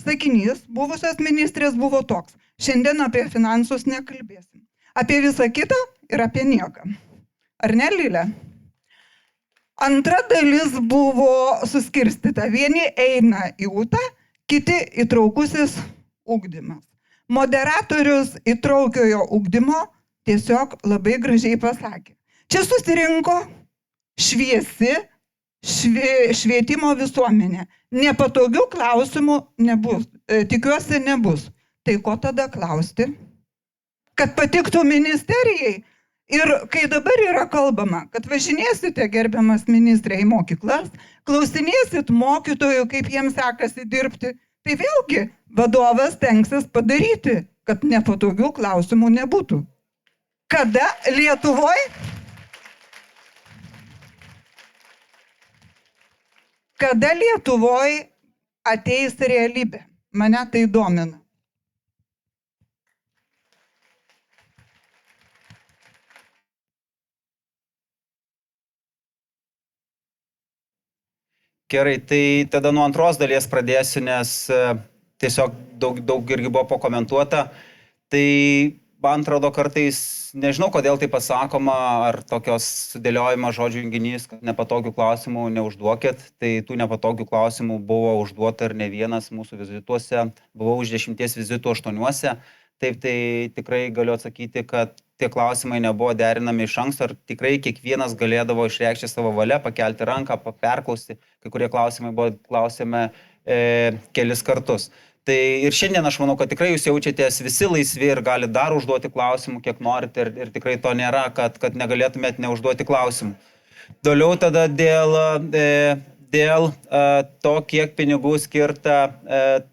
sakinys buvusios ministrės buvo toks. Šiandien apie finansus nekalbėsim. Apie visą kitą ir apie nieką. Ar ne, Lilė? Antra dalis buvo suskirstyta. Vieni eina į ūtą, kiti įtraukusis ugdymas. Moderatorius įtraukiojo ugdymo tiesiog labai gražiai pasakė. Čia susirinko šviesi švietimo visuomenė. Nepatogių klausimų nebus. Tikiuosi nebus. Tai ko tada klausti? Kad patiktų ministerijai. Ir kai dabar yra kalbama, kad važinėsite, gerbiamas ministrė, į mokyklas, klausinėsit mokytojų, kaip jiems sekasi dirbti, tai vėlgi vadovas tenksis padaryti, kad nepatogių klausimų nebūtų. Kada Lietuvoje ateis realybė? Mane tai domina. Gerai, tai tada nuo antros dalies pradėsiu, nes tiesiog daug irgi buvo pakomentuota. Tai man atrodo kartais, nežinau kodėl tai pasakoma, ar tokios sudėliojimo žodžių junginys, kad nepatogių klausimų neužduokit. Tai tų nepatogių klausimų buvo užduota ir ne vienas mūsų vizituose. Buvau už 10 vizitų 8. Taip, tai tikrai galiu atsakyti, kad tie klausimai nebuvo derinami iš anksto, ar tikrai kiekvienas galėdavo išreikšti savo valią, pakelti ranką, perklausti. Kai kurie klausimai buvo klausiami kelis kartus. Tai ir šiandien aš manau, kad tikrai jūs jaučiatės visi laisvi ir galite dar užduoti klausimų, kiek norite, ir tikrai to nėra, kad negalėtumėt neužduoti klausimų. Toliau tada dėl to, kiek pinigų skirta,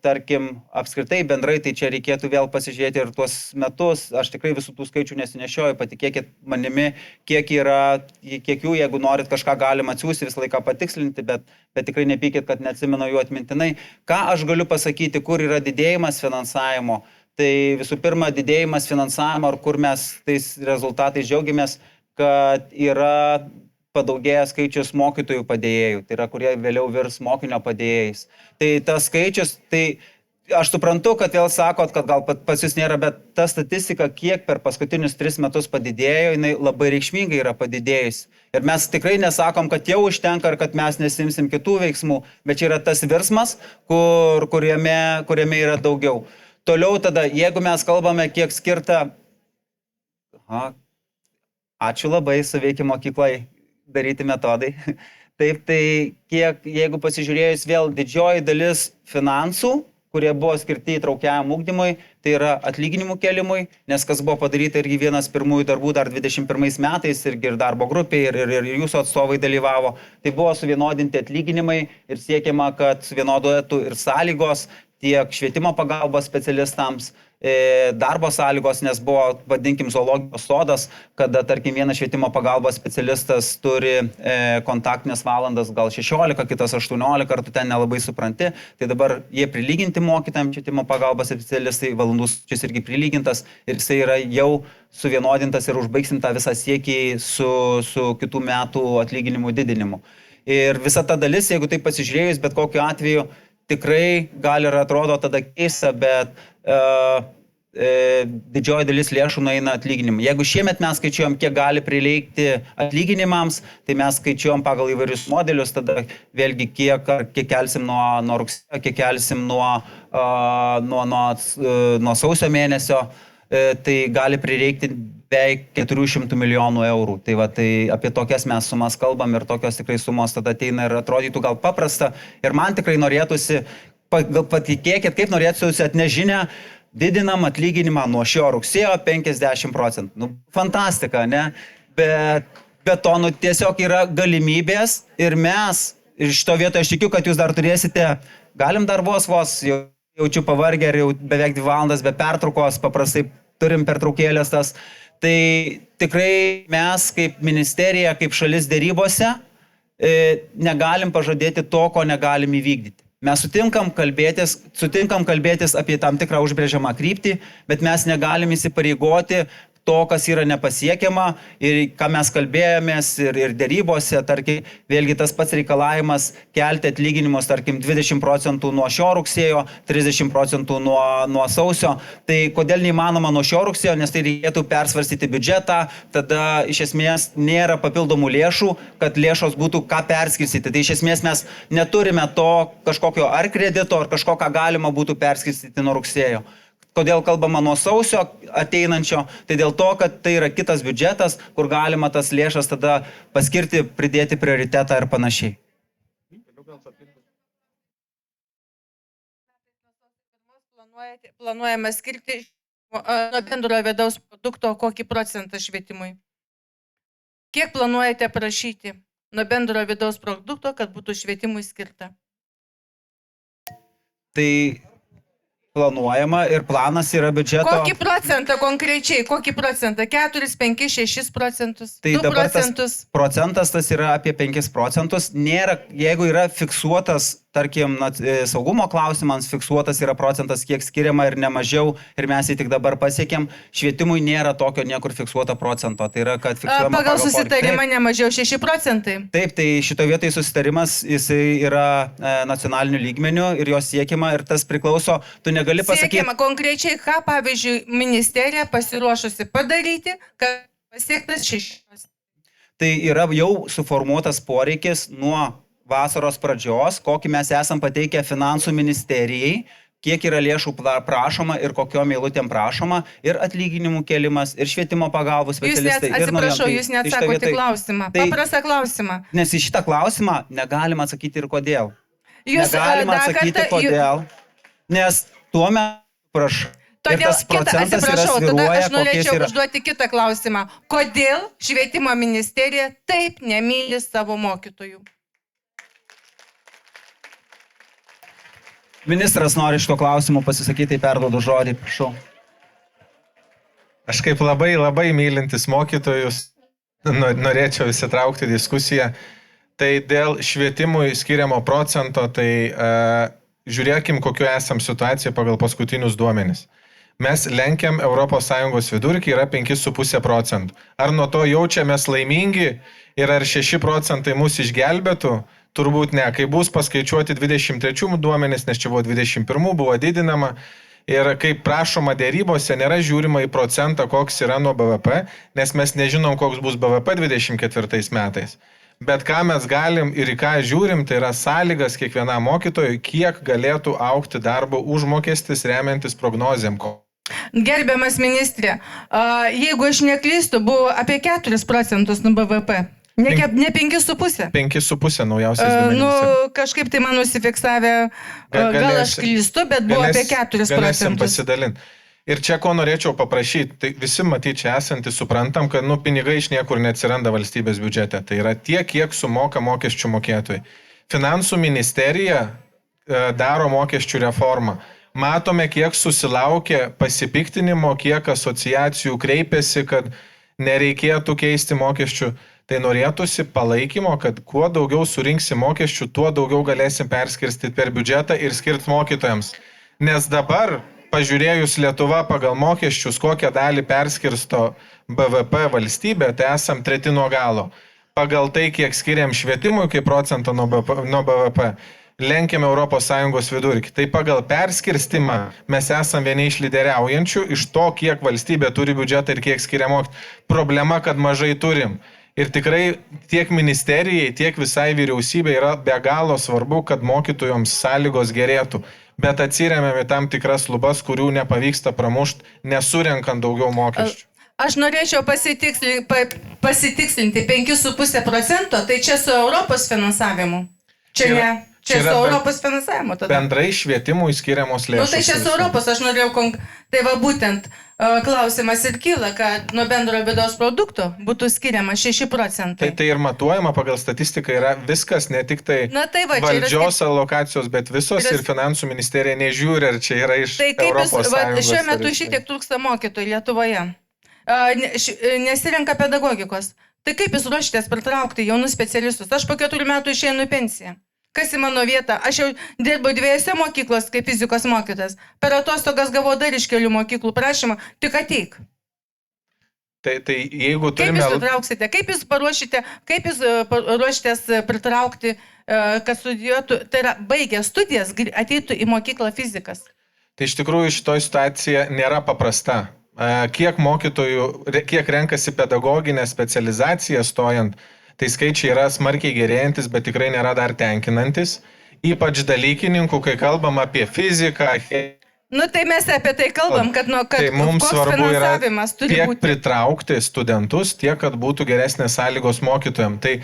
tarkim, apskritai bendrai, tai čia reikėtų vėl pasižiūrėti ir tuos metus. Aš tikrai visų tų skaičių nesinešioju, patikėkit manimi, kiek jų, jeigu norit kažką galima atsiųsti, visą laiką patikslinti, bet tikrai nepykit, kad neatsimenu jų atmintinai. Ką aš galiu pasakyti, kur yra didėjimas finansavimo? Tai visų pirma, didėjimas finansavimo, ar kur mes tais rezultatais džiaugiamės, kad yra padaugėja skaičius mokytojų padėjėjų, tai yra, kurie vėliau virs mokinio padėjėjais. Tai tas skaičius, tai aš suprantu, kad vėl sakot, kad gal pas jūs nėra, bet ta statistika, kiek per paskutinius 3 metus padidėjo, jinai labai reikšmingai yra padidėjusi. Ir mes tikrai nesakom, kad jau užtenka ir kad mes nesimsim kitų veiksmų, bet čia yra tas virsmas, kuriame yra daugiau. Toliau tada, jeigu mes kalbame, kiek skirta... Ačiū labai, Suveikia mokyklai daryti metodai. Taip, tai jeigu pasižiūrėjus vėl didžioji dalis finansų, kurie buvo skirti įtraukiajam ugdymui, tai yra atlyginimų kelimui, nes kas buvo padaryta irgi vienas pirmųjų darbų dar 21 metais, irgi ir darbo grupė, ir jūsų atstovai dalyvavo, tai buvo suvienodinti atlyginimai ir siekiama, kad suvienoduotų ir sąlygos tiek švietimo pagalbos specialistams, darbo sąlygos, nes buvo, vadinkim, zoologijos sodas, kada, tarkim, vienas švietimo pagalbos specialistas turi kontaktinės valandas gal 16, kitas 18, ar tu ten nelabai supranti, tai dabar jie prilyginti mokytojams švietimo pagalbos specialistai, valandų skaičius irgi prilygintas ir jisai yra jau suvienodintas ir užbaigsim tą visą siekį su kitų metų atlyginimų didinimu. Ir visa ta dalis, jeigu tai pasižiūrėjus, bet kokiu atveju, tikrai gali ir atrodo tada keista, bet didžioji dalis lėšų nueina atlyginimui. Jeigu šiemet mes skaičiuojam, kiek gali prireikti atlyginimams, tai mes skaičiuojam pagal įvairius modelius, tada vėlgi kiek kelsim nuo rugsėjo, kiek kelsim nuo sausio mėnesio, tai gali prireikti beveik 400 milijonų eurų. Tai va, tai apie tokias mes sumas kalbam ir tokios tikrai sumos tada ateina ir atrodytų gal paprasta. Ir man tikrai norėtųsi, gal patikėkit, kaip norėtųsi atnežinę, didinam atlyginimą nuo šio rugsėjo 50%. Nu, fantastika, ne? Bet to, nu, tiesiog yra galimybės ir mes, ir šito vietoje aš tikiu, kad jūs dar turėsite, galim dar vos, jaučiu pavargę ir jau beveik 2 valandas be pertraukos, paprastai turim pertraukėlės tas. Tai tikrai mes kaip ministerija, kaip šalis dėrybose negalim pažadėti to, ko negalim įvykdyti. Mes sutinkam kalbėtis apie tam tikrą užbrėžiamą kryptį, bet mes negalim įsipareigoti to, kas yra nepasiekiama ir ką mes kalbėjomės ir dėrybose, tarkim, vėlgi tas pats reikalavimas kelti atlyginimus, tarkim, 20% nuo šio rugsėjo, 30% nuo sausio. Tai kodėl neįmanoma nuo šio rugsėjo, nes tai reikėtų persvarstyti biudžetą, tada iš esmės nėra papildomų lėšų, kad lėšos būtų ką perskirstyti. Tai iš esmės mes neturime to kažkokio ar kredito, ar kažko, ką galima būtų perskirstyti nuo rugsėjo. Kodėl kalbama nuo sausio ateinančio, tai dėl to, kad tai yra kitas biudžetas, kur galima tas lėšas tada paskirti, pridėti prioritetą ir panašiai. Planuojama skirti nuo bendro vidaus produkto kokį procentą švietimui? Kiek planuojate prašyti nuo bendro vidaus produkto, kad būtų švietimui skirta? Tai planuojama ir planas yra biudžeto. Kokį procentą konkrečiai? Kokį procentą? 4, 5, 6 procentus? Tai 2 procentus? Procentas tas yra apie 5 procentus. Nėra, jeigu yra fiksuotas, tarkim, saugumo klausimams fiksuotas yra procentas, kiek skiriama ir nemažiau, ir mes jį tik dabar pasiekėm, švietimui nėra tokio niekur fiksuoto procento. Tai yra, kad fiksuojama pagal susitarimą nemažiau 6 procentai. Taip, tai šito vietoj susitarimas, jisai yra nacionaliniu lygmeniu ir jos siekiama ir tas priklauso, tu negali pasakyti. Siekiama konkrečiai, ką, pavyzdžiui, ministerija pasiruošusi padaryti, kad pasiektas 6. Tai yra jau suformuotas poreikis nuo vasaros pradžios, kokį mes esam pateikę finansų ministerijai, kiek yra lėšų prašoma ir kokiom eilutėm prašoma, ir atlyginimų kėlimas, ir švietimo pagalbos specialistai. Atsiprašau, jūs neatsakote klausimą. Paprastą klausimą. Nes į šitą klausimą negalima atsakyti ir kodėl. Negalima atsakyti kodėl, nes tuo metu prašau. Todėl, atsiprašau, tada aš norėčiau užduoti kitą klausimą. Kodėl švietimo ministerija taip nemyli savo mokytojų? Ministras nori iš to klausimų pasisakyti, perduodu žodį, prašau. Aš kaip labai mylintis mokytojus norėčiau įsitraukti diskusiją. Tai dėl švietimui skiriamo procento, tai žiūrėkim, kokiu esam situaciją pagal paskutinius duomenis. Mes lenkiam ES vidurkį, yra 5,5 procentų. Ar nuo to jaučiamės laimingi ir ar 6 procentai mūsų išgelbėtų? Turbūt ne. Kai bus paskaičiuoti 23 duomenis, nes čia buvo 21, buvo didinama. Ir kaip prašoma dėrybose, nėra žiūrima į procentą, koks yra nuo BVP, nes mes nežinom, koks bus BVP 24 metais. Bet ką mes galim ir į ką žiūrim, tai yra sąlygas kiekvienam mokytojui, kiek galėtų augti darbo užmokestis remiantis prognozėm. Gerbiamas ministrė, jeigu aš neklystu, buvo apie 4 procentus nuo BVP. Ne 5,5. 5,5 naujausiais duomenimis. Kažkaip tai man nusifiksavę, gal aš klystu, bet buvo apie 4 Galėsim procentus. pasidalinti. Ir čia ko norėčiau paprašyti, tai visi matyti čia esantys suprantam, kad pinigai iš niekur neatsiranda valstybės biudžete. Tai yra tiek, kiek sumoka mokesčių mokėtojai. Finansų ministerija daro mokesčių reformą. Matome, kiek susilaukė pasipiktinimo, kiek asociacijų kreipėsi, kad nereikėtų keisti mokesčių. Tai norėtųsi palaikymo, kad kuo daugiau surinksi mokesčių, tuo daugiau galėsim perskirstyti per biudžetą ir skirti mokytojams. Nes dabar, pažiūrėjus Lietuva pagal mokesčius, kokią dalį perskirsto BVP valstybė, tai esam treti nuo galo. Pagal tai, kiek skiriam švietimui kaip procentą nuo BVP, lenkiam ES vidurkį. Tai pagal perskirstimą mes esam vieni iš lyderiaujančių iš to, kiek valstybė turi biudžetą ir kiek skiria mokesčių. Problema, kad mažai turim. Ir tikrai tiek ministerijai, tiek visai vyriausybė yra be galo svarbu, kad mokytojoms sąlygos gerėtų. Bet atsiremiam į tam tikras lubas, kurių nepavyksta pramušti, nesurenkant daugiau mokesčių. Aš norėčiau pasitikslinti 5,5 procento, tai čia su Europos finansavimu. Čia su Europos finansavimu tada. Bendrai švietimui skiriamos lėšos. Tai čia su Europos, aš norėjau, tai va būtent klausimas ir kyla, kad nuo bendro vidaus produkto būtų skiriama 6 procentai. Tai ir matuojama pagal statistiką yra viskas, ne tik tai valdžios alokacijos, bet visos ir finansų ministerija nežiūri, ar čia yra iš Europos Sąjungos. Šiuo metu šitiek trūksta mokytojų Lietuvoje. Nesirenka pedagogikos. Tai kaip jūs ruošitės pritraukti jaunus specialistus? Aš po 4 metų išeinu į pensiją. Kas į mano vietą? Aš jau dirbau 2 mokyklos kaip fizikos mokytas. Per atostogas gavau dar iš kelių mokyklų prašymą, tik ateik. Tai jeigu turime... Kaip jūs pritrauksite? Kaip jūs ruošitės pritraukti, kad studijuotų, tai yra baigę studijas, ateitų į mokyklą fizikas? Tai iš tikrųjų šitoj situacija nėra paprasta. Kiek mokytojų, kiek renkasi pedagoginę specializaciją stojant, tai skaičiai yra smarkiai gerėjantis, bet tikrai nėra dar tenkinantis. Ypač dalykininkų, kai kalbam apie fiziką. Tai mes apie tai kalbam, kad mums svarbu yra tiek būti. Pritraukti studentus, tiek, kad būtų geresnės sąlygos mokytojams. Tai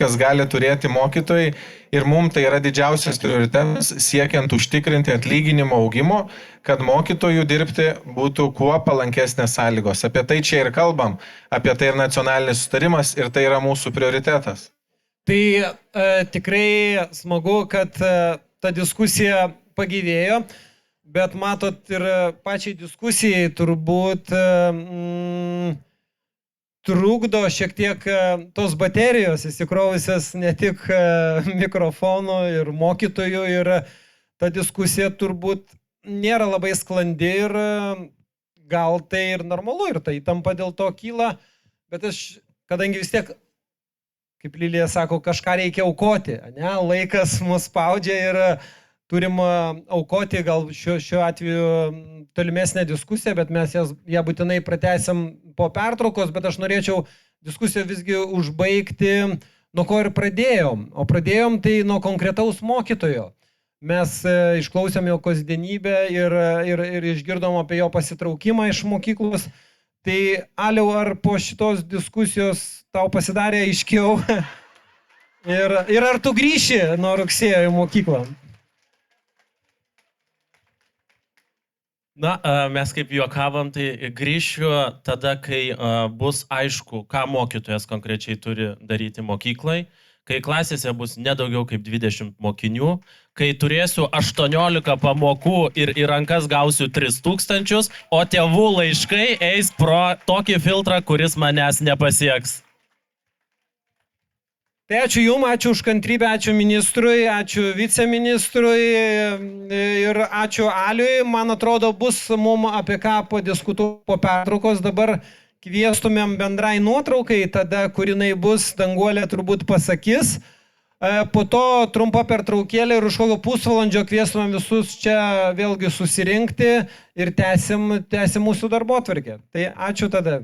kas gali turėti mokytojai ir mums tai yra didžiausias prioritetas siekiant užtikrinti atlyginimo augimo, kad mokytojų dirbti būtų kuo palankesnės sąlygos. Apie tai čia ir kalbam, apie tai ir nacionalinis sutarimas ir tai yra mūsų prioritetas. Tai tikrai smagu, kad ta diskusija pagyvėjo, bet matot ir pačiai diskusijai turbūt trukdo šiek tiek tos baterijos įsikrovusios ne tik mikrofonų ir mokytojų ir ta diskusija turbūt nėra labai sklandi ir gal tai ir normalu ir tai įtampa dėl to kyla, bet aš, kadangi vis tiek, kaip Lilija sako, kažką reikia aukoti, ne? Laikas mus spaudžia ir turim aukoti gal šiuo atveju tolimesnę diskusiją, bet mes ją būtinai pratęsim po pertraukos, bet aš norėčiau diskusiją visgi užbaigti, nuo ko ir pradėjom. O pradėjom tai nuo konkretaus mokytojo. Mes išklausėm jo kasdienybę ir išgirdom apie jo pasitraukimą iš mokyklos. Tai, Aliau, ar po šitos diskusijos tau pasidarė aiškiau? Ir ar tu grįši nuo rugsėjo į mokyklą? Na, mes kaip juokavom, tai grįšiu tada, kai bus aišku, ką mokytojas konkrečiai turi daryti mokyklai, kai klasėse bus nedaugiau kaip 20 mokinių, kai turėsiu 18 pamokų ir į rankas gausiu 3000, o tėvų laiškai eis pro tokį filtrą, kuris manęs nepasieks. Tai ačiū Jums, ačiū už kantrybę, ačiū ministrui, ačiū viceministrui ir ačiū Aliui. Man atrodo, bus mums apie ką padiskutuoti po pertraukos. Dabar kviestumėm bendrai nuotraukai, tada, kur jinai bus, Danguolė turbūt pasakys. Po to trumpa pertraukėlė ir už kokio pusvalandžio kviestumėm visus čia vėlgi susirinkti ir tęsim mūsų darbotvarkę. Tai ačiū tada.